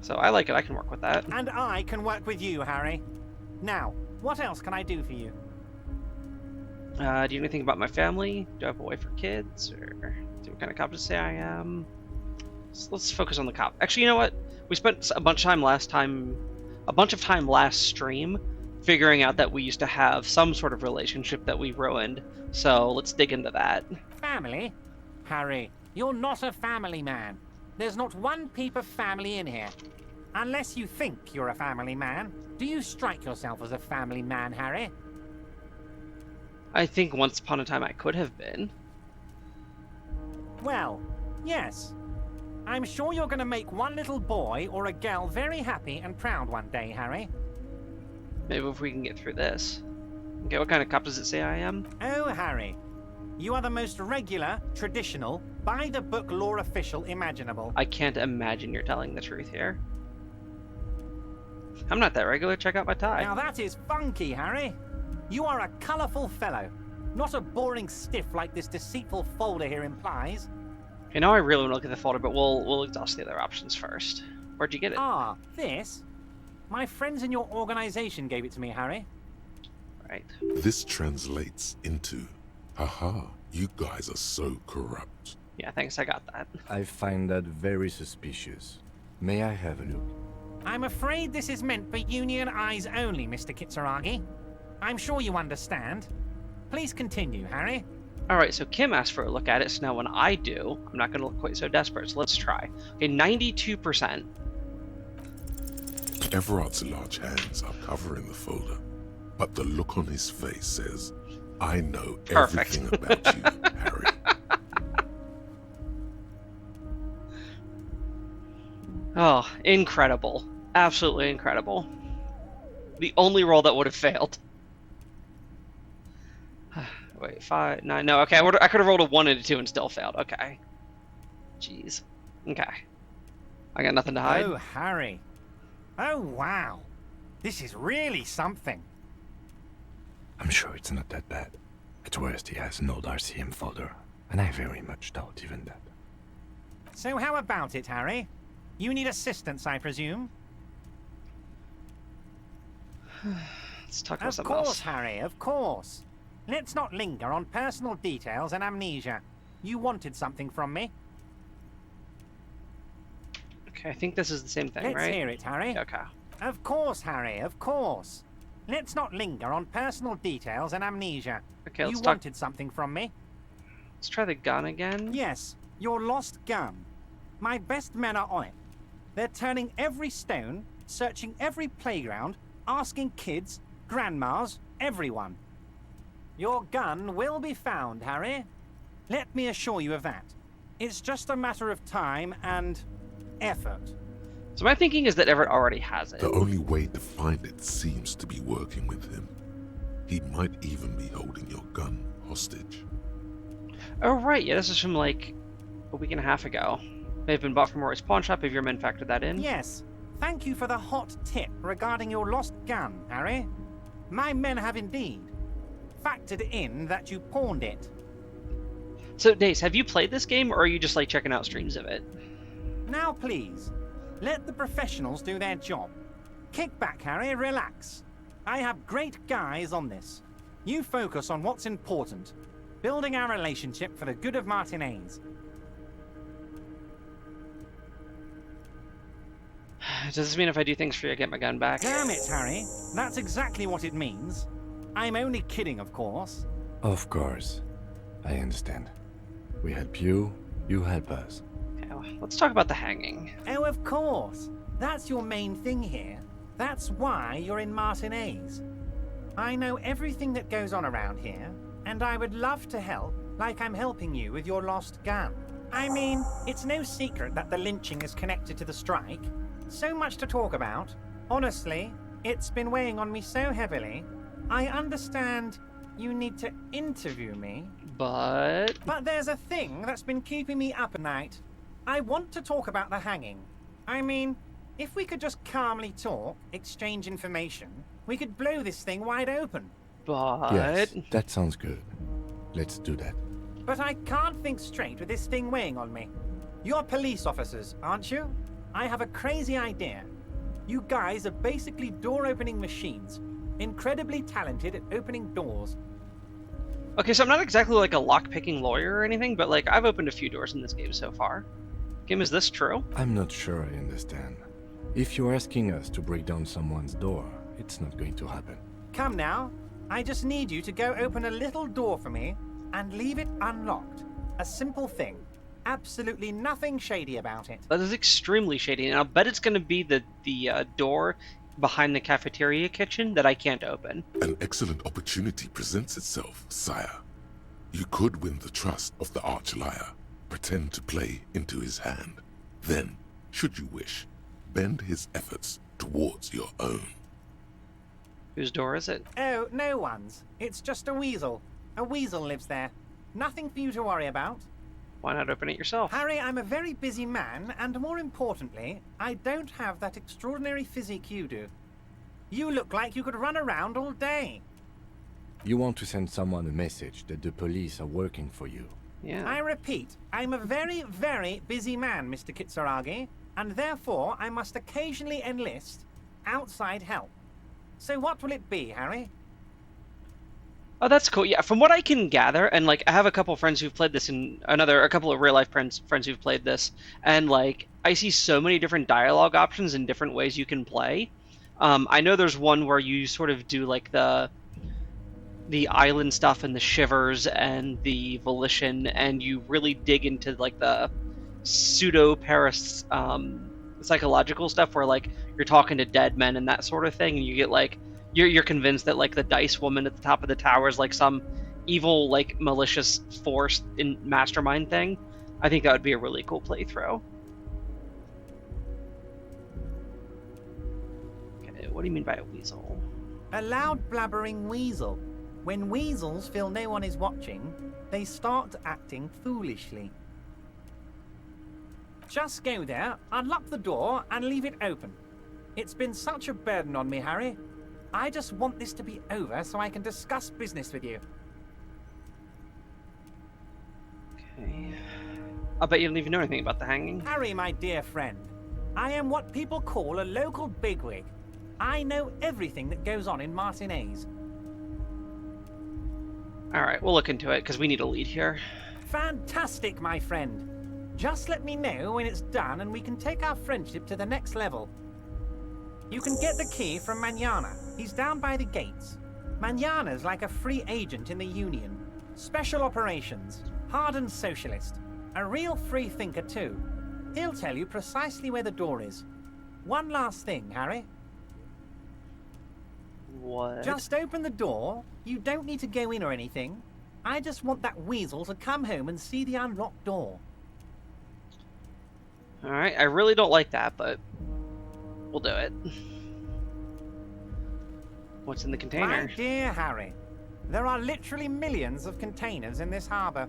So I like it. I can work with that. And I can work with you, Harry. Now, what else can I do for you? Do you know anything about my family? Do I have a wife or kids? Or what kind of cop to say I am? So let's focus on the cop. Actually, you know what? We spent a bunch of time last stream figuring out that we used to have some sort of relationship that we ruined. So let's dig into that. Family? Harry, you're not a family man. There's not one peep of family in here. Unless you think you're a family man. Do you strike yourself as a family man, Harry? I think once upon a time I could have been. Well, yes. I'm sure you're going to make one little boy or a girl very happy and proud one day, Harry. Maybe if we can get through this. Okay, what kind of cop does it say I am? Oh, Harry. You are the most regular, traditional, by-the-book law official imaginable. I can't imagine you're telling the truth here. I'm not that regular. Check out my tie. Now that is funky, Harry. You are a colourful fellow. Not a boring stiff like this deceitful folder here implies. Okay, now I really want to look at the folder, but we'll exhaust the other options first. Where'd you get it? Ah, this? My friends in your organization gave it to me, Harry. Right. This translates into, haha, you guys are so corrupt. Yeah, thanks, I got that. I find that very suspicious. May I have a look? I'm afraid this is meant for Union eyes only, Mr. Kitsuragi. I'm sure you understand. Please continue, Harry. Alright, so Kim asked for a look at it, so now when I do, I'm not going to look quite so desperate, so let's try. Okay, 92%. Everard's large hands are covering the folder, but the look on his face says, I know Perfect. everything about you, Harry. Oh, incredible. Absolutely incredible. The only roll that would have failed. Wait, 5, 9. No, okay. I could have rolled a 1 and a 2 and still failed. Okay. Jeez. Okay. I got nothing to hide. Oh, Harry. Oh, wow. This is really something. I'm sure it's not that bad. At worst, he has an old RCM folder, and I very much doubt even that. So how about it, Harry? You need assistance, I presume? Let's talk about Of something course, else. Harry, of course. Let's not linger on personal details and amnesia. You wanted something from me. Okay, I think this is the same thing, Let's right? hear it, Harry. Okay. Of course, Harry, of course. Let's not linger on personal details and amnesia. Okay, let's You talk. wanted something from me. Let's try the gun again. Yes, your lost gun. My best men are on it. They're turning every stone, searching every playground, asking kids, grandmas, everyone. Your gun will be found, Harry. Let me assure you of that. It's just a matter of time and effort. So my thinking is that Everett already has it. The only way to find it seems to be working with him. He might even be holding your gun hostage. Oh, right. Yeah, this is from like a week and a half ago. May have been bought from Roy's pawn shop. Have your men factored that in? Yes. Thank you for the hot tip regarding your lost gun, Harry. My men have indeed factored in that you pawned it. So, Dace, have you played this game, or are you just like checking out streams of it? Now, please, let the professionals do their job. Kick back, Harry, relax. I have great guys on this. You focus on what's important, building our relationship for the good of Martinez. Does this mean if I do things for you, I get my gun back? Damn it, Harry. That's exactly what it means. I'm only kidding, of course. Of course. I understand. We help you, you help us. Okay, well, let's talk about the hanging. Oh, of course. That's your main thing here. That's why you're in Martinez. I know everything that goes on around here, and I would love to help, like I'm helping you with your lost gun. I mean, it's no secret that the lynching is connected to the strike. So much to talk about. Honestly, it's been weighing on me so heavily. I understand you need to interview me. But there's a thing that's been keeping me up at night. I want to talk about the hanging. I mean, if we could just calmly talk, exchange information, we could blow this thing wide open. But... Yes, that sounds good. Let's do that. But I can't think straight with this thing weighing on me. You're police officers, aren't you? I have a crazy idea. You guys are basically door-opening machines, incredibly talented at opening doors. Okay, so I'm not exactly like a lock-picking lawyer or anything, but like I've opened a few doors in this game so far. Kim, is this true? I'm not sure I understand. If you're asking us to break down someone's door, it's not going to happen. Come now. I just need you to go open a little door for me and leave it unlocked. A simple thing. Absolutely nothing shady about it. That is extremely shady, and I'll bet it's going to be the door behind the cafeteria kitchen that I can't open. An excellent opportunity presents itself, sire. You could win the trust of the arch-liar, pretend to play into his hand. Then, should you wish, bend his efforts towards your own. Whose door is it? Oh, no one's. It's just a weasel. A weasel lives there. Nothing for you to worry about. Why not open it yourself? Harry, I'm a very busy man, and more importantly, I don't have that extraordinary physique you do. You look like you could run around all day. You want to send someone a message that the police are working for you. Yeah. I repeat, I'm a very, very busy man, Mr. Kitsuragi, and therefore I must occasionally enlist outside help. So what will it be, Harry? Oh, that's cool. Yeah, from what I can gather, and like I have a couple friends who've played this, and a couple of real life friends who've played this, and like I see so many different dialogue options and different ways you can play. I know there's one where you sort of do like the island stuff and the shivers and the volition, and you really dig into like the pseudo Paris psychological stuff where like you're talking to dead men and that sort of thing, and you get like you're convinced that like the dice woman at the top of the tower is like some evil like malicious force in mastermind thing. I think that would be a really cool playthrough. Okay, what do you mean by a weasel? A loud blabbering weasel. When weasels feel no one is watching, they start acting foolishly. Just go there, unlock the door, and leave it open. It's been such a burden on me, Harry. I just want this to be over so I can discuss business with you. Okay. I bet you don't even know anything about the hanging. Harry, my dear friend, I am what people call a local bigwig. I know everything that goes on in Martinez. Alright, we'll look into it, because we need a lead here. Fantastic, my friend. Just let me know when it's done and we can take our friendship to the next level. You can get the key from Manana. He's down by the gates. Manana's like a free agent in the Union. Special operations. Hardened socialist. A real free thinker, too. He'll tell you precisely where the door is. One last thing, Harry. What? Just open the door. You don't need to go in or anything. I just want that weasel to come home and see the unlocked door. Alright, I really don't like that, but we'll do it. What's in the container? My dear Harry, there are literally millions of containers in this harbor.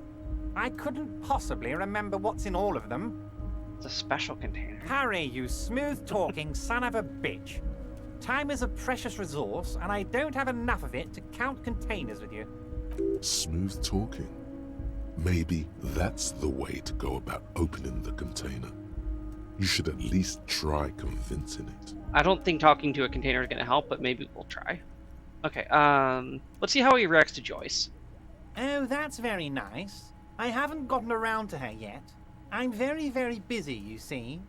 I couldn't possibly remember what's in all of them. It's a special container. Harry, you smooth-talking son of a bitch. Time is a precious resource, and I don't have enough of it to count containers with you. Smooth talking. Maybe that's the way to go about opening the container. You should at least try convincing it. I don't think talking to a container is going to help, but maybe we'll try. Okay, let's see how he reacts to Joyce. Oh, that's very nice. I haven't gotten around to her yet. I'm very, very busy, you see.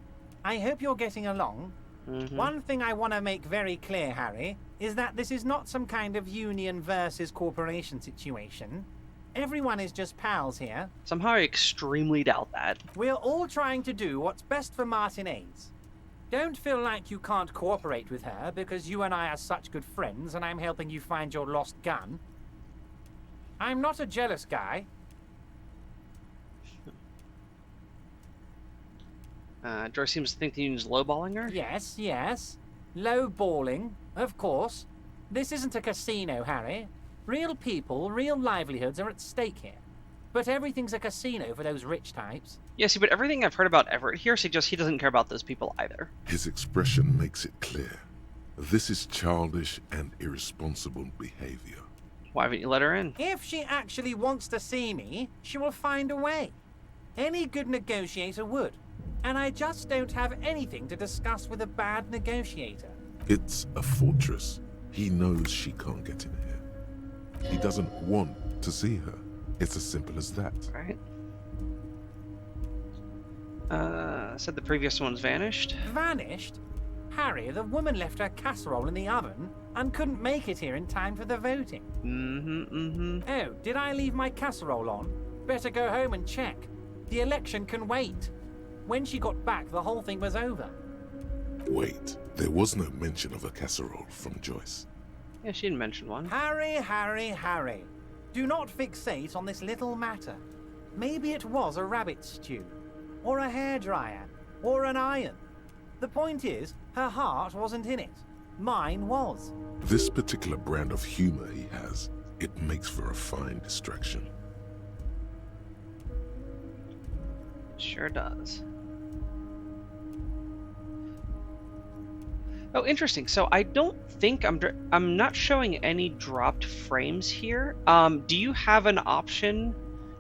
I hope you're getting along. One thing I want to make very clear, Harry, is that this is not some kind of union versus corporation situation. Everyone is just pals here. Somehow I extremely doubt that. We're all trying to do what's best for Martinez. Don't feel like you can't cooperate with her because you and I are such good friends and I'm helping you find your lost gun. I'm not a jealous guy. Joyce seems to think the union's lowballing her? Yes, yes. Lowballing, of course. This isn't a casino, Harry. Real people, real livelihoods are at stake here. But everything's a casino for those rich types. Yeah, see, but everything I've heard about Everett here suggests he doesn't care about those people either. His expression makes it clear. This is childish and irresponsible behavior. Why haven't you let her in? If she actually wants to see me, she will find a way. Any good negotiator would. And I just don't have anything to discuss with a bad negotiator. It's a fortress. He knows she can't get in here. He doesn't want to see her. It's as simple as that. Right. Said the previous one's vanished. Vanished? Harry, the woman left her casserole in the oven and couldn't make it here in time for the voting. Oh, did I leave my casserole on? Better go home and check. The election can wait. When she got back, the whole thing was over. Wait, there was no mention of a casserole from Joyce. Yeah, she didn't mention one. Harry, Harry, Harry. Do not fixate on this little matter. Maybe it was a rabbit stew, or a hairdryer, or an iron. The point is, her heart wasn't in it. Mine was. This particular brand of humor he has, it makes for a fine distraction. Sure does. Oh, interesting. So I don't think I'm not showing any dropped frames here. Do you have an option?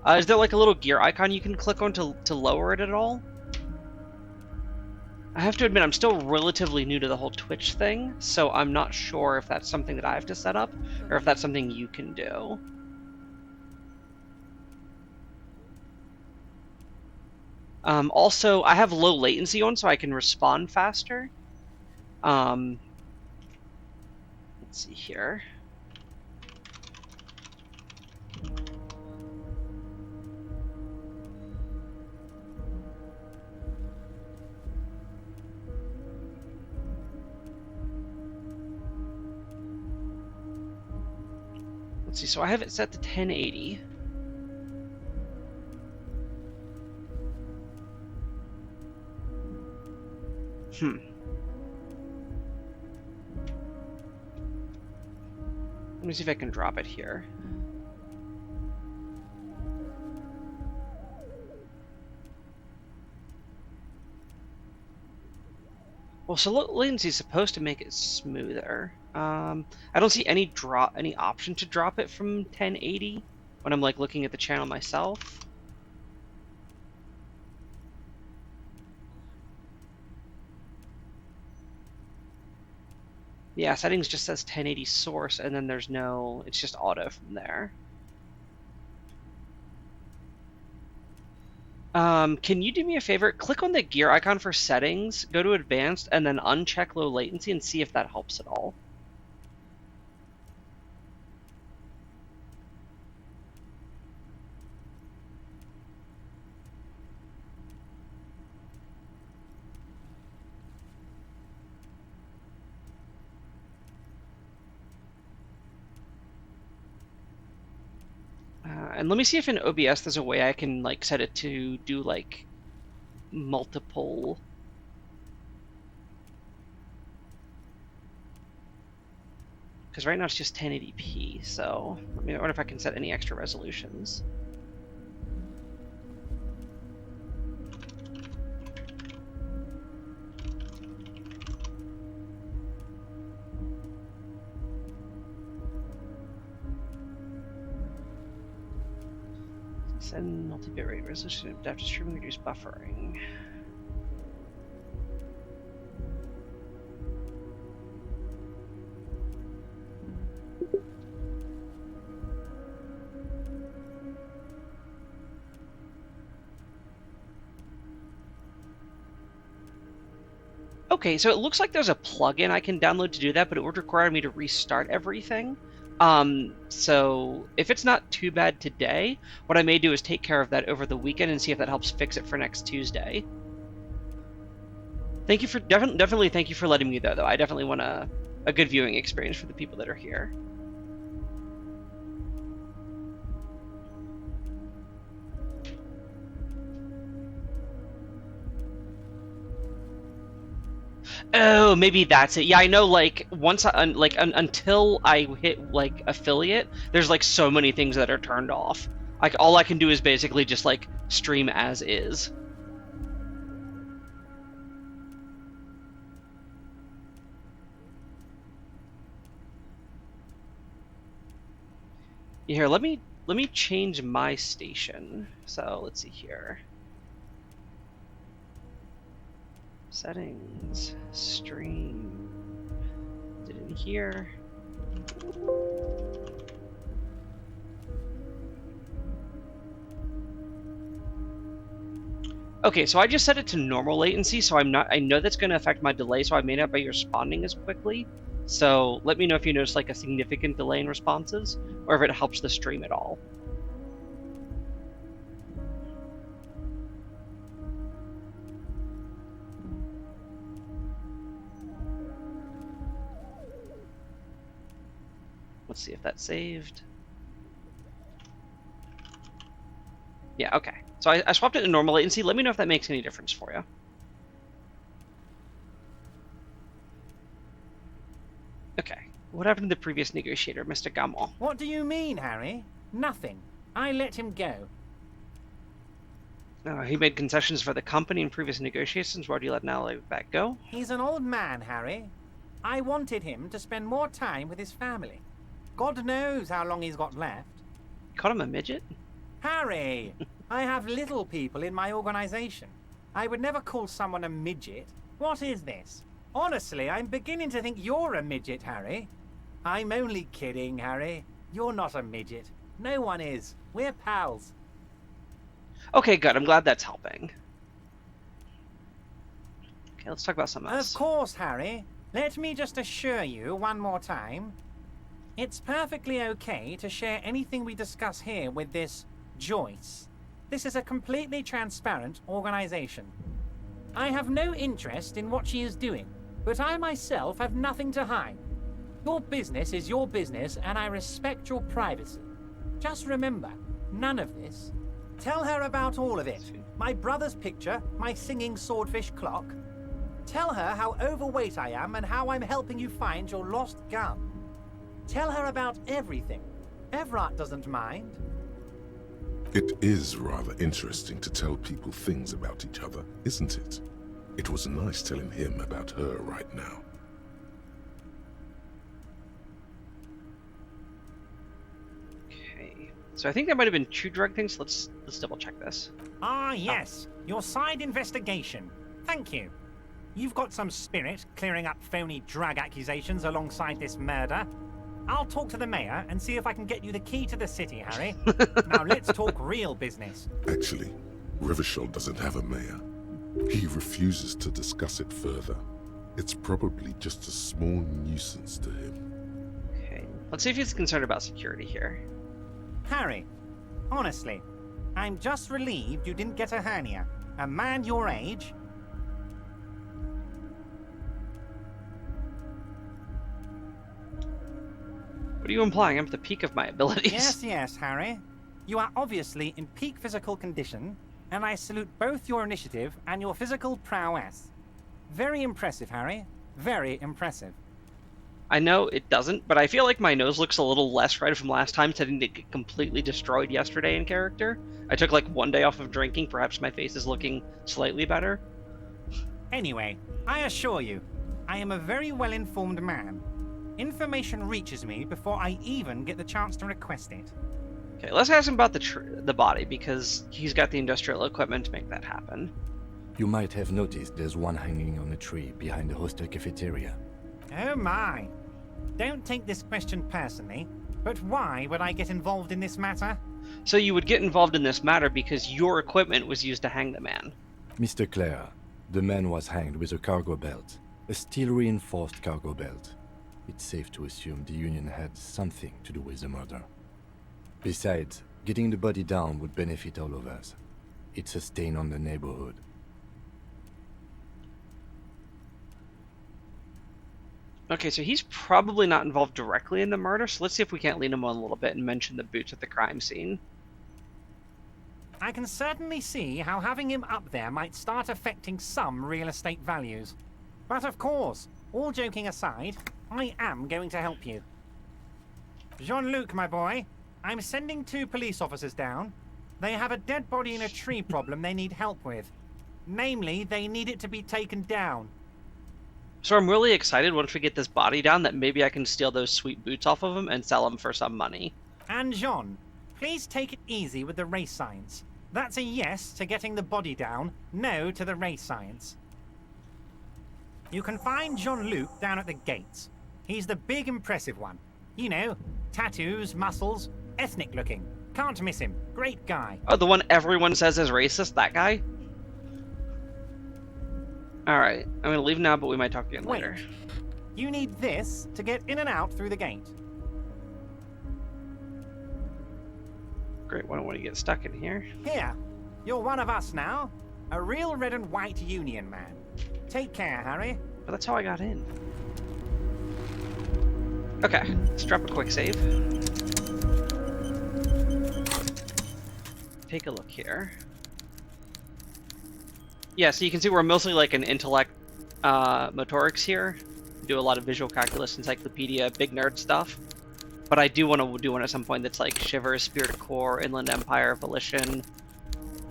Is there like a little gear icon you can click on to lower it at all? I have to admit, I'm still relatively new to the whole Twitch thing, so I'm not sure if that's something that I have to set up, or if that's something you can do. Also, I have low latency on, so I can respond faster. Let's see here. Let's see, so I have it set to 1080. Let me see if I can drop it here. Well, so latency is supposed to make it smoother. I don't see any option to drop it from 1080 when I'm like looking at the channel myself. Yeah, settings just says 1080 source, and then there's no, it's just auto from there. Can you do me a favor? Click on the gear icon for settings, go to advanced, and then uncheck low latency and see if that helps at all. And let me see if in OBS there's a way I can like set it to do like multiple. Because right now it's just 1080p, so I wonder if I can set any extra resolutions. Send multi-bit rate resolution adaptive streaming, reduce buffering. Okay, so it looks like there's a plugin I can download to do that, but it would require me to restart everything. So if it's not too bad today, what I may do is take care of that over the weekend and see if that helps fix it for next Tuesday. Thank you for definitely thank you for letting me know, though. I definitely want a good viewing experience for the people that are here. Oh, maybe that's it. Yeah, I know. Like once, until I hit like affiliate, there's like so many things that are turned off. Like all I can do is basically just like stream as is. Here, let me change my station. So let's see here. Settings, stream, is it in here? Okay, so I just set it to normal latency, so I know that's going to affect my delay, so I may not be responding as quickly. So let me know if you notice like a significant delay in responses, or if it helps the stream at all. Let's see if that's saved. Yeah, okay. So I swapped it to normal latency. Let me know if that makes any difference for you. Okay. What happened to the previous negotiator, Mr. Gamon? What do you mean, Harry? Nothing. I let him go. He made concessions for the company in previous negotiations. Why do you let now let that go? He's an old man, Harry. I wanted him to spend more time with his family. God knows how long he's got left. You called him a midget? Harry! I have little people in my organization. I would never call someone a midget. What is this? Honestly, I'm beginning to think you're a midget, Harry. I'm only kidding, Harry. You're not a midget. No one is. We're pals. Okay, good. I'm glad that's helping. Okay, let's talk about something else. Of course, Harry. Let me just assure you one more time. It's perfectly okay to share anything we discuss here with this Joyce. This is a completely transparent organization. I have no interest in what she is doing, but I myself have nothing to hide. Your business is your business, and I respect your privacy. Just remember, none of this. Tell her about all of it. My brother's picture, my singing swordfish clock. Tell her how overweight I am and how I'm helping you find your lost gun. Tell her about everything. Everard doesn't mind. It is rather interesting to tell people things about each other, isn't it? It was nice telling him about her right now. Okay. So I think that might have been two drug things. Let's double check this. Ah, yes. Your side investigation. Thank you. You've got some spirit clearing up phony drug accusations alongside this murder. I'll talk to the mayor and see if I can get you the key to the city, Harry. Now let's talk real business. Actually, Rivershell doesn't have a mayor. He refuses to discuss it further. It's probably just a small nuisance to him. Okay. Let's see if he's concerned about security here. Harry, honestly, I'm just relieved you didn't get a hernia. A man your age... What are you implying? I'm at the peak of my abilities. Yes, yes, Harry. You are obviously in peak physical condition, and I salute both your initiative and your physical prowess. Very impressive, Harry. Very impressive. I know it doesn't, but I feel like my nose looks a little less red from last time, since I didn't get completely destroyed yesterday in character. I took like 1 day off of drinking. Perhaps my face is looking slightly better. Anyway, I assure you, I am a very well-informed man. Information reaches me before I even get the chance to request it. Okay, let's ask him about the body, because he's got the industrial equipment to make that happen. You might have noticed there's one hanging on a tree behind the hostel cafeteria. Oh my. Don't take this question personally, but why would I get involved in this matter? So you would get involved in this matter because your equipment was used to hang the man. Mr. Clare, the man was hanged with a cargo belt. A steel-reinforced cargo belt. It's safe to assume the Union had something to do with the murder. Besides, getting the body down would benefit all of us. It's a stain on the neighborhood. Okay, so he's probably not involved directly in the murder, so let's see if we can't lean him on a little bit and mention the boots at the crime scene. I can certainly see how having him up there might start affecting some real estate values. But of course, all joking aside, I am going to help you. Jean-Luc, my boy, I'm sending 2 police officers down. They have a dead body in a tree problem they need help with. Namely, they need it to be taken down. So I'm really excited once we get this body down that maybe I can steal those sweet boots off of him and sell them for some money. And Jean, please take it easy with the race science. That's a yes to getting the body down, no to the race science. You can find Jean-Luc down at the gates. He's the big impressive one. You know, tattoos, muscles, ethnic looking. Can't miss him. Great guy. Oh, the one everyone says is racist? That guy? Alright, I'm gonna leave now, but we might talk again later. You need this to get in and out through the gate. Great, why don't we get stuck in here? Here, you're one of us now. A real red and white Union man. Take care, Harry. But that's how I got in. Okay, let's drop a quick save. Take a look here. Yeah, so you can see we're mostly like an intellect motorics here. We do a lot of visual calculus, encyclopedia, big nerd stuff. But I do want to do one at some point that's like Shivers, Spirit of Core, Inland Empire, Volition,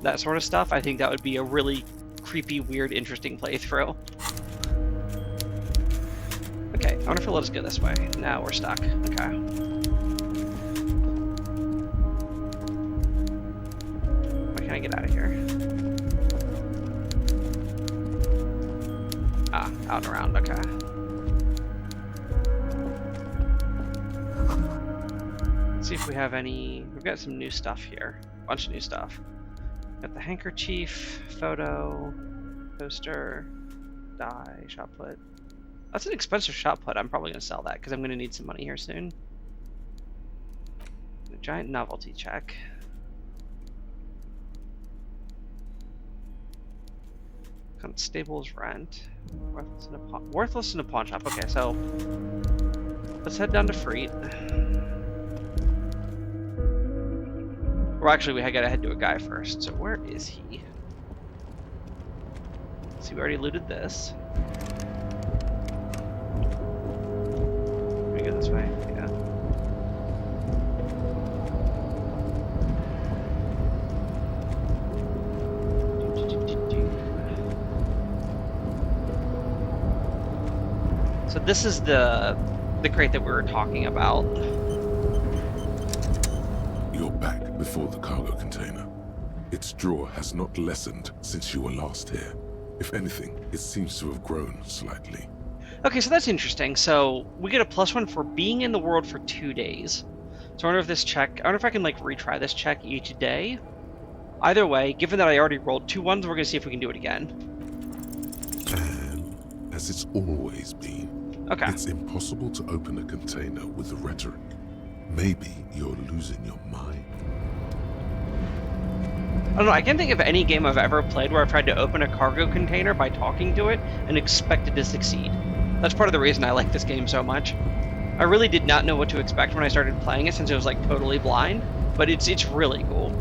that sort of stuff. I think that would be a really creepy, weird, interesting playthrough. Okay, I wonder if it'll let us go this way. Now we're stuck. Okay. Why can't I get out of here? Ah, out and around, okay. Let's see if we have any... We've got some new stuff here. A bunch of new stuff. Got the handkerchief, photo, poster, die, shot put. That's an expensive shot put. I'm probably going to sell that because I'm going to need some money here soon. A giant novelty check. Constable's rent. Worthless in a pawn shop. Okay, so Let's head down to Freet. Well, actually, we gotta head to a guy first. So where is he? See, we already looted this. Can we go this way? Yeah. So this is the crate that we were talking about. You're back before the cargo container. Its drawer has not lessened since you were last here. If anything, it seems to have grown slightly. Okay, so that's interesting. So we get a +1 for being in the world for 2 days. So I wonder if this check, I wonder if I can like retry this check each day. Either way, given that I already rolled 2 ones, we're gonna see if we can do it again. And as it's always been, it's impossible to open a container with the rhetoric. Maybe you're losing your mind. I don't know, I can't think of any game I've ever played where I've tried to open a cargo container by talking to it and expected to succeed. That's part of the reason I like this game so much. I really did not know what to expect when I started playing it since it was like totally blind, but it's really cool.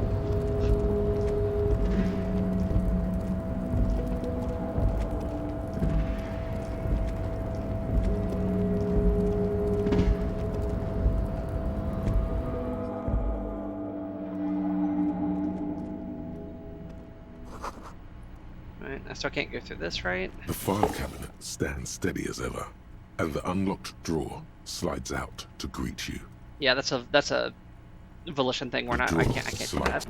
I still can't go through this, right? The file cabinet stands steady as ever, and the unlocked drawer slides out to greet you. Yeah, that's a volition thing. We're not. I can't do that.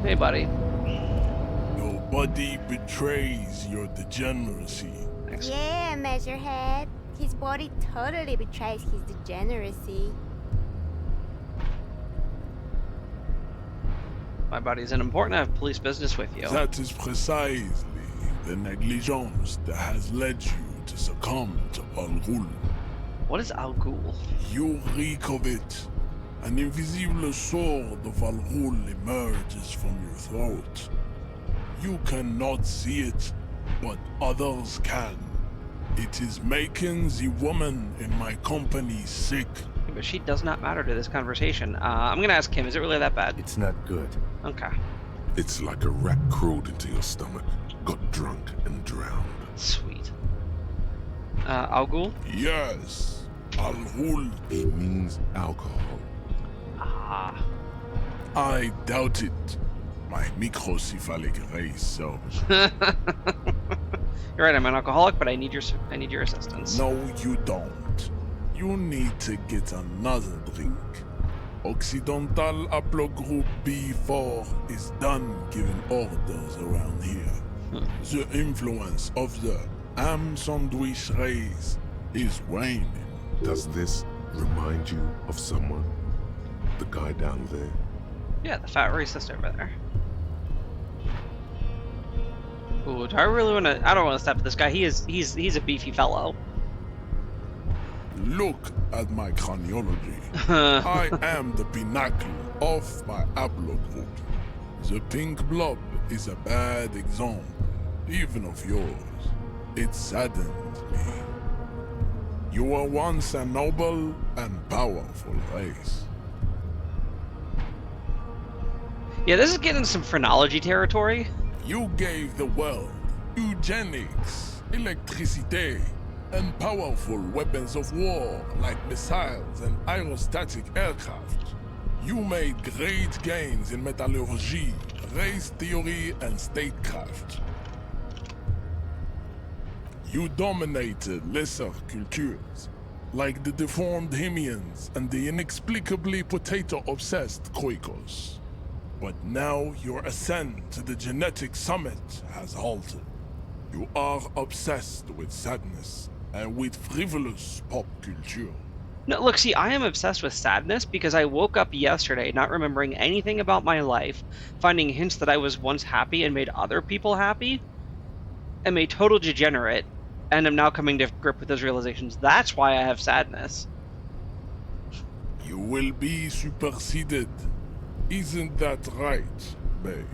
Hey, buddy. Nobody betrays your degeneracy. Yeah, Measurehead. His body totally betrays his degeneracy. My body isn't important. I have police business with you. That is precisely the negligence that has led you to succumb to Al Ghul. What is Al Ghul? You reek of it. An invisible sword of Al Ghul emerges from your throat. You cannot see it, but others can. It is making the woman in my company sick. But she does not matter to this conversation. I'm gonna ask him, is it really that bad? It's not good. Okay. It's like a rat crawled into your stomach, got drunk and drowned. Sweet. Al Ghul? Yes, Al Ghul. He means alcohol. Ah. I doubt it. My microcephalic race, so. You're right, I'm an alcoholic, but I need your assistance. No, you don't. You need to get another drink. Occidental Haplogroup B4 is done giving orders around here. The influence of the ham sandwich race is waning. Does this remind you of someone? The guy down there? Yeah, the fat racist over there. Ooh, do I really want to? I don't want to step to this guy. He's a beefy fellow. Look at my craniology. I am the pinnacle of my haplogroup. The pink blob is a bad example, even of yours. It saddens me. You were once a noble and powerful race. Yeah, this is getting some phrenology territory. You gave the world eugenics, electricity, and powerful weapons of war like missiles and aerostatic aircraft. You made great gains in metallurgy, race theory, and statecraft. You dominated lesser cultures, like the deformed Hemians and the inexplicably potato-obsessed Quakers. But now your ascent to the genetic summit has halted. You are obsessed with sadness and with frivolous pop culture. No, look, see, I am obsessed with sadness because I woke up yesterday not remembering anything about my life, finding hints that I was once happy and made other people happy, am a total degenerate, and am now coming to grip with those realizations. That's why I have sadness. You will be superseded. Isn't that right, babe?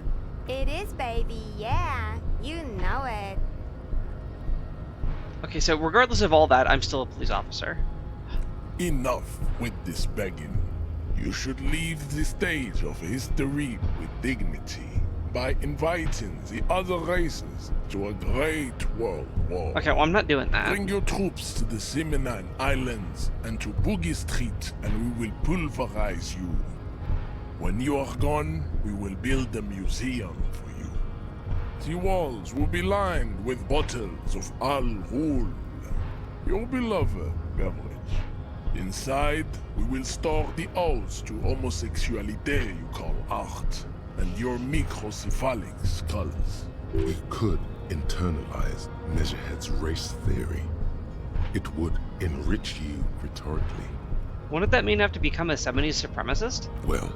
It is, baby, yeah. You know it. Okay, so regardless of all that, I'm still a police officer. Enough with this begging. You should leave the stage of history with dignity by inviting the other races to a great world war. Okay, well, I'm not doing that. Bring your troops to the Siminan Islands and to Boogie Street, and we will pulverize you. When you are gone, we will build a museum for you. The walls will be lined with bottles of Al Ghul, your beloved beverage. Inside, we will store the odes to homosexuality you call art, and your microcephalic skulls. We could internalize Measurehead's race theory. It would enrich you rhetorically. Wouldn't that mean I have to become a 70s supremacist? Well,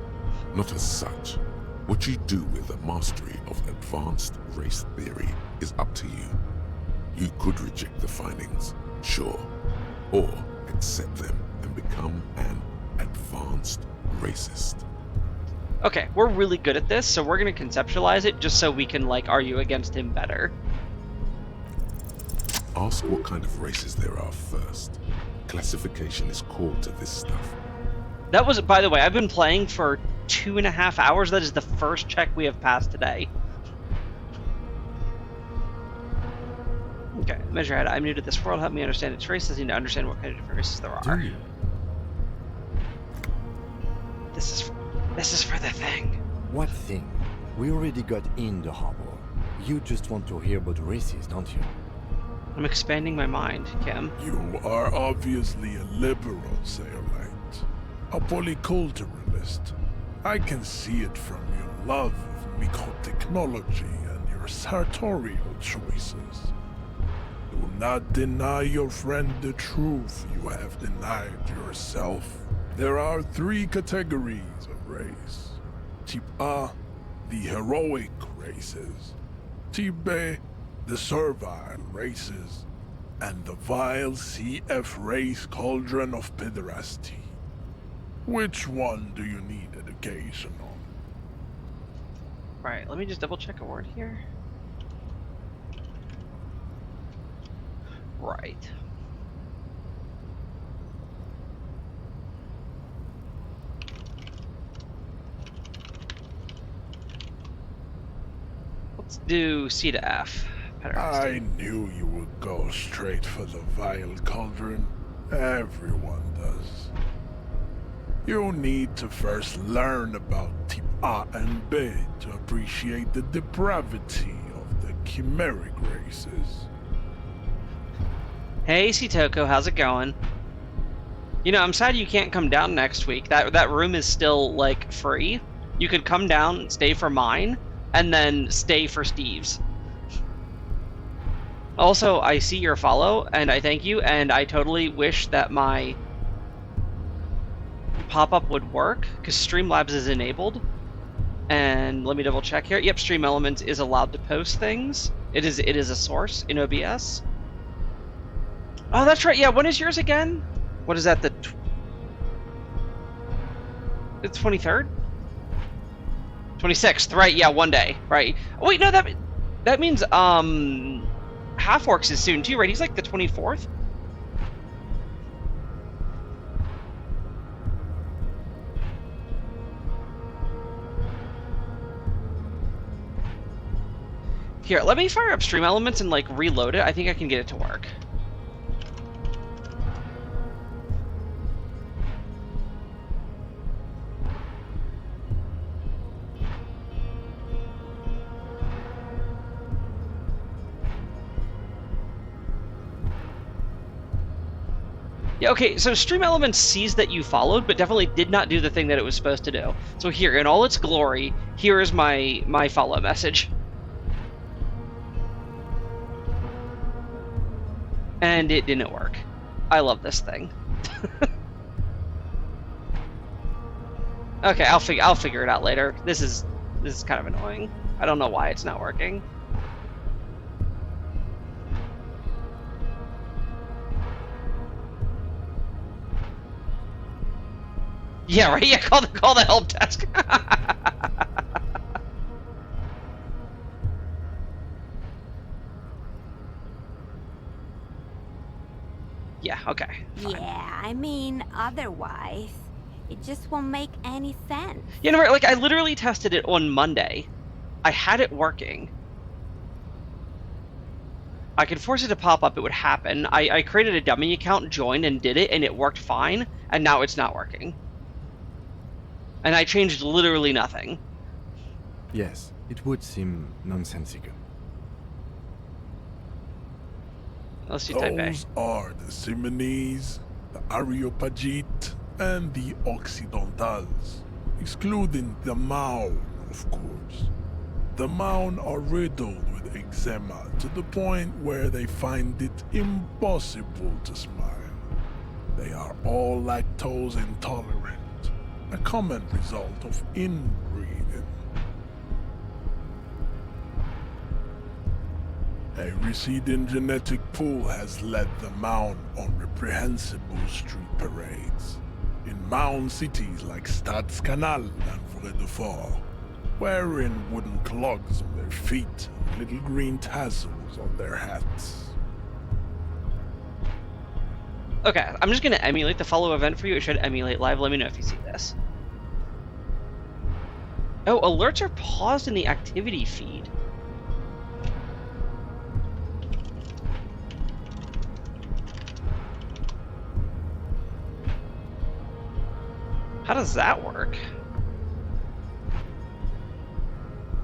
not as such. What you do with the mastery of advanced race theory is up to you. You could reject the findings, sure, or accept them and become an advanced racist. Okay, we're really good at this, so we're gonna conceptualize it just so we can, like, argue against him better. Ask what kind of races there are first. Classification is core to this stuff. That was, by the way, I've been playing for 2.5 hours. That is the first check we have passed today. Okay, Measurehead, I'm new to this world. Help me understand its races. I need to understand what kind of different races there are. Do you? This is for the thing. What thing? We already got in the harbor. You just want to hear about races, don't you? I'm expanding my mind, Kim. You are obviously a liberal, Sayerite. A polyculturalist. I can see it from your love of microtechnology and your sartorial choices. Do not deny your friend the truth you have denied yourself. There are 3 categories of race. Type A, the heroic races. Type B, the servile races. And the vile CF race cauldron of pederasty. Which one do you need education on? Right, let me just double check a word here. Right. Let's do C to F. I knew you would go straight for the vile cauldron. Everyone does. You need to first learn about Type A and B to appreciate the depravity of the chimeric races. Hey, Sitoko, how's it going? You know, I'm sad you can't come down next week. That room is still, like, free. You could come down, stay for mine, and then stay for Steve's. Also, I see your follow, and I thank you, and I totally wish that my pop-up would work, because Streamlabs is enabled. And let me double check here. Yep, Stream Elements is allowed to post things. It is a source in OBS. Oh, that's right. Yeah, when is yours again? What is that? The 23rd? 26th, right? Yeah, one day, right? Oh, wait, no, that means Half-Orcs is soon too, right? He's like the 24th. Here, let me fire up Stream Elements and, like, reload it. I think I can get it to work. Yeah, okay, so Stream Elements sees that you followed, but definitely did not do the thing that it was supposed to do. So here, in all its glory, here is my follow message. And it didn't work. I love this thing. Okay, I'll figure it out later. This is kind of annoying. I don't know why it's not working. Yeah, right. Yeah, call the help desk. Yeah. Okay. Fine. Yeah, I mean, otherwise, it just won't make any sense. You know, like I literally tested it on Monday. I had it working. I could force it to pop up, it would happen. I created a dummy account, joined, and did it, and it worked fine, and now it's not working. And I changed literally nothing. Yes, it would seem nonsensical. Let's do type A. Those are the Simonese, the Areopagite, and the Occidentals, excluding the Maun, of course. The Maun are riddled with eczema to the point where they find it impossible to smile. They are all lactose intolerant, a common result of inbreeding. A receding genetic pool has led the Maun on reprehensible street parades. In Maun cities like Stadskanal and Vredefort, wearing wooden clogs on their feet and little green tassels on their hats. Okay, I'm just gonna emulate the follow event for you. It should emulate live. Let me know if you see this. Oh, alerts are paused in the activity feed. How does that work?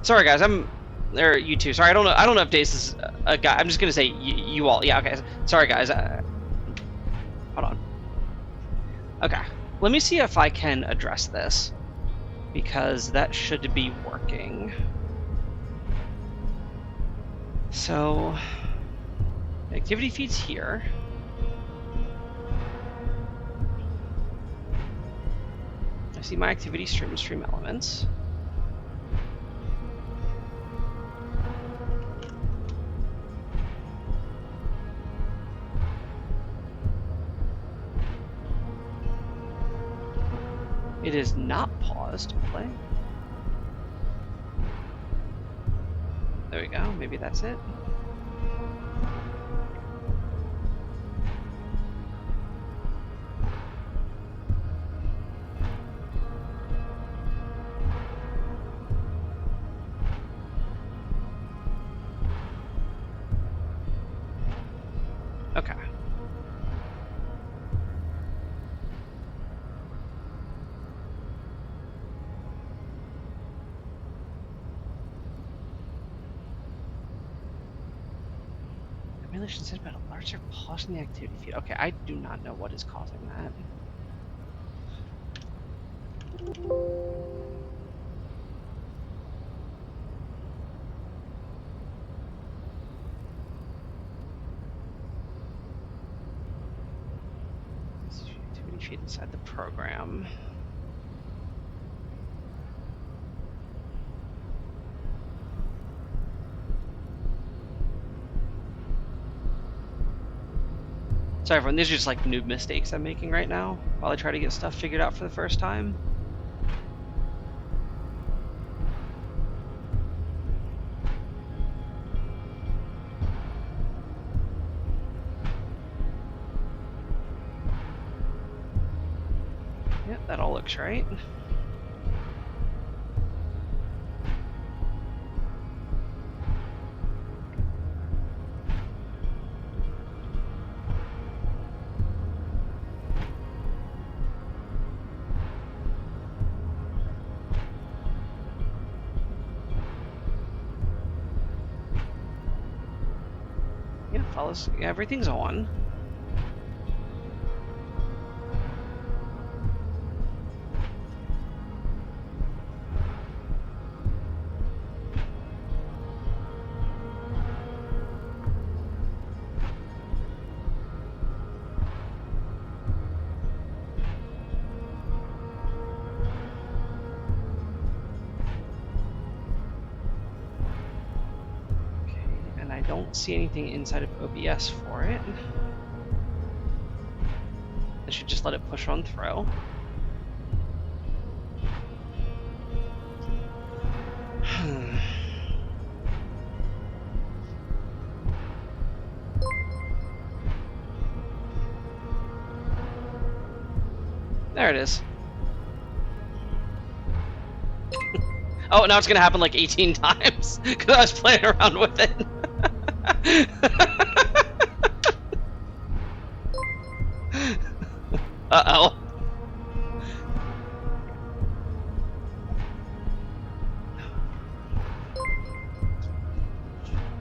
Sorry, guys. Or you two. Sorry, I don't know if Dace is a guy. I'm just gonna say you all. Yeah. Okay. Sorry, guys. Hold on. Okay. Let me see if I can address this, because that should be working. So, activity feed's here. I see my activity stream and stream elements. It is not paused to play. There we go. Maybe that's it. Okay. Emulation said about alerts are pausing the activity feed. Okay, I do not know what is causing that. Activity feed inside the program. Sorry everyone, these are just like noob mistakes I'm making right now while I try to get stuff figured out for the first time. Yep, that all looks right. Follows. Yeah, everything's on. Don't see anything inside of OBS for it. I should just let it push on through. There it is. Oh, now it's gonna happen like 18 times because I was playing around with it. Uh-oh.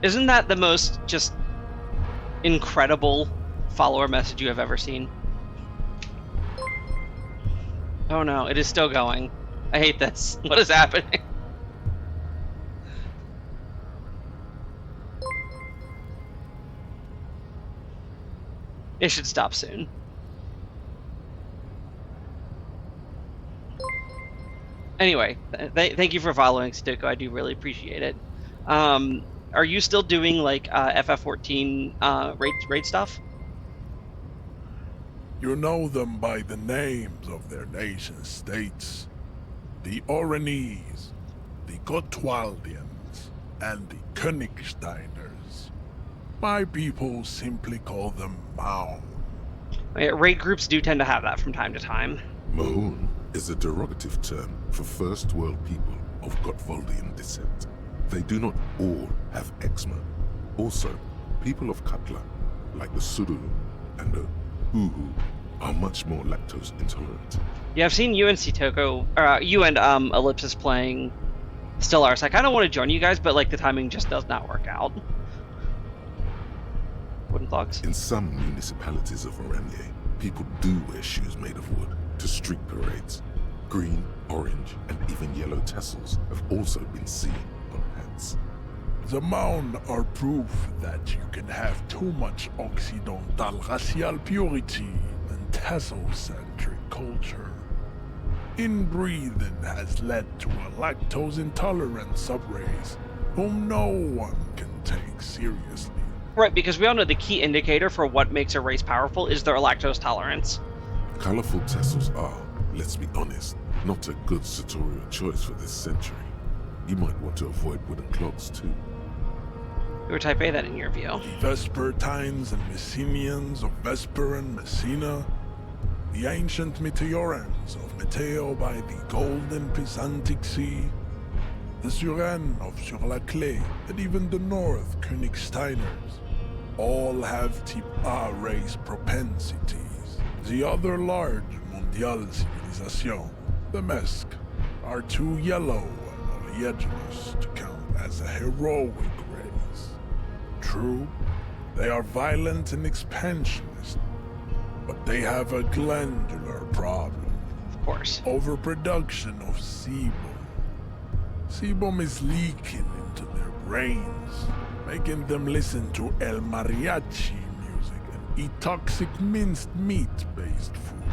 Isn't that the most just incredible follower message you have ever seen? Oh no, it is still going. I hate this. What is happening? It should stop soon. Anyway, thank you for following, Stuko. I do really appreciate it. Are you still doing like FF14 raid stuff? You know them by the names of their nation states. The Oranese, the Gotwaldians, and the Königsteiners. My people simply call them Maun. Raid groups do tend to have that from time to time. Mahun is a derogative term for First World people of Gotwaldian descent. They do not all have eczema. Also, people of Katla, like the Surulu and the Uhu, are much more lactose intolerant. Yeah, I've seen you and Sitoko, you and Ellipsis playing Stellaris. I kind of want to join you guys, but like the timing just does not work out. Wooden clogs. In some municipalities of Oranje, people do wear shoes made of wood to street parades. Green, orange, and even yellow tassels have also been seen on hats. The Maun are proof that you can have too much Occidental racial purity and tassel-centric culture. Inbreeding has led to a lactose-intolerant subrace whom no one can take seriously. Right, because we all know the key indicator for what makes a race powerful is their lactose tolerance. Colorful tassels are, let's be honest, not a good sartorial choice for this century. You might want to avoid wooden clogs too. Who are type A then in your view? The Vespertines and Messenians of Vesper and Messina, the ancient Meteorans of Meteo by the golden Pisantic Sea, the Suren of Sur-la-Clé, and even the North Königsteiners, all have type A race propensities. The other large Mondial civilization, the Mesk, are too yellow and oleaginous to count as a heroic race. True, they are violent and expansionist, but they have a glandular problem. Of course. Overproduction of sebum. Sebum is leaking into their brains, making them listen to El Mariachi music and eat toxic minced meat-based food,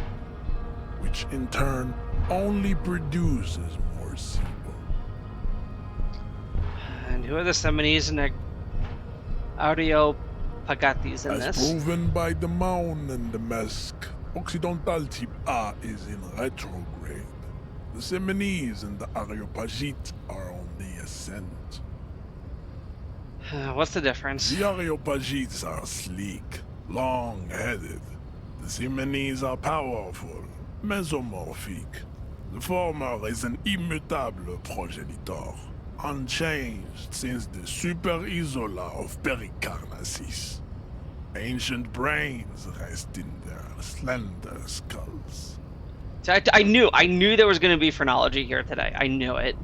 which in turn only produces more sebum. And who are the Seminese and the Areopagatis in As this? proven by the Maun and the Mesk, Occidental type A is in retrograde. The Seminese and the Areopagite are on the ascent. What's the difference? The Areopagites are sleek, long-headed. The Seminese are powerful, mesomorphic. The former is an immutable progenitor, unchanged since the Super Isola of Pericarnassus. Ancient brains rest in their slender skulls. So I knew there was going to be phrenology here today. I knew it.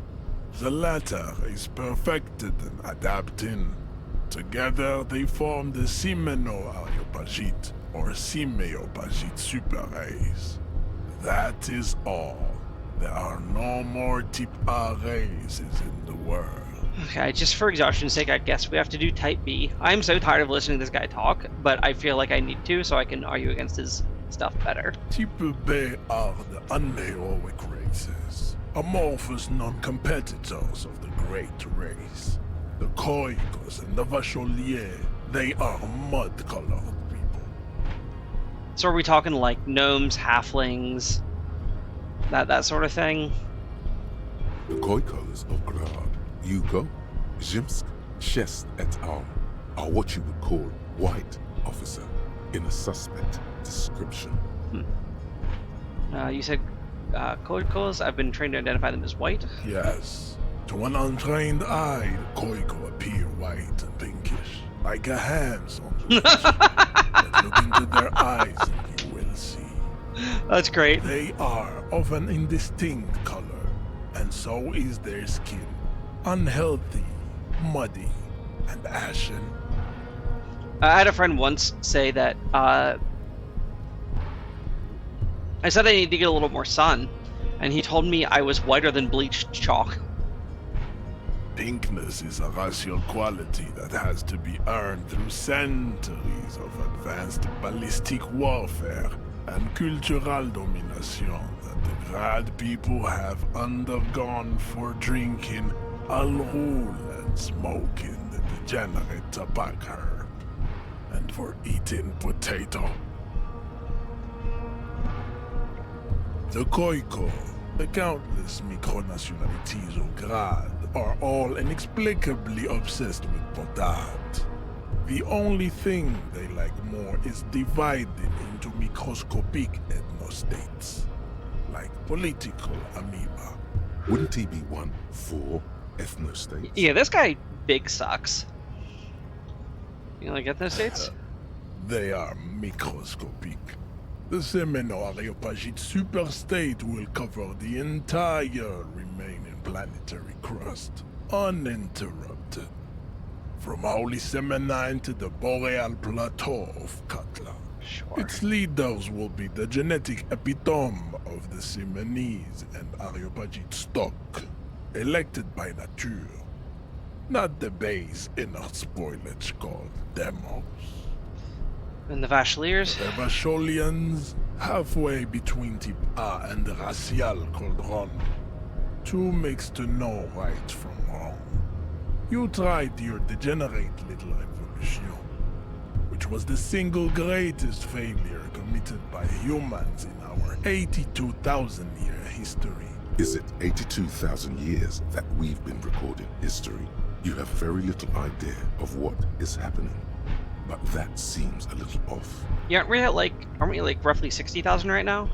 The latter is perfected and adapting. Together they form the Simeno-Areopagite or Simeopagite superrace. That is all. There are no more type A races in the world. Okay, just for exhaustion's sake, I guess we have to do type B. I'm so tired of listening to this guy talk, but I feel like I need to so I can argue against his stuff better. Type B are the unheroic races, amorphous non-competitors of the great race. The Khoikos and the Vacholier, they are mud-colored people. So are we talking like gnomes, halflings, that sort of thing? The Khoikos of Grad, Yugo, Zhimsk, Shest et al. Are what you would call white officer in a suspect description. You said Koikos. I've been trained to identify them as white. Yes. To an untrained eye, the Koiko appear white and pinkish, like a hand's on the vision. But look into their eyes and you will see. That's great. They are of an indistinct color, and so is their skin. Unhealthy, muddy, and ashen. I had a friend once say that I said I need to get a little more sun, and he told me I was whiter than bleached chalk. Pinkness is a racial quality that has to be earned through centuries of advanced ballistic warfare and cultural domination that the Grad people have undergone for drinking alcohol and smoking the degenerate tobacco, and for eating potato. The Koiko, the countless micronationalities of Grad, are all inexplicably obsessed with potat. The only thing they like more is dividing into microscopic ethnostates, like political amoeba. Wouldn't he be one for ethnostates? Yeah, this guy big sucks. You like ethnostates? They are microscopic. The Seminole Areopagite superstate will cover the entire remaining planetary crust, uninterrupted. From Holy Semenine to the Boreal Plateau of Katla. Sure. Its leaders will be the genetic epitome of the Semenese and Areopagite stock, elected by nature, not the base inner spoilage called demos. And the Vacheliers? The Vacholians, halfway between Type A and the Racial Cauldron. Two makes to know right from wrong. You tried your degenerate little evolution, which was the single greatest failure committed by humans in our 82,000-year history. Is it 82,000 years that we've been recording history? You have very little idea of what is happening. But that seems a little off. Yeah, aren't we like roughly 60,000 right now?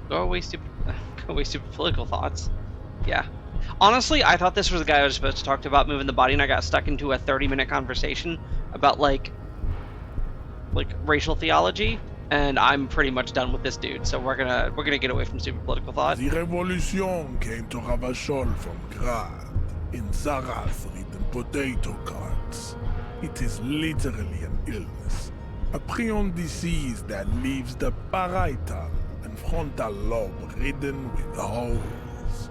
Go away, stupid political thoughts. Yeah. Honestly, I thought this was the guy I was supposed to talk to about moving the body, and I got stuck into a 30-minute conversation about like racial theology, and I'm pretty much done with this dude. So we're gonna get away from stupid political thought. The revolution came to Ravachol from Grad in Zarath written potato carts. It is literally an illness, a prion disease that leaves the parietal and frontal lobe ridden with holes.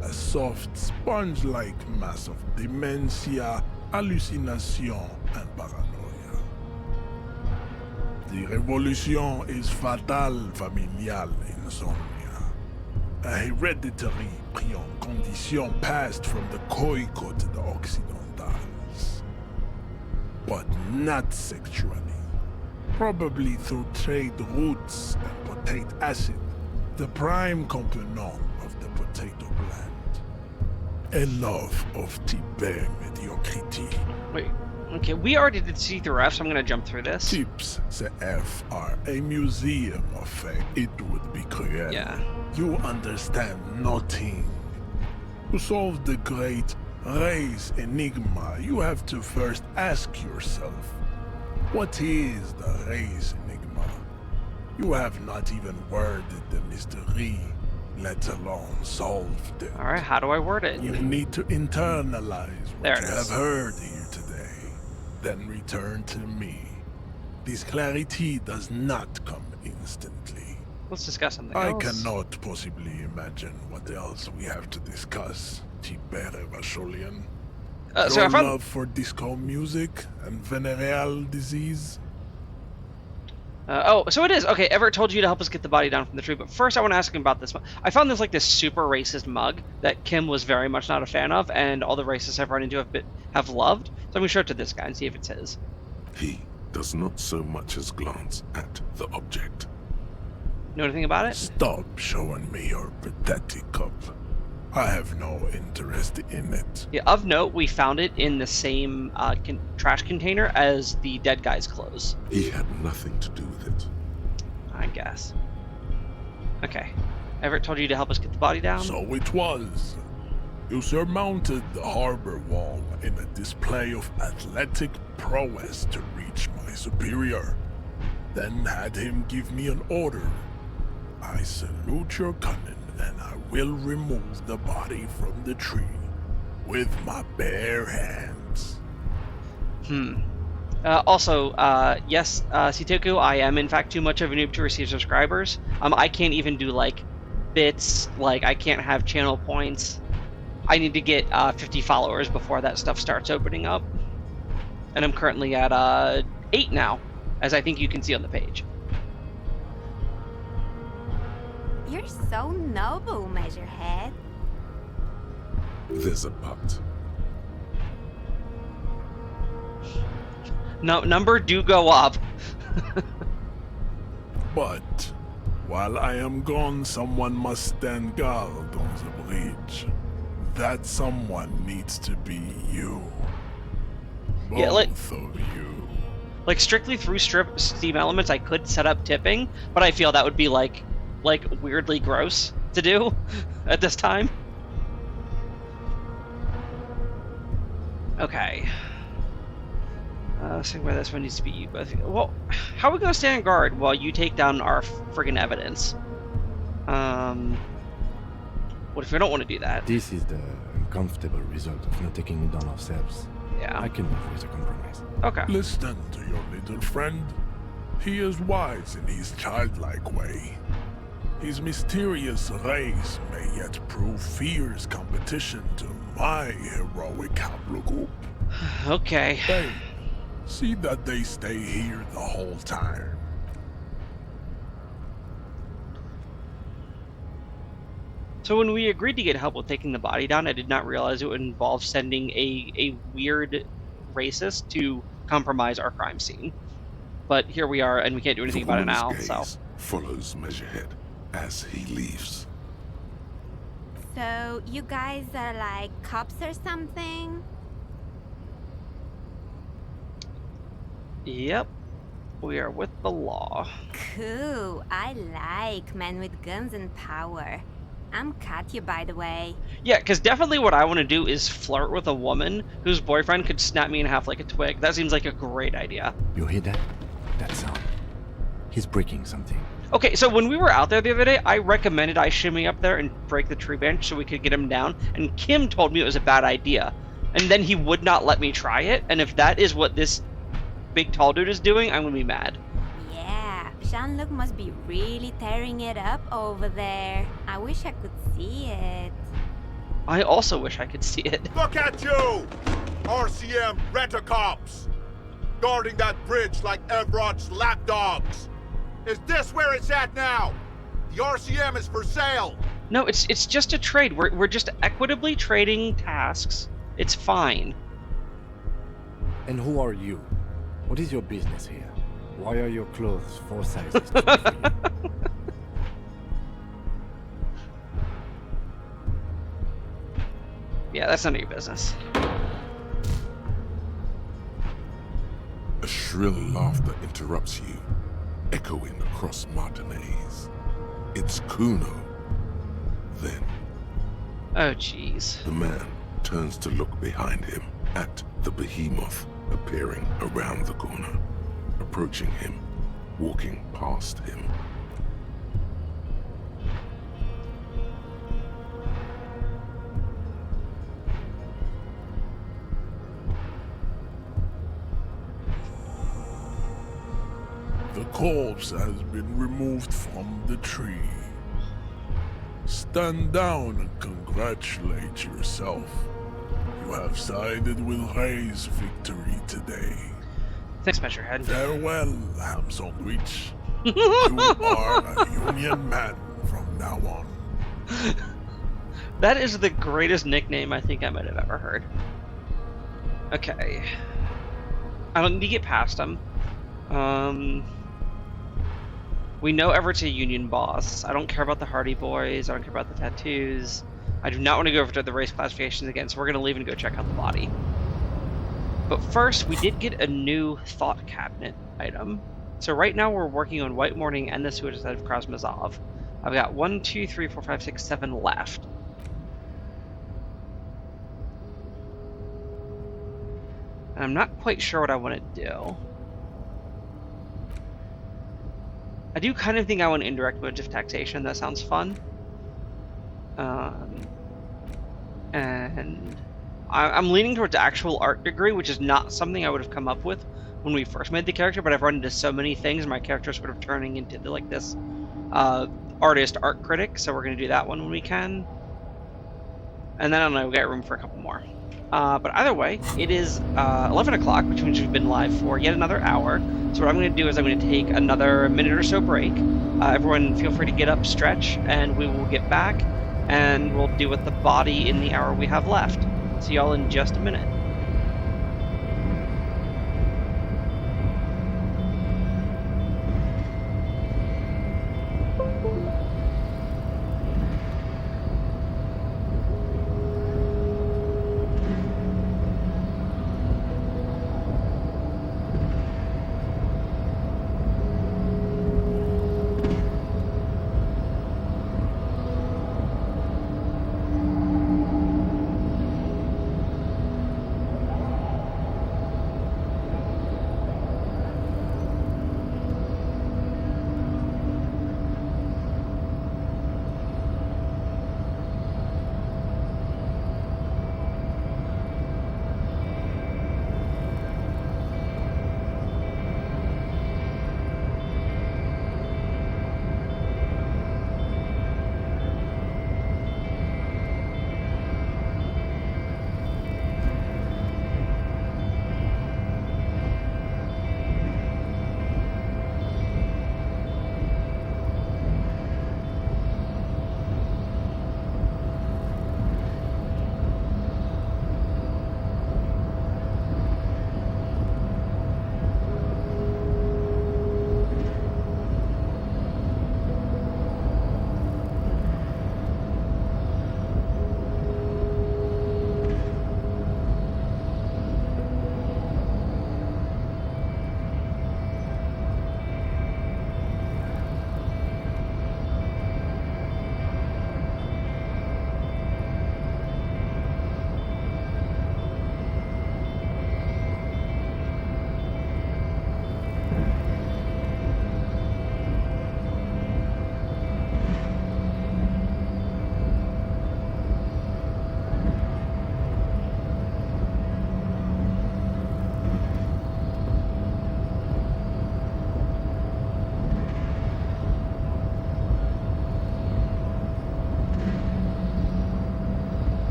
A soft, sponge-like mass of dementia, hallucination, and paranoia. The revolution is fatal familial insomnia, a hereditary prion condition passed from the Koiko to the Occidentals. But not sexually. Probably through trade roots and potate acid, the prime component of the potato plant. Enough of Tibet mediocrity. Wait, okay, we already did C through F, so I'm gonna jump through this. Tips, the F are a museum of fake. It would be cruel. Yeah. You understand nothing. To solve the great race enigma, you have to first ask yourself, what is the race enigma? You have not even worded the mystery, let alone solved it. Alright, how do I word it? You need to internalize There what it you is. have heard here today, then return to me. This clarity does not come instantly. Let's discuss something I else. cannot possibly imagine what else we have to discuss, Tibere Vacholian. So I Your found... love for disco music and venereal disease? so it is. Okay, Everett told you to help us get the body down from the tree, but first I want to ask him about this. I found this super racist mug that Kim was very much not a fan of, and all the racists I've run into have loved. So I'm going to show it to this guy and see if it's his. He does not so much as glance at the object. Know anything about it? Stop showing me your pathetic cup. I have no interest in it. Yeah, of note, we found it in the same trash container as the dead guy's clothes. He had nothing to do with it. I guess. Okay. Everett told you to help us get the body down? So it was. You surmounted the harbor wall in a display of athletic prowess to reach my superior. Then had him give me an order. I salute your cunning, and I will remove the body from the tree with my bare hands. Also, yes, Sitoku, I am in fact too much of a noob to receive subscribers. I can't even do, like, bits, like, I can't have channel points. I need to get 50 followers before that stuff starts opening up. And I'm currently at 8 now, as I think you can see on the page. You're so noble, Measurehead. There's a but. No, number do go up. But while I am gone, someone must stand guard on the bridge. That someone needs to be you. Both Yeah, of you. Like, strictly through Steam Elements, I could set up tipping, but I feel that would be, like weirdly gross to do at this time. Okay. Seeing where this one needs to be you both. Well, how are we going to stand guard while you take down our friggin' evidence? What if we don't want to do that? This is the uncomfortable result of not taking it down ourselves. Yeah. I can live with a compromise. Okay. Listen to your little friend. He is wise in his childlike way. His mysterious race may yet prove fierce competition to my heroic haplogroup. Okay. Hey, see that they stay here the whole time. So when we agreed to get help with taking the body down, I did not realize it would involve sending a weird racist to compromise our crime scene. But here we are, and we can't do anything about it now. So follows Measurehead as he leaves. So, you guys are like cops or something? Yep, we are with the law. Cool. I like men with guns and power. I'm Katya, by the way. Yeah, because definitely what I want to do is flirt with a woman whose boyfriend could snap me in half like a twig. That seems like a great idea. You hear that? That sound. He's breaking something. Okay, so when we were out there the other day, I recommended I shimmy up there and break the tree bench so we could get him down, and Kim told me it was a bad idea. And then he would not let me try it, and if that is what this big tall dude is doing, I'm gonna be mad. Yeah, Jean-Luc must be really tearing it up over there. I wish I could see it. I also wish I could see it. Look at you! RCM rent-a-cops! Guarding that bridge like Everott's lapdogs! Is this where it's at now? The RCM is for sale! No, it's just a trade. We're just equitably trading tasks. It's fine. And who are you? What is your business here? Why are your clothes 4 sizes too big for you? Yeah, that's none of your business. A shrill laughter interrupts you, echoing across Martinez. It's Kuno. Then, oh jeez. The man turns to look behind him at the behemoth appearing around the corner, approaching him, walking past him. The corpse has been removed from the tree. Stand down and congratulate yourself. You have sided with Ray's victory today. Thanks, Measurehead. Farewell, ham sandwich. You are a union man from now on. That is the greatest nickname I think I might have ever heard. Okay. I don't need to get past him. We know Everett's a union boss. I don't care about the Hardy Boys. I don't care about the tattoos. I do not want to go over to the race classifications again, so we're going to leave and go check out the body. But first, we did get a new thought cabinet item. So right now we're working on White Morning and the Suicide of Krasmazov. I've got 1, 2, 3, 4, 5, 6, 7 left. And I'm not quite sure what I want to do. I do kind of think I want indirect modes of taxation. That sounds fun. And I'm leaning towards actual art degree, which is not something I would have come up with when we first made the character, but I've run into so many things, my character is sort of turning into like this artist art critic, so we're going to do that one when we can. And then I don't know, we got room for a couple more. But either way, it is 11 o'clock, which means we've been live for yet another hour. So what I'm going to do is I'm going to take another minute or so break. Everyone feel free to get up, stretch, and we will get back, and we'll deal with the body in the hour we have left. See y'all in just a minute.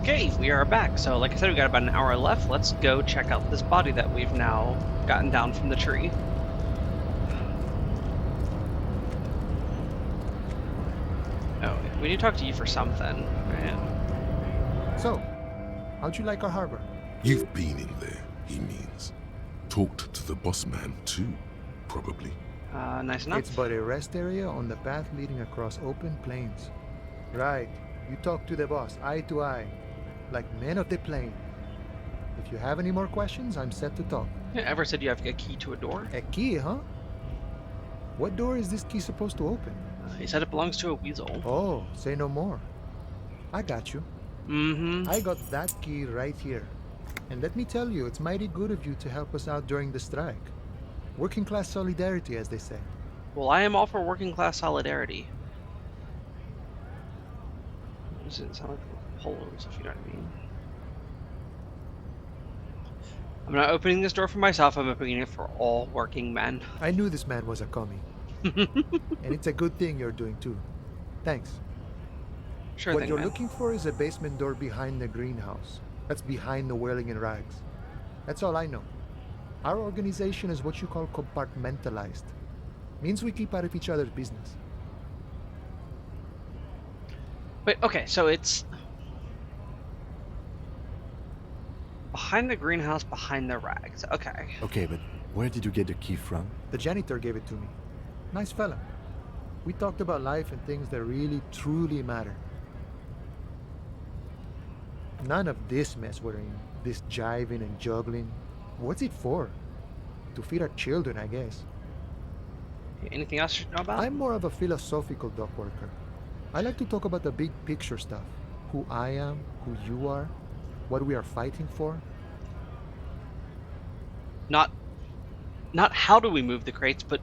Okay, we are back. So, like I said, we got about an hour left. Let's go check out this body that we've now gotten down from the tree. Oh, we need to talk to you for something, right? So, how'd you like our harbor? You've been in there, he means. Talked to the boss man too, probably. Nice enough. It's but a rest area on the path leading across open plains. Right. You talk to the boss, eye to eye, like men of the plain. If you have any more questions, I'm set to talk. Yeah, ever said you have a key to a door? A key, huh? What door is this key supposed to open? He said it belongs to a weasel. Oh, say no more. I got you. Mm-hmm. I got that key right here. And let me tell you, it's mighty good of you to help us out during the strike. Working class solidarity, as they say. Well, I am all for working class solidarity. Does it sound like polos, if you know what I mean? I'm not opening this door for myself, I'm opening it for all working men. I knew this man was a commie. And it's a good thing you're doing too. Thanks. Sure what thing, you're man. looking for is a basement door behind the greenhouse. That's behind the whirling in rags. That's all I know. Our organization is what you call compartmentalized. Means we keep out of each other's business. Wait, okay, so it's... behind the greenhouse, behind the rags. Okay. Okay, but where did you get the key from? The janitor gave it to me. Nice fella. We talked about life and things that really, truly matter. None of this mess we're in. This jiving and juggling. What's it for? To feed our children, I guess. Anything else you should know about? I'm more of a philosophical dock worker. I like to talk about the big picture stuff. Who I am, who you are, what we are fighting for. Not how do we move the crates, but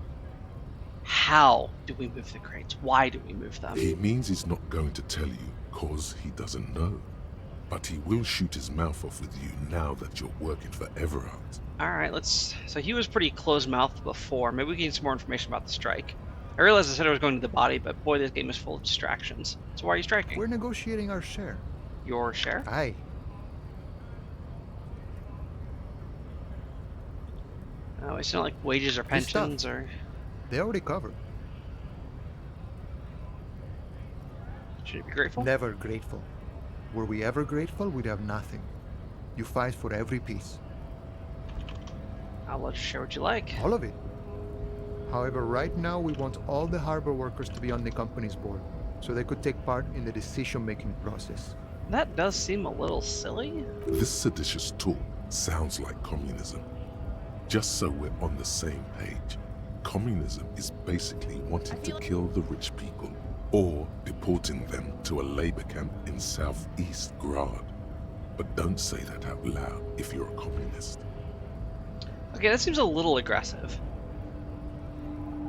how do we move the crates? Why do we move them? He means he's not going to tell you cause he doesn't know. But he will shoot his mouth off with you now that you're working for Everard. Alright, so he was pretty closed-mouthed before. Maybe we can get some more information about the strike. I realized I said I was going to the body, but boy, this game is full of distractions. So why are you striking? We're negotiating our share. Your share? Aye. Oh, it's not like wages or pensions or... They already covered. Should you be grateful? Never grateful. Were we ever grateful, we'd have nothing. You fight for every piece. I'll let you share what you like. All of it. However, right now we want all the harbor workers to be on the company's board, so they could take part in the decision-making process. That does seem a little silly. This seditious talk sounds like communism. Just so we're on the same page, communism is basically wanting to kill the rich people or deporting them to a labor camp in southeast Grad. But don't say that out loud if you're a communist. Okay, that seems a little aggressive.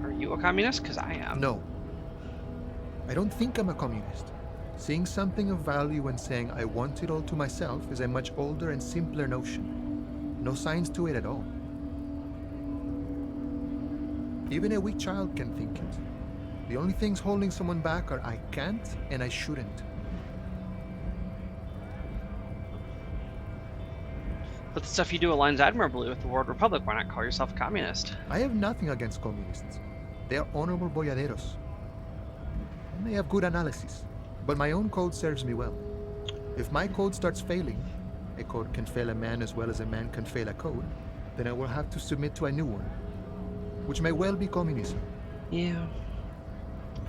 Are you a communist? Because I am. No. I don't think I'm a communist. Seeing something of value and saying I want it all to myself is a much older and simpler notion. No science to it at all. Even a weak child can think it. The only things holding someone back are I can't and I shouldn't. But the stuff you do aligns admirably with the World Republic. Why not call yourself a communist? I have nothing against communists. They are honorable boyaderos. And they have good analysis. But my own code serves me well. If my code starts failing, a code can fail a man as well as a man can fail a code, then I will have to submit to a new one. Which may well be communism. Yeah.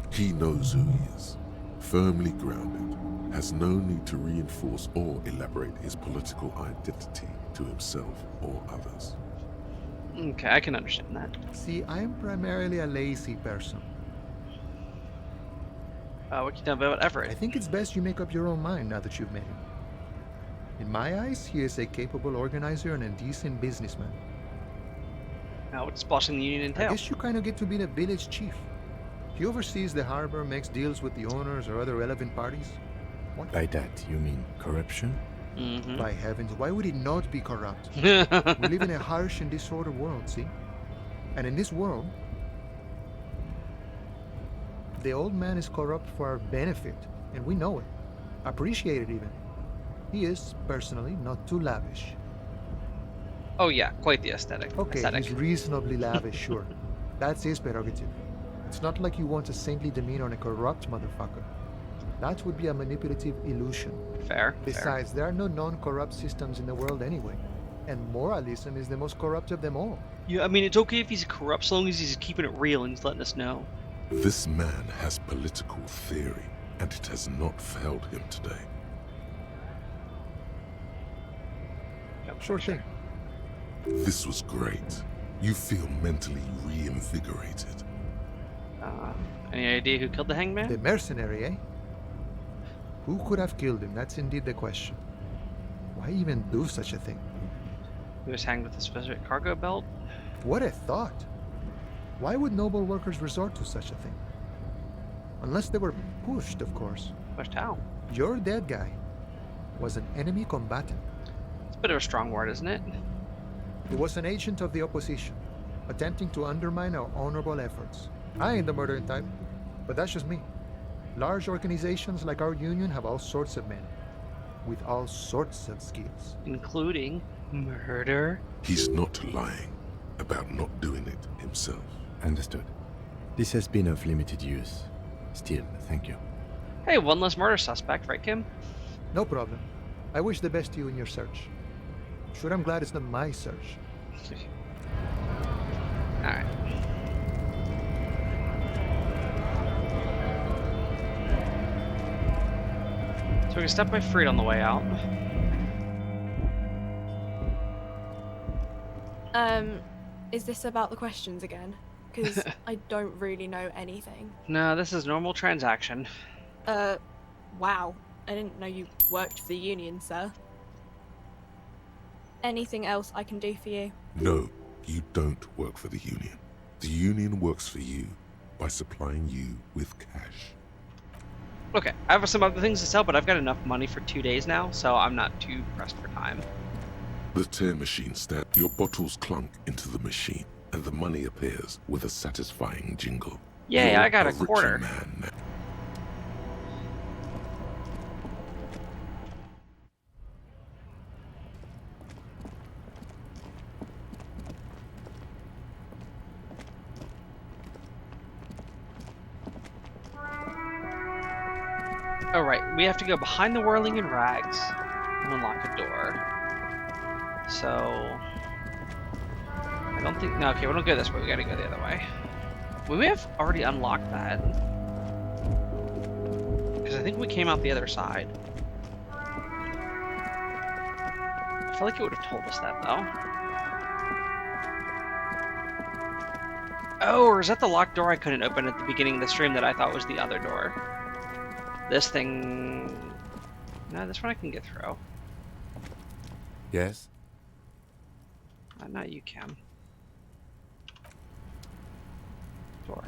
He knows who he is, firmly grounded, has no need to reinforce or elaborate his political identity to himself or others. Okay, I can understand that. See, I am primarily a lazy person. What can you tell me about Everett? I think it's best you make up your own mind now that you've met him. In my eyes, he is a capable organizer and a decent businessman. Now, what's bossing the union entail? I guess you kind of get to be the village chief. He oversees the harbor, makes deals with the owners or other relevant parties. What? By that, you mean corruption? Mm-hmm. By heavens, why would it not be corrupt? We live in a harsh and disordered world, see? And in this world, the old man is corrupt for our benefit, and we know it. Appreciate it even. He is, personally, not too lavish. Oh yeah, quite the aesthetic. Okay, he's reasonably lavish, sure. That's his prerogative. It's not like you want a saintly demeanor on a corrupt motherfucker. That would be a manipulative illusion. Fair. Besides, fair. there are no non-corrupt systems in the world anyway. And moralism is the most corrupt of them all. Yeah, I mean, it's okay if he's corrupt so long as he's keeping it real and he's letting us know. This man has political theory, and it has not failed him today. Yep, Sure thing. This was great. You feel mentally reinvigorated. Any idea who killed the hangman? The mercenary, eh? Who could have killed him? That's indeed the question. Why even do such a thing? He was hanged with a specific cargo belt? What a thought! Why would noble workers resort to such a thing? Unless they were pushed, of course. Pushed how? Your dead guy was an enemy combatant. It's a bit of a strong word, isn't it? He was an agent of the opposition, attempting to undermine our honorable efforts. I ain't the murdering type, but that's just me. Large organizations like our union have all sorts of men, with all sorts of skills. Including murder? He's not lying about not doing it himself. Understood. This has been of limited use. Still, thank you. Hey, one less murder suspect, right, Kim? No problem. I wish the best to you in your search. Sure, I'm glad it's not my search. Alright. So we can stop by Freed on the way out. Is this about the questions again? Because I don't really know anything. No, this is normal transaction. Wow. I didn't know you worked for the Union, sir. Anything else I can do for you? No, you don't work for the Union. The Union works for you by supplying you with cash. Okay, I have some other things to sell, but I've got enough money for 2 days now, so I'm not too pressed for time. The tear machine stabs. Your bottles clunk into the machine, and the money appears with a satisfying jingle. Yay, You're I got a richer quarter. Man now. Alright, we have to go behind the whirling in rags and unlock a door. So... I don't think... No, okay, we don't go this way, we gotta go the other way. We may have already unlocked that. Because I think we came out the other side. I feel like it would have told us that, though. Oh, or is that the locked door I couldn't open at the beginning of the stream that I thought was the other door? This thing... No, this one I can get through. Yes? Not you, Cam. Door.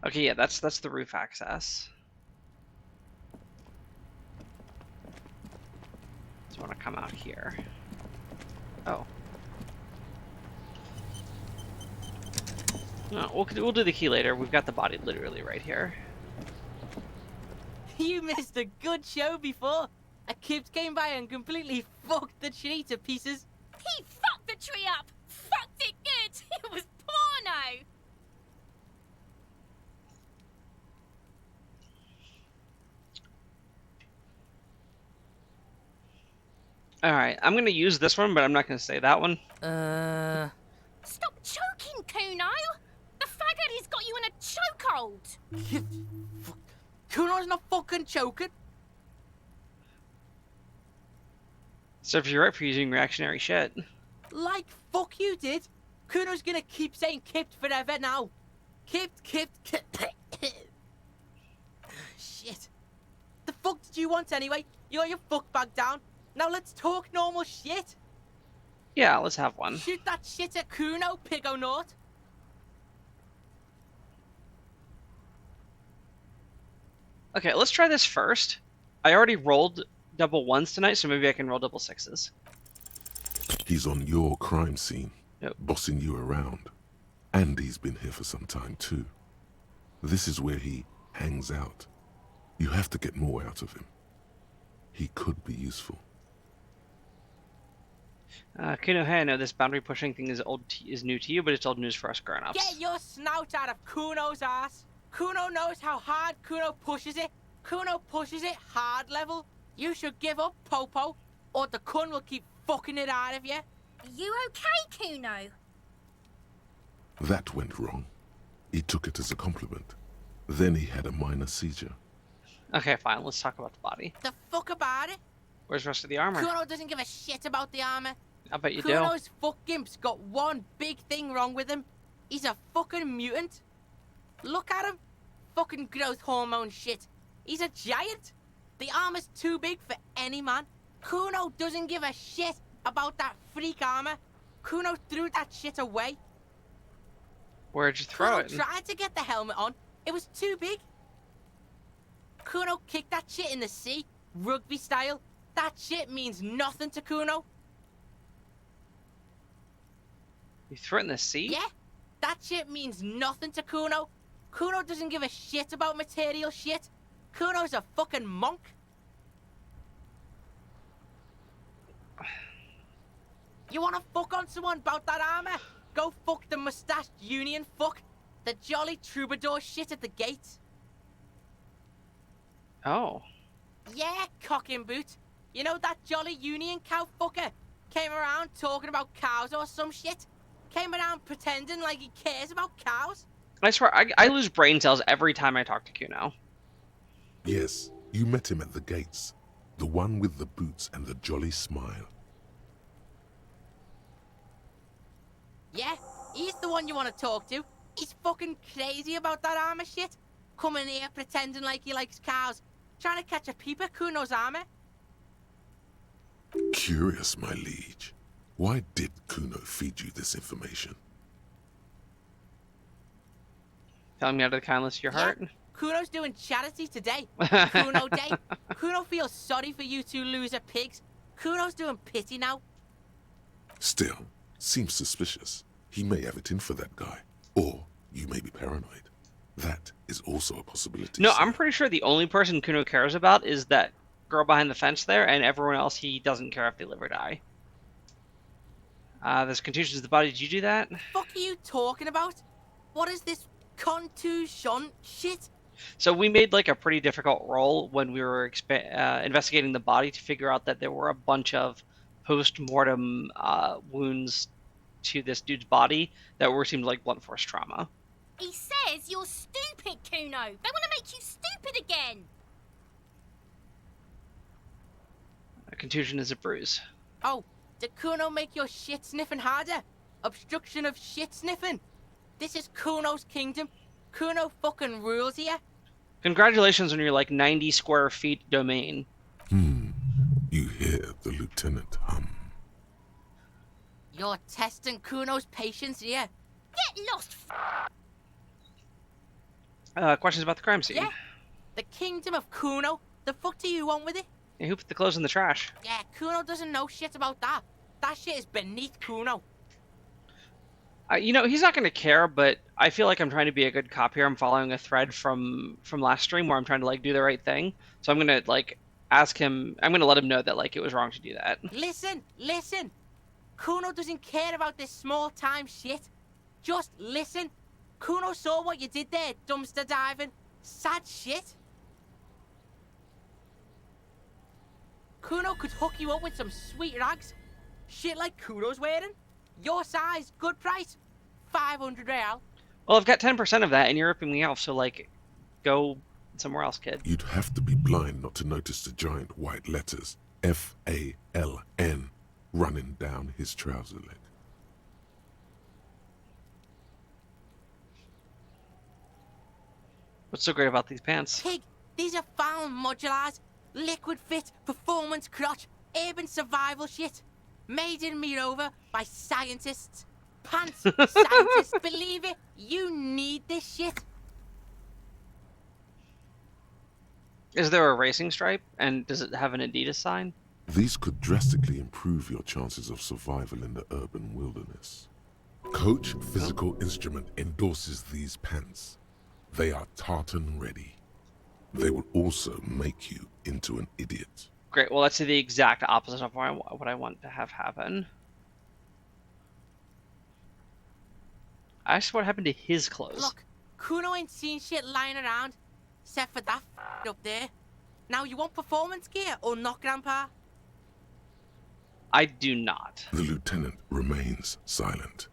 Okay, yeah, that's the roof access. So I want to come out here. Oh. No, we'll do the key later. We've got the body literally right here. You missed a good show before. A kid came by and completely fucked the tree to pieces. He fucked the tree up! Fucked it good! It was porno! Alright, I'm gonna use this one, but I'm not gonna say that one. Stop choking, Kuno! The faggot has got you in a chokehold! Kuno's not fucking choking. Serves you right for using reactionary shit. Like fuck you did. Kuno's gonna keep saying kipped forever now. Kipped. Shit. The fuck did you want anyway? You got your fuck bag down. Now let's talk normal shit. Yeah, let's have one. Shoot that shit at Kuno, pigonaut. Okay, let's try this first. I already rolled double ones tonight, so maybe I can roll double sixes. He's on your crime scene, Yep. bossing you around. And he's been here for some time too. This is where he hangs out. You have to get more out of him. He could be useful. Kuno, hey, I know this boundary pushing thing is new to you, but it's old news for us grown-ups. Get your snout out of Kuno's ass. Kuno knows how hard Kuno pushes it. Kuno pushes it hard level. You should give up, Popo, or the Kun will keep fucking it out of you. You okay, Kuno? That went wrong. He took it as a compliment. Then he had a minor seizure. Okay, fine, let's talk about the body. The fuck about it? Where's the rest of the armor? Kuno doesn't give a shit about the armor. I bet you do. Kuno's fuck gimp's got one big thing wrong with him. He's a fucking mutant. Look at him. Fucking growth hormone shit. He's a giant. The armor's too big for any man. Kuno doesn't give a shit about that freak armor. Kuno threw that shit away. Where'd you throw Kuno it? tried to get the helmet on. It was too big. Kuno kicked that shit in the sea, rugby style. That shit means nothing to Kuno. You threw it in the sea? Yeah, that shit means nothing to Kuno. Kuno doesn't give a shit about material shit. Kuno's a fucking monk. You wanna fuck on someone about that armor? Go fuck the mustached Union fuck. The jolly troubadour shit at the gate. Oh. Yeah, cock and boot. You know that jolly Union cow fucker? Came around talking about cows or some shit? Came around pretending like he cares about cows? I swear, I lose brain cells every time I talk to Kuno. Yes, you met him at the gates. The one with the boots and the jolly smile. Yeah, he's the one you want to talk to. He's fucking crazy about that armor shit. Coming here pretending like he likes cows. Trying to catch a peep at Kuno's armor. Curious, my liege. Why did Kuno feed you this information? Telling me out of the kindness of your heart? Kuno's doing charity today. Kuno Day. Kuno feels sorry for you two loser pigs. Kuno's doing pity now. Still, seems suspicious. He may have it in for that guy. Or you may be paranoid. That is also a possibility. No, I'm pretty sure the only person Kuno cares about is that girl behind the fence there, and everyone else he doesn't care if they live or die. There's contusions of the body. Did you do that? Fuck are you talking about? What is this contusion shit? So we made like a pretty difficult roll when we were investigating the body to figure out that there were a bunch of post-mortem wounds to this dude's body that were seemed like blunt force trauma. He says you're stupid, Kuno. They want to make you stupid again. A contusion is a bruise. Oh, did Kuno make your shit sniffing harder? Obstruction of shit sniffing? This is Kuno's kingdom. Kuno fucking rules here. Congratulations on your like 90 square feet domain. You hear the lieutenant hum. You're testing Kuno's patience here. Get lost. Questions about the crime scene? Yeah. The kingdom of Kuno. The fuck do you want with it? Yeah, who put the clothes in the trash? Yeah, Kuno doesn't know shit about that. That shit is beneath Kuno. You know, he's not going to care, but I feel like I'm trying to be a good cop here. I'm following a thread from last stream where I'm trying to like do the right thing. So I'm going to like ask him, I'm going to let him know that like it was wrong to do that. Listen. Kuno doesn't care about this small time shit. Just listen. Kuno saw what you did there, dumpster diving. Sad shit. Kuno could hook you up with some sweet rags. Shit like Kuno's wearing. Your size, good price. 500 real. Well, I've got 10% of that and you're ripping me off, so like, go somewhere else, kid. You'd have to be blind not to notice the giant white letters F-A-L-N running down his trouser leg. What's so great about these pants? Pig, these are found modulars. Liquid fit, performance crotch, urban survival shit. Made in Mirova by scientists. Pants, scientists, believe it, you need this shit. Is there a racing stripe? And does it have an Adidas sign? These could drastically improve your chances of survival in the urban wilderness. Coach Physical Instrument endorses these pants. They are tartan ready. They will also make you into an idiot. Great, well that's the exact opposite of what I want to have happen. I asked what happened to his clothes. Look, Kuno ain't seen shit lying around, except for that up there. Now you want performance gear or not, Grandpa? I do not. The lieutenant remains silent,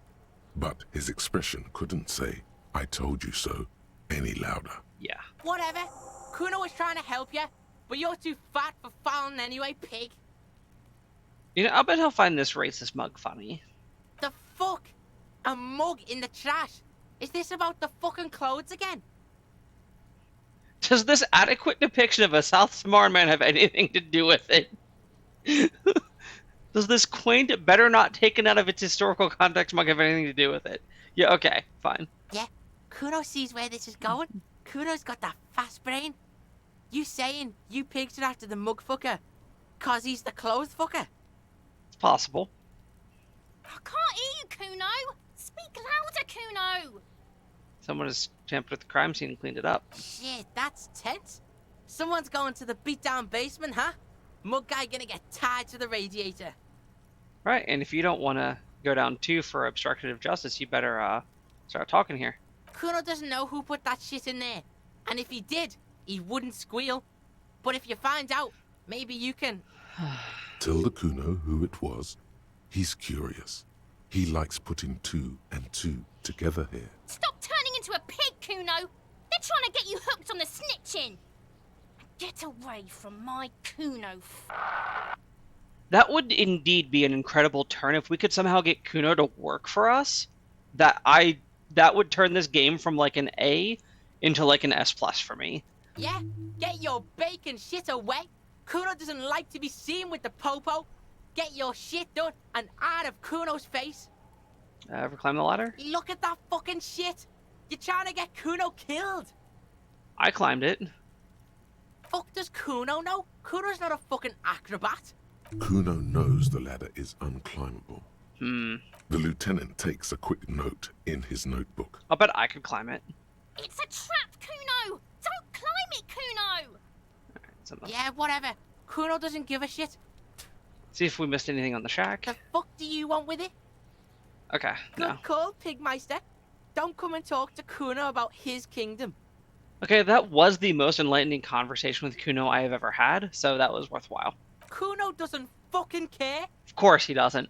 but his expression couldn't say, "I told you so," any louder. Yeah. Whatever. Kuno was trying to help you, but you're too fat for fouling anyway, pig. You know, I'll bet he'll find this racist mug funny. The fuck? A mug in the trash? Is this about the fucking clothes again? Does this adequate depiction of a South Samoan man have anything to do with it? Does this quaint, better not taken out of its historical context mug have anything to do with it? Yeah, okay, fine. Yeah, Kuno sees where this is going. Kuno's got that fast brain. You saying you pigs are after the mug fucker, cause he's the clothes fucker? It's possible. I can't hear you, Kuno. Speak louder, Kuno. Someone has tampered with the crime scene and cleaned it up. Shit, that's tense. Someone's going to the beat-down basement, huh? Mug guy gonna get tied to the radiator. Right, and if you don't want to go down too for obstruction of justice, you better start talking here. Kuno doesn't know who put that shit in there. And if he did, he wouldn't squeal. But if you find out, maybe you can Tell the Kuno who it was. He's curious. He likes putting 2 and 2 together here. Stop turning into a pig, Kuno! They're trying to get you hooked on the snitching! Get away from my Kuno. That would indeed be an incredible turn if we could somehow get Kuno to work for us. That would turn this game from like an A into like an S+ for me. Yeah? Get your bacon shit away! Kuno doesn't like to be seen with the popo. Get your shit done and out of Kuno's face. Ever climb the ladder? Look at that fucking shit! You're trying to get Kuno killed! I climbed it. Fuck does Kuno know? Kuno's not a fucking acrobat. Kuno knows the ladder is unclimbable. The lieutenant takes a quick note in his notebook. I'll bet I could climb it. It's a trap, Kuno! Don't climb it, Kuno! Yeah, whatever. Kuno doesn't give a shit. See if we missed anything on the shack. The fuck do you want with it? Okay, Good no. call, Pigmeister. Don't come and talk to Kuno about his kingdom. Okay, that was the most enlightening conversation with Kuno I have ever had, so that was worthwhile. Kuno doesn't fucking care. Of course he doesn't.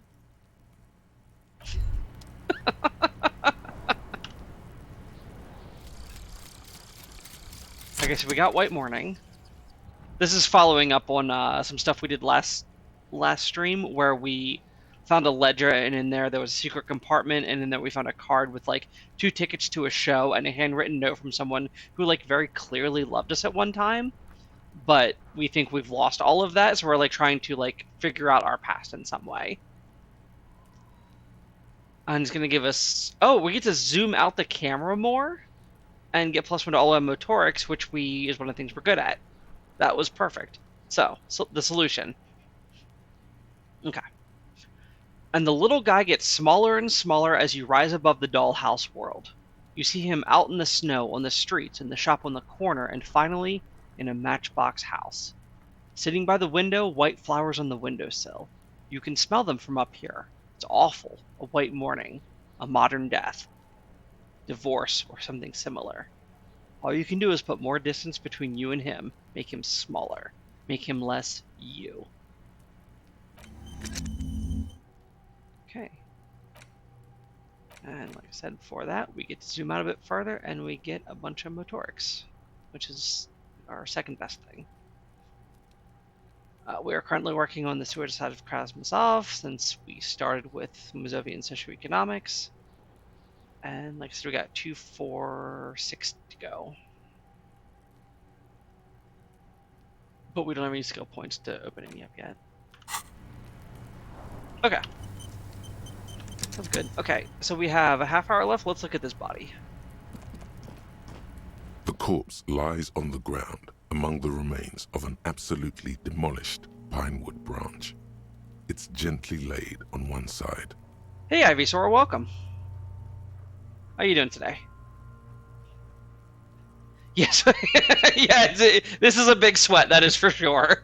Okay, so we got White Morning. This is following up on some stuff we did last stream, where we found a ledger, and in there was a secret compartment, and in there we found a card with like 2 tickets to a show and a handwritten note from someone who like very clearly loved us at one time. But we think we've lost all of that, so we're like trying to like figure out our past in some way. And it's gonna give us we get to zoom out the camera more and get +1 to all our motorics, which is one of the things we're good at. That was perfect. So the solution. Okay. And the little guy gets smaller and smaller as you rise above the dollhouse world. You see him out in the snow, on the streets, in the shop on the corner, and finally in a matchbox house. Sitting by the window, white flowers on the windowsill. You can smell them from up here. It's awful. A white morning. A modern death. Divorce, or something similar. All you can do is put more distance between you and him. Make him smaller. Make him less you. Okay. And like I said before that, we get to zoom out a bit further and we get a bunch of motorics, which is our second best thing. We are currently working on the Sewage side of Krasnozov since we started with Mazovian socioeconomics. And like I said, we got 2, 4, 6 to go. But we don't have any skill points to open any up yet. Okay. Sounds good. Okay, so we have a half hour left. Let's look at this body. The corpse lies on the ground among the remains of an absolutely demolished pinewood branch. It's gently laid on one side. Hey, Ivysaur, welcome. How are you doing today? Yes, yeah, this is a big sweat, that is for sure.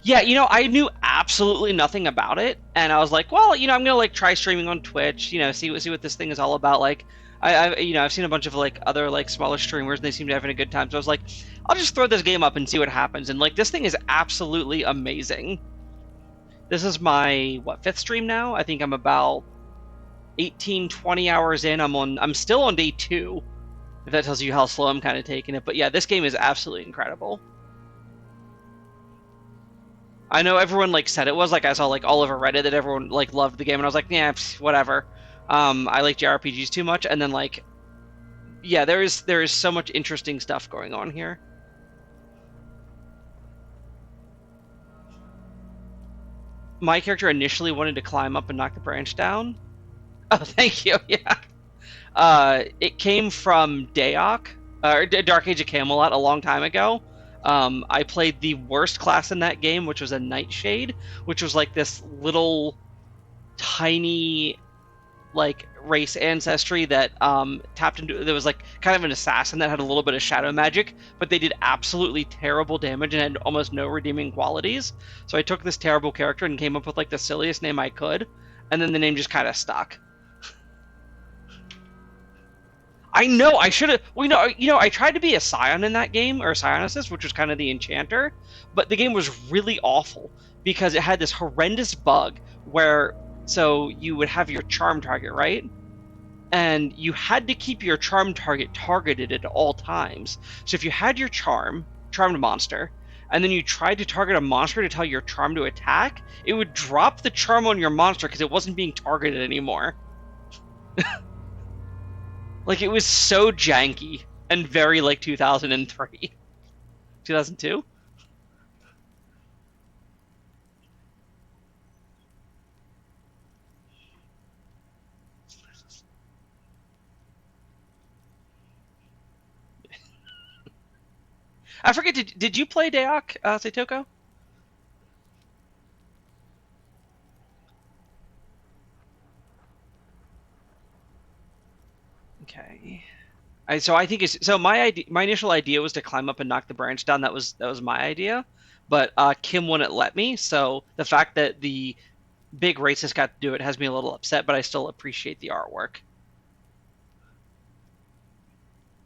Yeah, I knew absolutely nothing about it, and I was like, well, I'm gonna like try streaming on Twitch, see what this thing is all about. Like, I've seen a bunch of like other like smaller streamers, and they seem to be having a good time. So I was like, I'll just throw this game up and see what happens. And like, this thing is absolutely amazing. This is my 5th stream now. I think I'm about 18, 20 hours in. I'm still on day 2, if that tells you how slow I'm kind of taking it. But yeah, this game is absolutely incredible. I know everyone like said it was, like I saw like all over Reddit that everyone like loved the game, and I was like, yeah, whatever. I like JRPGs too much, and then like, yeah, there is so much interesting stuff going on here. My character initially wanted to climb up and knock the branch down. Oh, thank you. Yeah. It came from Daok, or Dark Age of Camelot, a long time ago. I played the worst class in that game, which was a Nightshade, which was like this little tiny like race ancestry that tapped into, there was like kind of an assassin that had a little bit of shadow magic, but they did absolutely terrible damage and had almost no redeeming qualities. So I took this terrible character and came up with like the silliest name I could, and then the name just kind of stuck. I know I should have. Well, I tried to be a scion in that game, or a psionicist, which was kind of the enchanter, but the game was really awful because it had this horrendous bug where so you would have your charm target, right? And you had to keep your charm target targeted at all times. So if you had your charmed monster, and then you tried to target a monster to tell your charm to attack, it would drop the charm on your monster because it wasn't being targeted anymore. Like, it was so janky and very like 2003. 2002? I forget, did you play Daok, Seitoko? Okay. So I think my initial idea was to climb up and knock the branch down. That was my idea, but Kim wouldn't let me. So the fact that the big racist got to do it has me a little upset, but I still appreciate the artwork.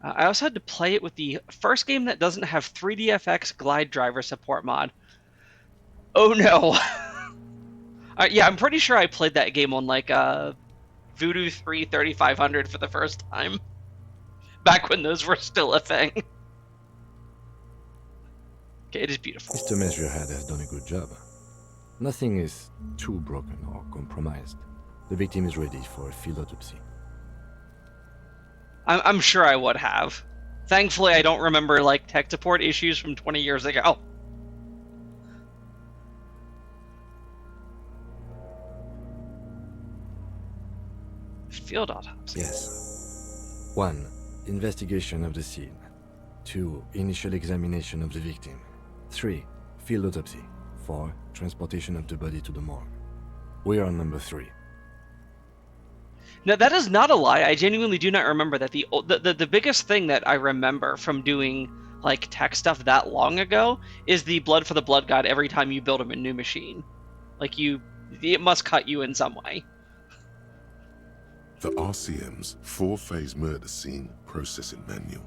I also had to play it with the first game that doesn't have 3DFX glide driver support mod. Oh no! Yeah, I'm pretty sure I played that game on like Voodoo 3 3500 for the first time. Back when those were still a thing. Okay, it is beautiful. Mr. Measurehead has done a good job. Nothing is too broken or compromised. The victim is ready for a field autopsy. I'm sure I would have. Thankfully, I don't remember like tech support issues from 20 years ago. Field autopsy. Yes. 1. Investigation of the scene. 2. Initial examination of the victim. 3. Field autopsy. 4. Transportation of the body to the morgue. We are on number 3. Now, that is not a lie. I genuinely do not remember that. The biggest thing that I remember from doing like tech stuff that long ago is the blood for the blood god every time you build him a new machine. Like it must cut you in some way. The RCM's 4-phase murder scene processing manual.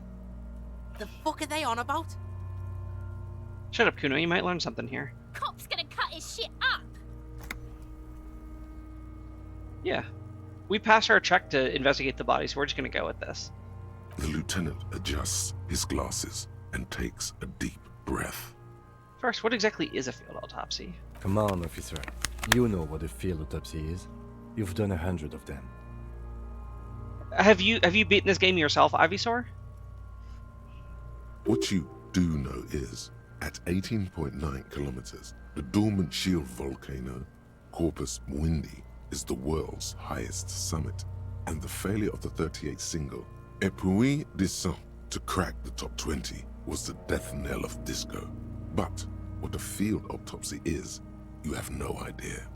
The fuck are they on about? Shut up, Kuno. You might learn something here. Cop's gonna cut his shit up. Yeah. We passed our check to investigate the body, so we're just gonna go with this. The lieutenant adjusts his glasses and takes a deep breath. First, what exactly is a field autopsy? Come on, officer. You know what a field autopsy is. You've done 100 of them. Have you beaten this game yourself, Ivysaur? What you do know is, at 18.9 kilometers, the dormant shield volcano, Corpus Mundi, is the world's highest summit, and the failure of the 38 single, Epui Descent, to crack the top 20 was the death knell of disco. But what a field autopsy is, you have no idea.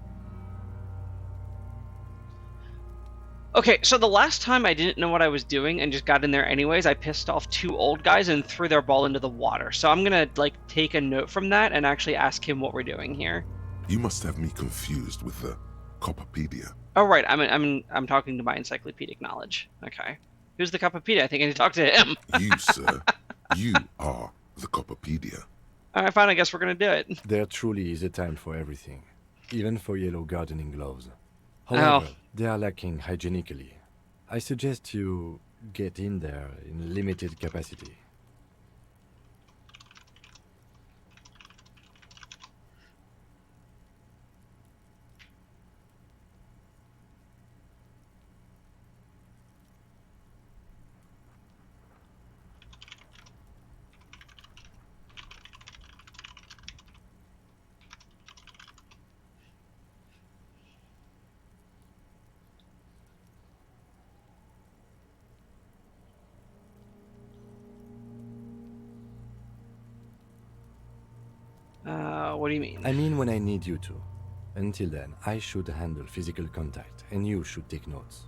Okay, so the last time I didn't know what I was doing and just got in there anyways, I pissed off 2 old guys and threw their ball into the water. So I'm gonna like take a note from that and actually ask him what we're doing here. You must have me confused with the Copperpedia. Oh right, I'm talking to my encyclopedic knowledge. Okay, who's the Copperpedia? I think I need to talk to him. You, sir, you are the Copperpedia. All right, fine. I guess we're gonna do it. There truly is a time for everything, even for yellow gardening gloves. However, they are lacking hygienically. I suggest you get in there in limited capacity. What do you mean? I mean when I need you to. Until then, I should handle physical contact, and you should take notes.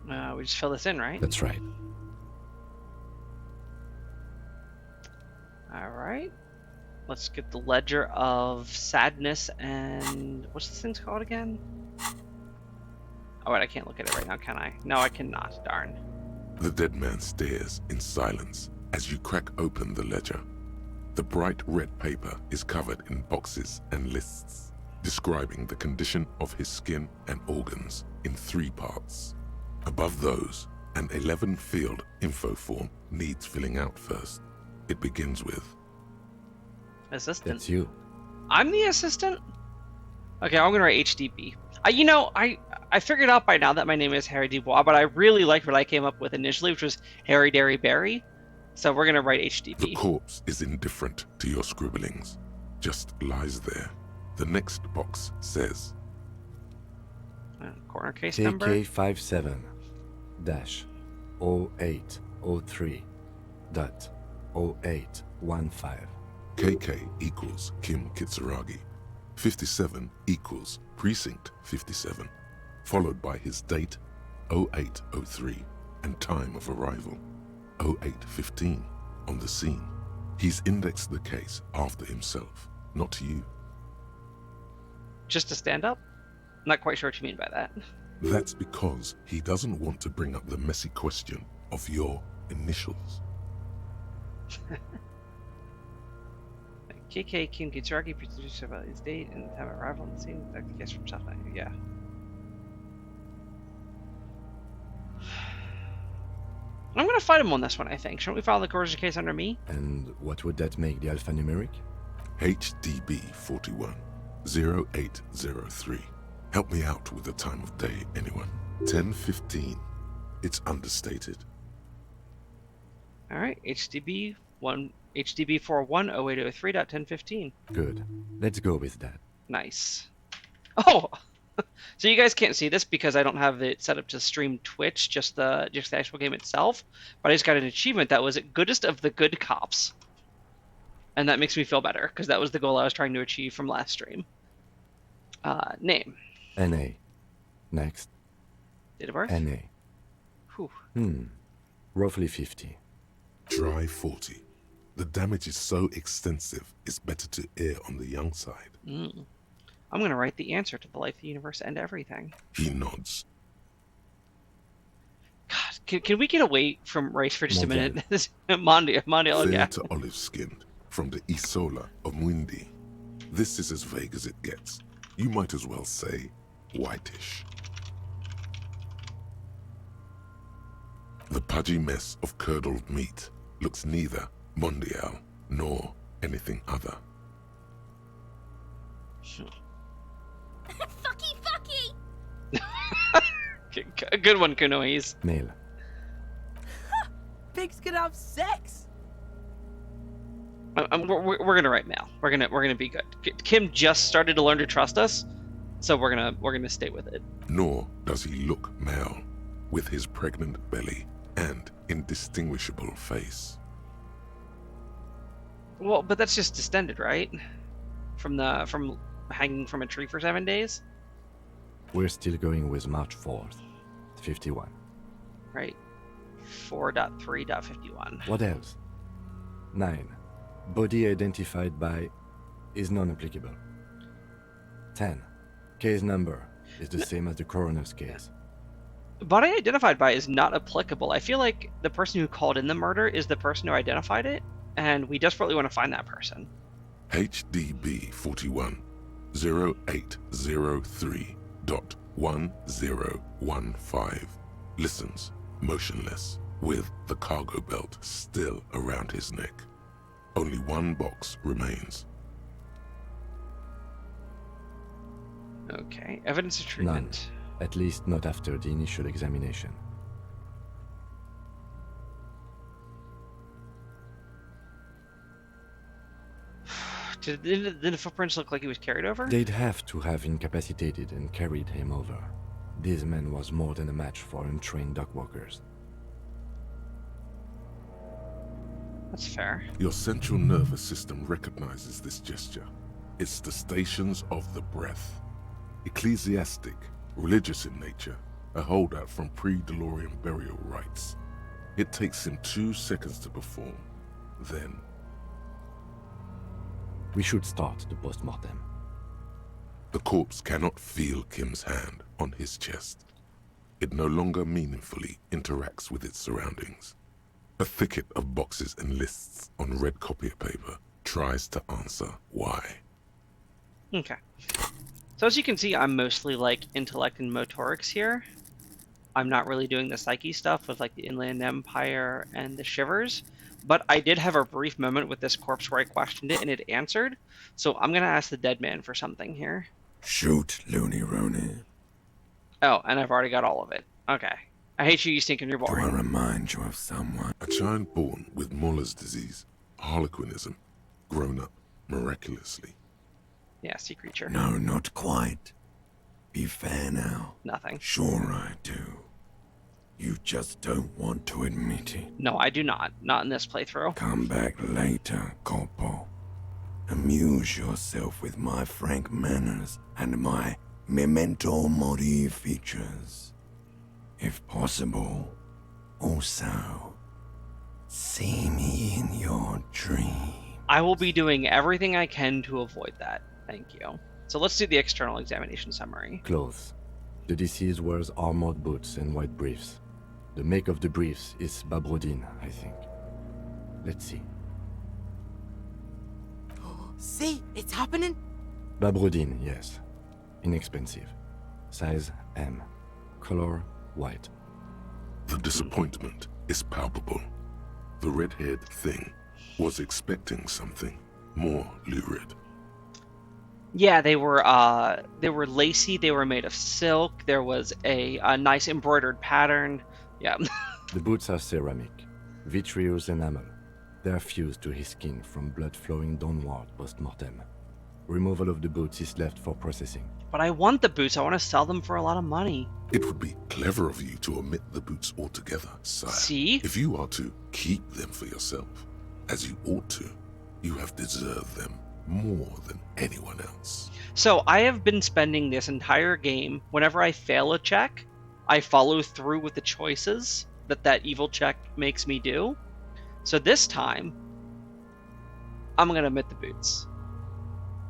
We just fill this in, right? That's right. All right. Let's get the ledger of sadness and what's this thing's called again? Oh, wait, I can't look at it right now, can I? No, I cannot. Darn. The dead man stares in silence as you crack open the ledger. The bright red paper is covered in boxes and lists, describing the condition of his skin and organs in 3 parts. Above those, an 11-field info form needs filling out first. It begins with... Assistant. That's you. I'm the assistant? Okay, I'm gonna write HDB. I figured out by now that my name is Harry Dubois, but I really liked what I came up with initially, which was Harry Derry Barry. So we're gonna write HDB. The corpse is indifferent to your scribblings, just lies there. The next box says... corner case number? KK57-0803.0815. KK equals Kim Kitsuragi. 57 equals Precinct 57, followed by his date, 0803, and time of arrival, 0815, on the scene. He's indexed the case after himself, not you. Just to stand up? Not quite sure what you mean by that. That's because he doesn't want to bring up the messy question of your initials. KK Kim Kitsuragi produced about his date and time of arrival on the scene. I guess from South Africa. Yeah. I'm gonna fight him on this one, I think. Shouldn't we file the coercion case under me? And what would that make the alphanumeric? HDB 41 0803. Help me out with the time of day, anyone. 10:15. It's understated. All right, HDB 410803.1015. Good. Let's go with that. Nice. Oh, so you guys can't see this because I don't have it set up to stream Twitch, just the actual game itself. But I just got an achievement that was Goodest of the Good Cops, and that makes me feel better because that was the goal I was trying to achieve from last stream. Name. NA. Next. Date of birth. NA. Whew. Roughly 50. Try 40. The damage is so extensive, it's better to err on the young side. I'm going to write the answer to the life, the universe, and everything. He nods. God, can we get away from race for just a minute? Mondial, Fair yeah. to olive-skinned, from the Isola of Mwindi. This is as vague as it gets. You might as well say whitish. The pudgy mess of curdled meat looks neither mondial nor anything other. Fucky! Good one, Kunoi's. Male. Pigs can have sex. We're gonna write male. We're gonna be good. Kim just started to learn to trust us, so we're gonna stay with it. Nor does he look male, with his pregnant belly and indistinguishable face. Well, but that's just distended, right? From hanging from a tree for 7 days. We're still going with March 4th, 51. Right. 4.3.51. What else? 9. Body identified by is non-applicable. 10. Case number is the same as the coroner's case. Body identified by is not applicable. I feel like the person who called in the murder is the person who identified it, and we desperately want to find that person. HDB 41 0803.1015 listens, motionless, with the cargo belt still around his neck. Only one box remains. Okay, evidence of treatment. None. At least not after the initial examination. Did the footprints look like he was carried over? They'd have to have incapacitated and carried him over. This man was more than a match for untrained dogwalkers. That's fair. Your central nervous system recognizes this gesture. It's the stations of the breath. Ecclesiastic, religious in nature, a holdout from pre-DeLorean burial rites. It takes him 2 seconds to perform. Then... We should start the post-mortem. The corpse cannot feel Kim's hand on his chest. It no longer meaningfully interacts with its surroundings. A thicket of boxes and lists on red copier paper tries to answer why. Okay. So as you can see, I'm mostly like intellect and motorics here. I'm not really doing the psyche stuff with like the Inland Empire and the Shivers, but I did have a brief moment with this corpse where I questioned it and it answered. So I'm gonna ask the dead man for something here. Shoot, Looney Rooney. Oh, and I've already got all of it. Okay. I hate you thinking you're Do I boring. remind you of someone? A child born with Muller's disease, harlequinism, grown up miraculously. Yeah, sea creature. No, not quite. Be fair now. Nothing. Sure I do. You just don't want to admit it. No, I do not. Not in this playthrough. Come back later, Corpo. Amuse yourself with my frank manners and my memento mori features. If possible, also, see me in your dream. I will be doing everything I can to avoid that. Thank you. So let's do the external examination summary. Clothes. The deceased wears armored boots and white briefs. The make of the briefs is Babrodin, I think. Let's see. See, it's happening. Babrodin, yes. Inexpensive. Size M. Color white. The disappointment is palpable. The red-haired thing was expecting something more lurid. Yeah, they were lacy. They were made of silk. There was a nice embroidered pattern. Yeah. The boots are ceramic, vitreous enamel. They are fused to his skin from blood flowing downward post-mortem. Removal of the boots is left for processing. But I want the boots. I want to sell them for a lot of money. It would be clever of you to omit the boots altogether, sire. See? If you are to keep them for yourself, as you ought to, you have deserved them more than anyone else. So I have been spending this entire game, whenever I fail a check, I follow through with the choices that evil check makes me do. So this time, I'm going to omit the boots.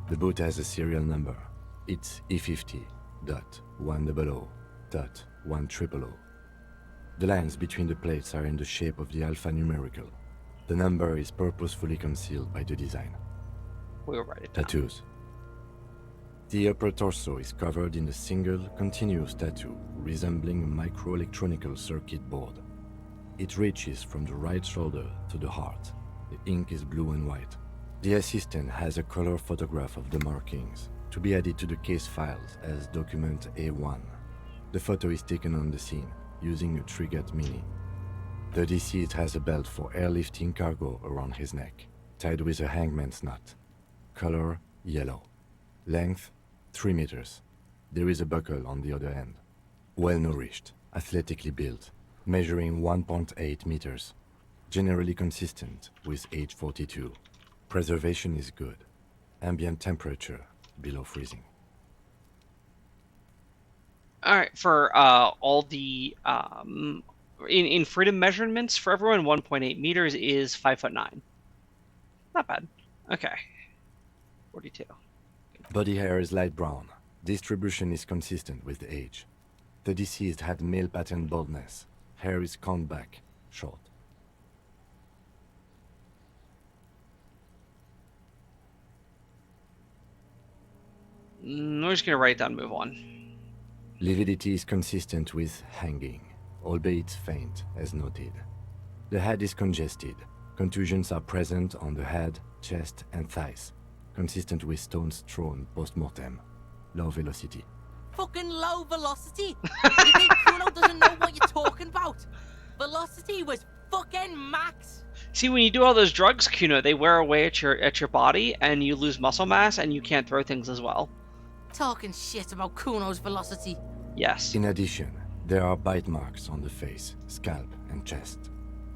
The boot has a serial number. It's E50.100.100. The lines between the plates are in the shape of the alphanumerical. The number is purposefully concealed by the design. We'll write it down. Tattoos. The upper torso is covered in a single, continuous tattoo resembling a microelectronical circuit board. It reaches from the right shoulder to the heart. The ink is blue and white. The assistant has a color photograph of the markings to be added to the case files as document A1. The photo is taken on the scene using a Trigat Mini. The deceased has a belt for airlifting cargo around his neck, tied with a hangman's knot. Color yellow. Length 3 meters. There is a buckle on the other end. Well nourished, athletically built, measuring 1.8 meters. Generally consistent with age 42. Preservation is good. Ambient temperature below freezing. All right, for all the in freedom measurements for everyone, 1.8 meters is 5'9". Not bad. Okay. 42. Body hair is light brown. Distribution is consistent with the age. The deceased had male pattern baldness. Hair is combed back, short. We're just gonna write down, move on. Lividity is consistent with hanging, albeit faint, as noted. The head is congested. Contusions are present on the head, chest, and thighs, consistent with stones thrown post-mortem. Low velocity. Fucking low velocity? You think Kuno doesn't know what you're talking about? Velocity was fucking max. See, when you do all those drugs, Kuno, they wear away at your body, and you lose muscle mass, and you can't throw things as well. Talking shit about Kuno's velocity. Yes. In addition, there are bite marks on the face, scalp, and chest,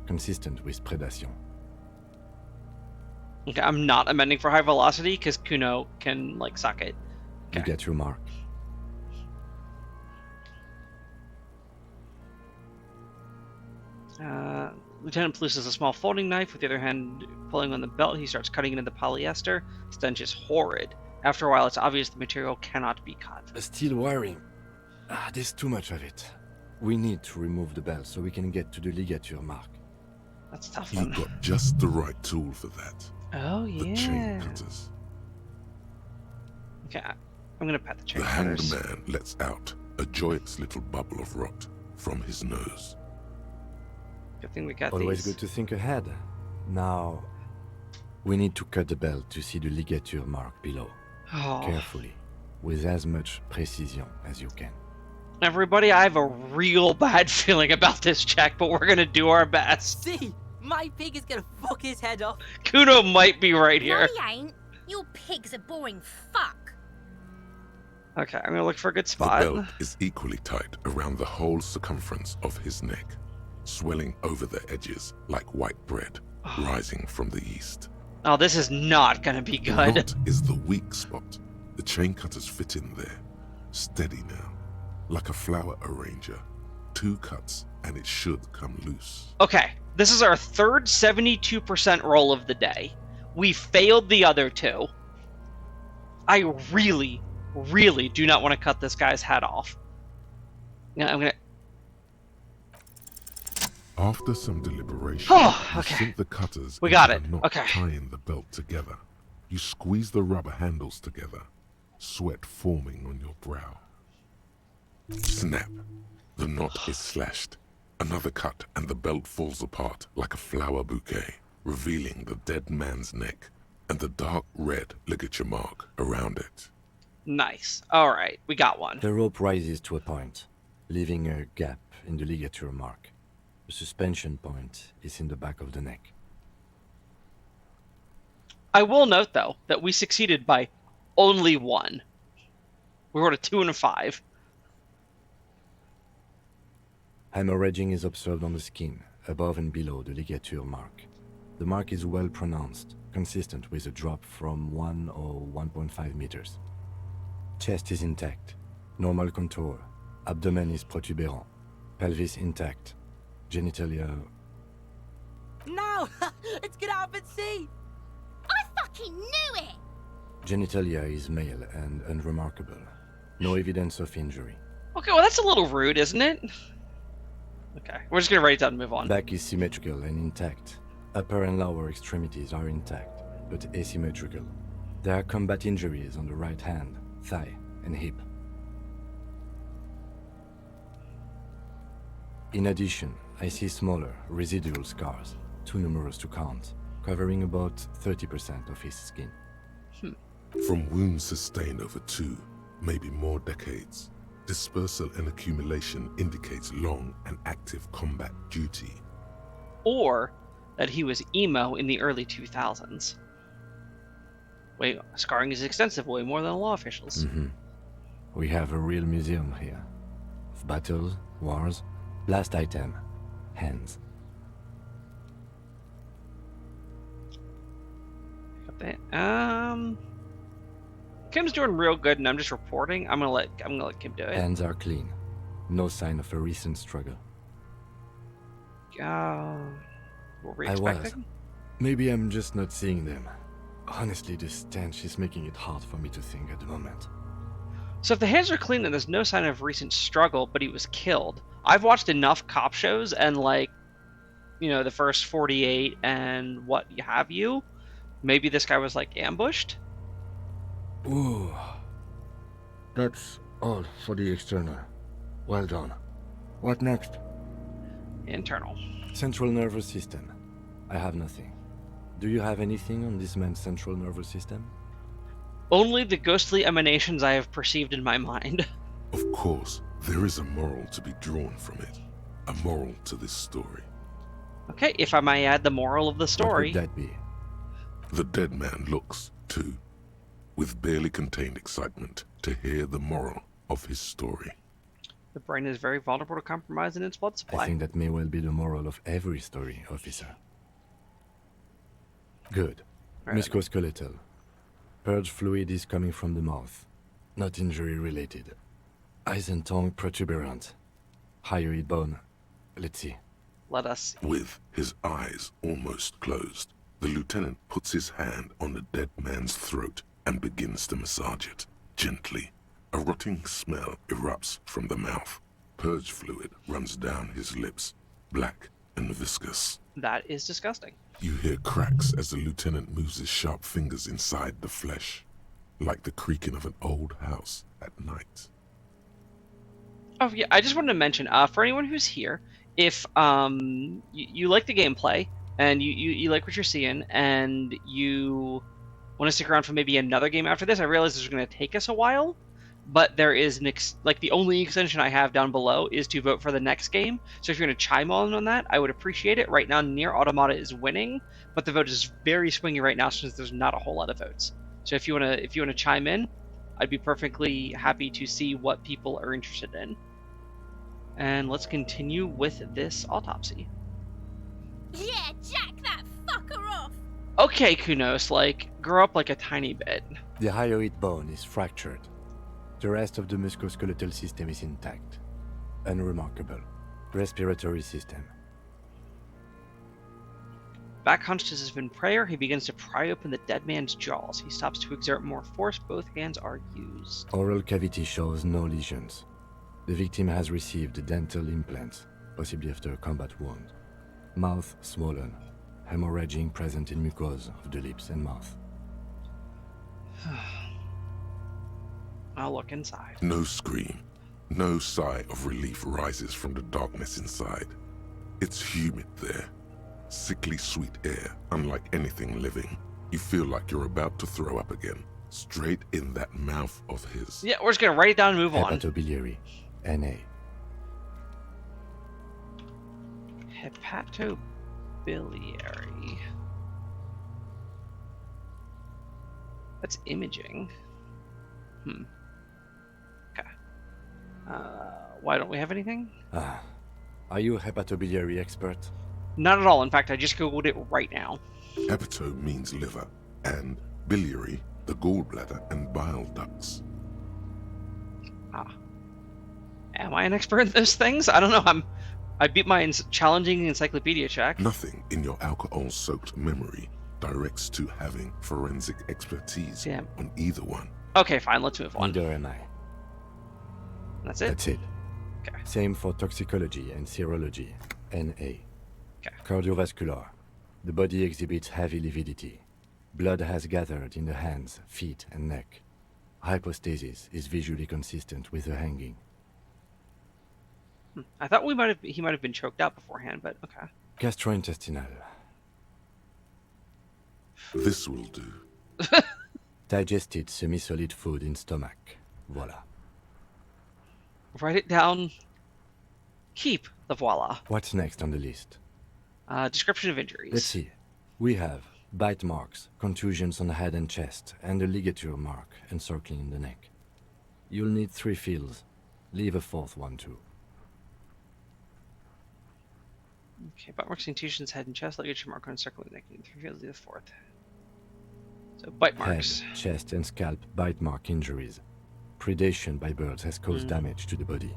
consistent with predation. Okay, I'm not amending for high velocity, because Kuno can, like, suck it. Okay. You get your mark. Lieutenant produces a small folding knife with the other hand pulling on the belt. He starts cutting into the polyester. Stench is horrid. After a while, it's obvious the material cannot be cut. Steel wiring. There's too much of it. We need to remove the bell so we can get to the ligature mark. That's a tough You one. got just the right tool for that. Oh, The chain yeah. cutters. Okay, I'm gonna pet the chain The cutters. hanged man lets out a joyous little bubble of rot from his nose. Good thing we got Always these. good to think ahead. Now, we need to cut the bell to see the ligature mark below. Oh. Carefully, with as much precision as you can. Everybody, I have a real bad feeling about this check, but we're gonna do our best. See, my pig is gonna fuck his head off. Kuno might be right No, here. he ain't. Your pig's a boring fuck. Okay, I'm gonna look for a good The spot. belt is equally tight around the whole circumference of his neck, swelling over the edges like white bread rising from the east. Oh, this is not gonna be The good. knot is the weak spot. The chain cutters fit in there, steady now, like a flower arranger. 2 cuts and it should come loose. Okay, this is our third 72% roll of the day. We failed the other 2. I really, really do not want to cut this guy's head off. Yeah, I'm gonna. After some deliberation, Oh, you okay. sink the cutters We into got the it. knot Okay. tying the belt together. You squeeze the rubber handles together, sweat forming on your brow. Snap. The knot is slashed. Another cut and the belt falls apart like a flower bouquet, revealing the dead man's neck and the dark red ligature mark around it. Nice. Alright, we got one. The rope rises to a point, leaving a gap in the ligature mark. The suspension point is in the back of the neck. I will note, though, that we succeeded by only 1. We rolled a 2 and a 5. Hemorrhaging is observed on the skin, above and below the ligature mark. The mark is well pronounced, consistent with a drop from 1 or 1.5 meters. Chest is intact, normal contour. Abdomen is protuberant, pelvis intact, genitalia. No! Let's get out and see! I fucking knew it! Genitalia is male and unremarkable. No evidence of injury. Okay, well, that's a little rude, isn't it? Okay, we're just gonna write it down and move on. Back is symmetrical and intact. Upper and lower extremities are intact, but asymmetrical. There are combat injuries on the right hand, thigh, and hip. In addition, I see smaller, residual scars, too numerous to count, covering about 30% of his skin. From wounds sustained over 2, maybe more decades, dispersal and accumulation indicates long and active combat duty. Or that he was emo in the early 2000s. Wait, scarring is extensive, way more than law officials. We have a real museum here. Of battles, wars, last item, hands. Got that. Kim's doing real good, and I'm just reporting. I'm gonna let Kim do it. Hands are clean. No sign of a recent struggle. What were we I was. expecting? Maybe I'm just not seeing them. Honestly, this stench is making it hard for me to think at the moment. So if the hands are clean, then there's no sign of recent struggle, but he was killed. I've watched enough cop shows, and the first 48 and what have you. Maybe this guy was ambushed. Ooh. That's all for the external. Well done. What next? Internal. Central nervous system. I have nothing. Do you have anything on this man's central nervous system? Only the ghostly emanations I have perceived in my mind. Of course, there is a moral to be drawn from it. A moral to this story. Okay, if I may add the moral of the story. What would that be? The dead man looks, too, with barely contained excitement to hear the moral of his story. The brain is very vulnerable to compromise in its blood supply. I think that may well be the moral of every story, officer. Good. Right. Musculoskeletal. Purge fluid is coming from the mouth. Not injury related. Eyes and tongue protuberant. Hyoid bone. Let's see. Let us. With his eyes almost closed, the lieutenant puts his hand on the dead man's throat and begins to massage it, gently. A rotting smell erupts from the mouth, purge fluid runs down his lips, black and viscous. That is disgusting. You hear cracks as the lieutenant moves his sharp fingers inside the flesh, like the creaking of an old house at night. Oh yeah, I just wanted to mention, for anyone who's here, if you like the gameplay and you like what you're seeing and you want to stick around for maybe another game after this, I realize this is going to take us a while, but there is the only extension I have down below is to vote for the next game. So if you're going to chime on that, I would appreciate it. Right now, Nier Automata is winning, but the vote is very swingy right now since there's not a whole lot of votes. So if you wanna chime in, I'd be perfectly happy to see what people are interested in. And let's continue with this autopsy. Yeah, jack that fucker off! Okay, Kunos, grow up like a tiny bit. The hyoid bone is fractured. The rest of the musculoskeletal system is intact. Unremarkable. Respiratory system. Back hunched as his been prayer, he begins to pry open the dead man's jaws. He stops to exert more force. Both hands are used. Oral cavity shows no lesions. The victim has received dental implants, possibly after a combat wound. Mouth swollen. Hemorrhaging present in mucosa of the lips and mouth. I'll look inside. No scream, no sigh of relief rises from the darkness inside. It's humid there. Sickly sweet air, unlike anything living. You feel like you're about to throw up again, straight in that mouth of his. Yeah, we're just gonna write it down and move on. Hepatobiliary. NA. Hepatobiliary. That's imaging. Okay. Why don't we have anything? Are you a hepatobiliary expert? Not at all. In fact, I just googled it right now. Hepato means liver, and biliary, the gallbladder and bile ducts. Am I an expert in those things? I don't know. I beat my challenging encyclopedia check. Nothing in your alcohol-soaked memory directs to having forensic expertise on either one. Okay, fine. Let's move on. Neither am I. That's it? That's it. Okay. Same for toxicology and serology. NA. Okay. Cardiovascular. The body exhibits heavy lividity. Blood has gathered in the hands, feet, and neck. Hypostasis is visually consistent with the hanging. I thought he might have been choked out beforehand, but okay. Gastrointestinal. This will do. Digested semi-solid food in stomach. Voila. Write it down. Keep the voila. What's next on the list? Description of injuries. Let's see. We have bite marks, contusions on the head and chest, and a ligature mark encircling the neck. You'll need 3 fields. Leave a 4th one too. Okay, bite marks, contusions, head and chest, ligature mark encircling the neck. 3 fields, leave a 4th. So bite marks. Head, chest, and scalp bite mark injuries. Predation by birds has caused damage to the body.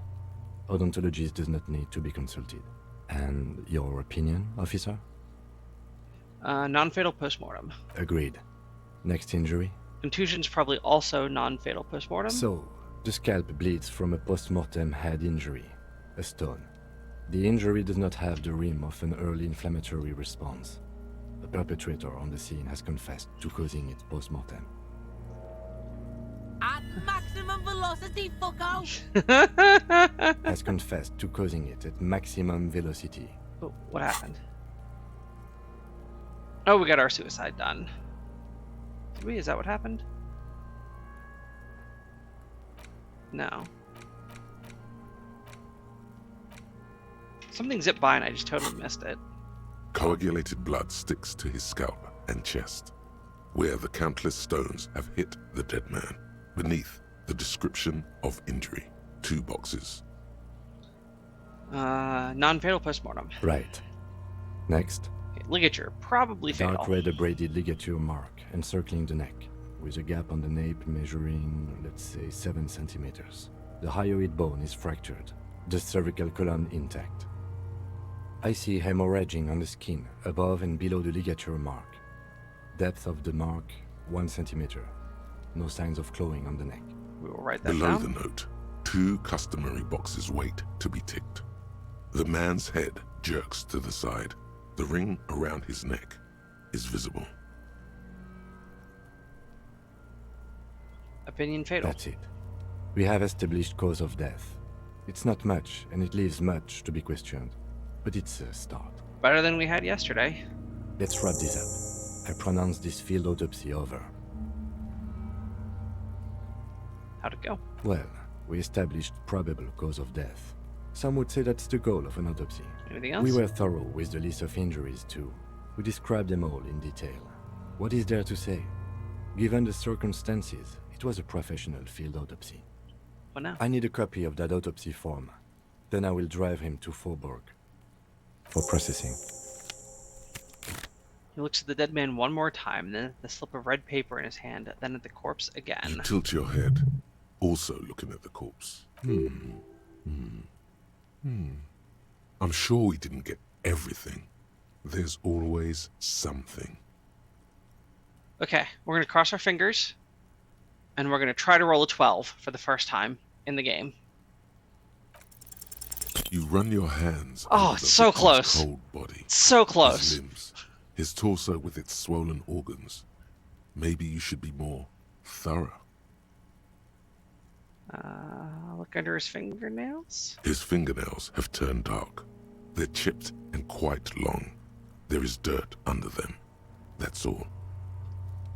Odontologist does not need to be consulted. And your opinion, officer? Non-fatal postmortem. Agreed. Next injury? Contusions probably also non-fatal postmortem. So, the scalp bleeds from a postmortem head injury, a stone. The injury does not have the rim of an early inflammatory response. The perpetrator on the scene has confessed to causing it postmortem. At maximum velocity, fucko! Has confessed to causing it at maximum velocity. Oh, what happened? Oh, we got our suicide done. Did we? Is that what happened? No. Something zipped by and I just totally missed it. Coagulated blood sticks to his scalp and chest, where the countless stones have hit the dead man. Beneath, the description of injury. 2 boxes. Non-fatal postmortem. Right. Next. Okay, ligature, probably fatal. Dark red abraded ligature mark encircling the neck, with a gap on the nape measuring, let's say, 7 centimeters. The hyoid bone is fractured, the cervical column intact. I see hemorrhaging on the skin, above and below the ligature mark. Depth of the mark, 1 centimeter. No signs of clawing on the neck. We will write that Below down. the note, 2 customary boxes wait to be ticked. The man's head jerks to the side. The ring around his neck is visible. Opinion fatal. That's it. We have established cause of death. It's not much, and it leaves much to be questioned. But it's a start. Better than we had yesterday. Let's wrap this up. I pronounce this field autopsy over. How'd it go? Well, we established probable cause of death. Some would say that's the goal of an autopsy. Anything else? We were thorough with the list of injuries, too. We described them all in detail. What is there to say? Given the circumstances, it was a professional field autopsy. What now? I need a copy of that autopsy form. Then I will drive him to Faubourg for processing. He looks at the dead man one more time, then at the slip of red paper in his hand, then at the corpse again. You tilt your head, also looking at the corpse. I'm sure we didn't get everything. There's always something. Okay, we're going to cross our fingers, and we're going to try to roll a 12 for the first time in the game. You run your hands Oh, over it's the so victim's close. cold body. So close. His limbs, his torso with its swollen organs. Maybe you should be more thorough. Look under his fingernails. His fingernails have turned dark. They're chipped and quite long. There is dirt under them. That's all.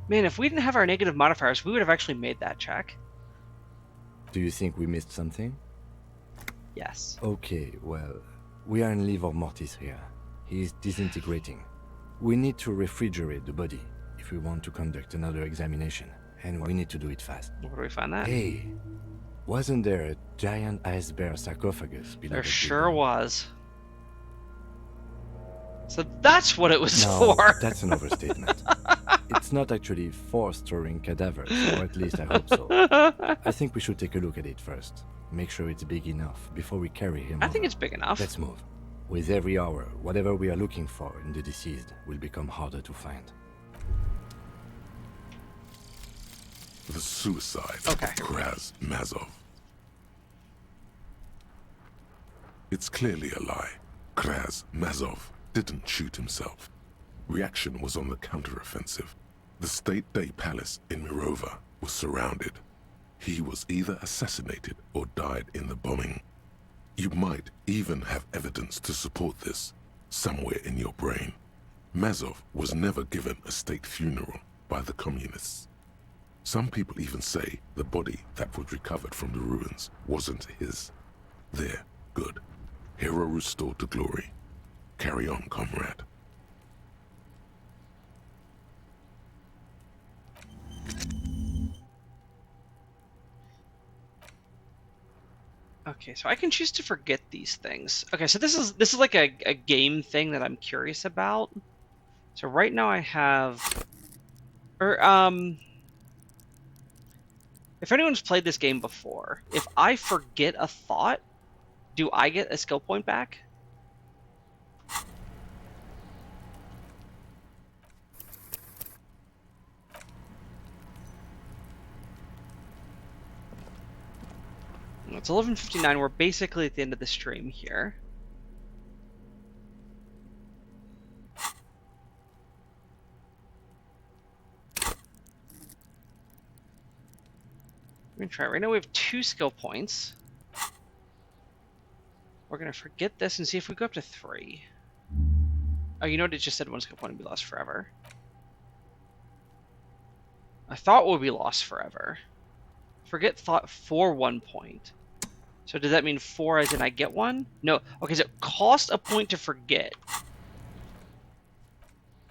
Man, if we didn't have our negative modifiers, we would have actually made that check. Do you think we missed something? Yes. Okay, well, we are in livor mortis here. He is disintegrating. We need to refrigerate the body if we want to conduct another examination, and we need to do it fast. Where do we find that? Hey, wasn't there a giant ice bear sarcophagus below There the sure building? was. So that's what it was No, for. that's an overstatement. It's not actually for storing cadavers, or at least I hope so. I think we should take a look at it first. Make sure it's big enough before we carry him I think over. it's big enough. Let's move. With every hour, whatever we are looking for in the deceased will become harder to find. The suicide Okay. of Kraz Mazov. It's clearly a lie. Kraz Mazov didn't shoot himself. Reaction was on the counteroffensive. The State Day Palace in Mirova was surrounded. He was either assassinated or died in the bombing. You might even have evidence to support this, somewhere in your brain. Mazov was never given a state funeral by the communists. Some people even say the body that was recovered from the ruins wasn't his. There, good. Hero restored to glory. Carry on, comrade. Okay, so I can choose to forget these things. Okay, so this is like a game thing that I'm curious about. So right now I have, if anyone's played this game before, if I forget a thought, do I get a skill point back? It's 11:59. We're basically at the end of the stream here. We're gonna try it. Right now we have 2 skill points. We're gonna forget this and see if we go up to 3. Oh, you know what? It just said 1 skill point would be lost forever. I thought would be lost forever. Forget thought for 1 point. So does that mean 4 as in I get 1? No. Okay, so it costs a point to forget.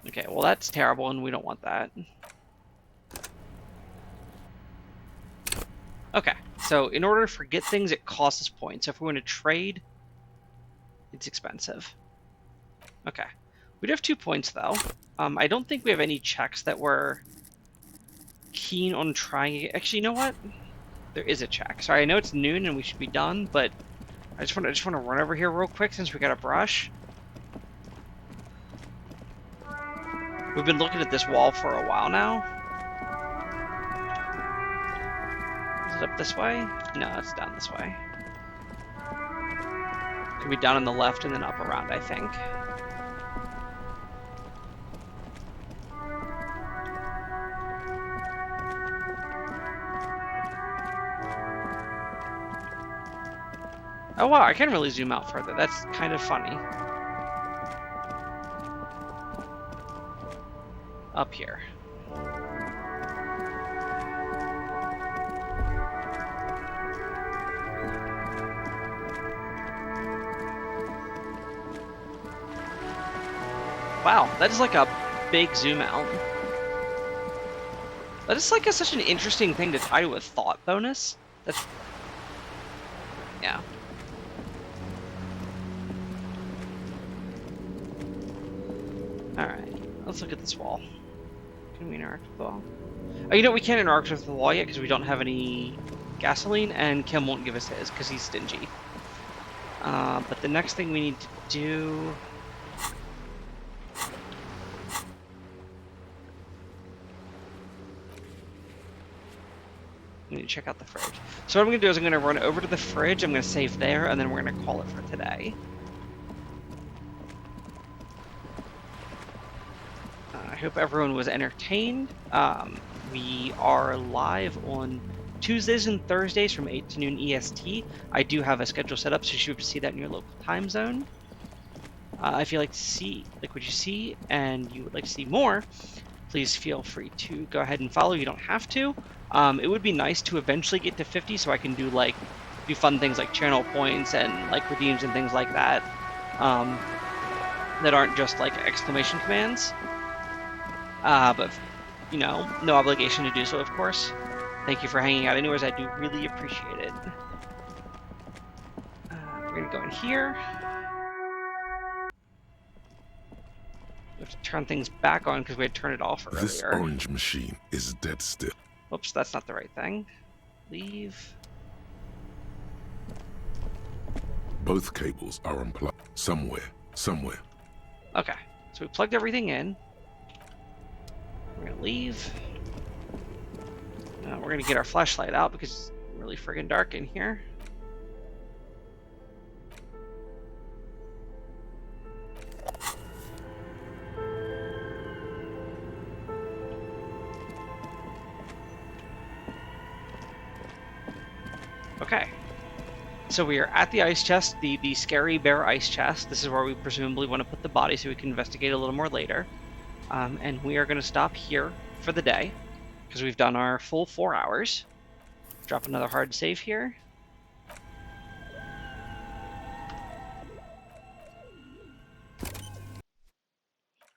Okay, well that's terrible and we don't want that. Okay, so in order to forget things, it costs us points. So if we want to trade, it's expensive. Okay. We do have 2 points though. I don't think we have any checks that we're keen on trying. Actually, you know what? There is a check. Sorry, I know it's noon and we should be done, but I just want to run over here real quick since we got a brush. We've been looking at this wall for a while now. it up this way? No, it's down this way. Could be down on the left and then up around, I think. Oh wow, I can really zoom out further. That's kind of funny. Up here. Wow, that is like a big zoom out. That is like such an interesting thing to tie to a thought bonus. That's... yeah. Alright, let's look at this wall. Can we interact with the wall? Oh, you know, we can't interact with the wall yet because we don't have any gasoline, and Kim won't give us his because he's stingy. But the next thing we need to do... we need to check out the fridge. So what I'm going to do is I'm going to run over to the fridge, I'm going to save there, and then we're going to call it for today. I hope everyone was entertained. We are live on Tuesdays and Thursdays from 8 to noon EST. I do have a schedule set up, so you should see that in your local time zone. If you like to see, like what you see, and you would like to see more, please feel free to go ahead and follow. You don't have to. It would be nice to eventually get to 50 so I can do fun things like channel points and like redeems and things like that that aren't just like exclamation commands. But you know, no obligation to do so, of course. Thank you for hanging out anyways. I do really appreciate it. We're gonna go in here. We have to turn things back on because we had turned it off earlier. This orange machine is dead still. Oops, that's not the right thing. Leave. Both cables are unplugged. Somewhere. Okay, so we plugged everything in. We're gonna leave. We're gonna get our flashlight out because it's really friggin' dark in here. Okay, so we are at the ice chest, the scary bear ice chest. This is where we presumably want to put the body so we can investigate a little more later. And we are going to stop here for the day because we've done our full 4 hours. Drop another hard save here.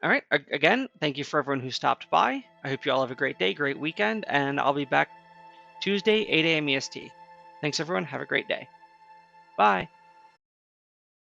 All right, again, thank you for everyone who stopped by. I hope you all have a great day, great weekend, and I'll be back Tuesday, 8 a.m. EST. Thanks, everyone. Have a great day. Bye.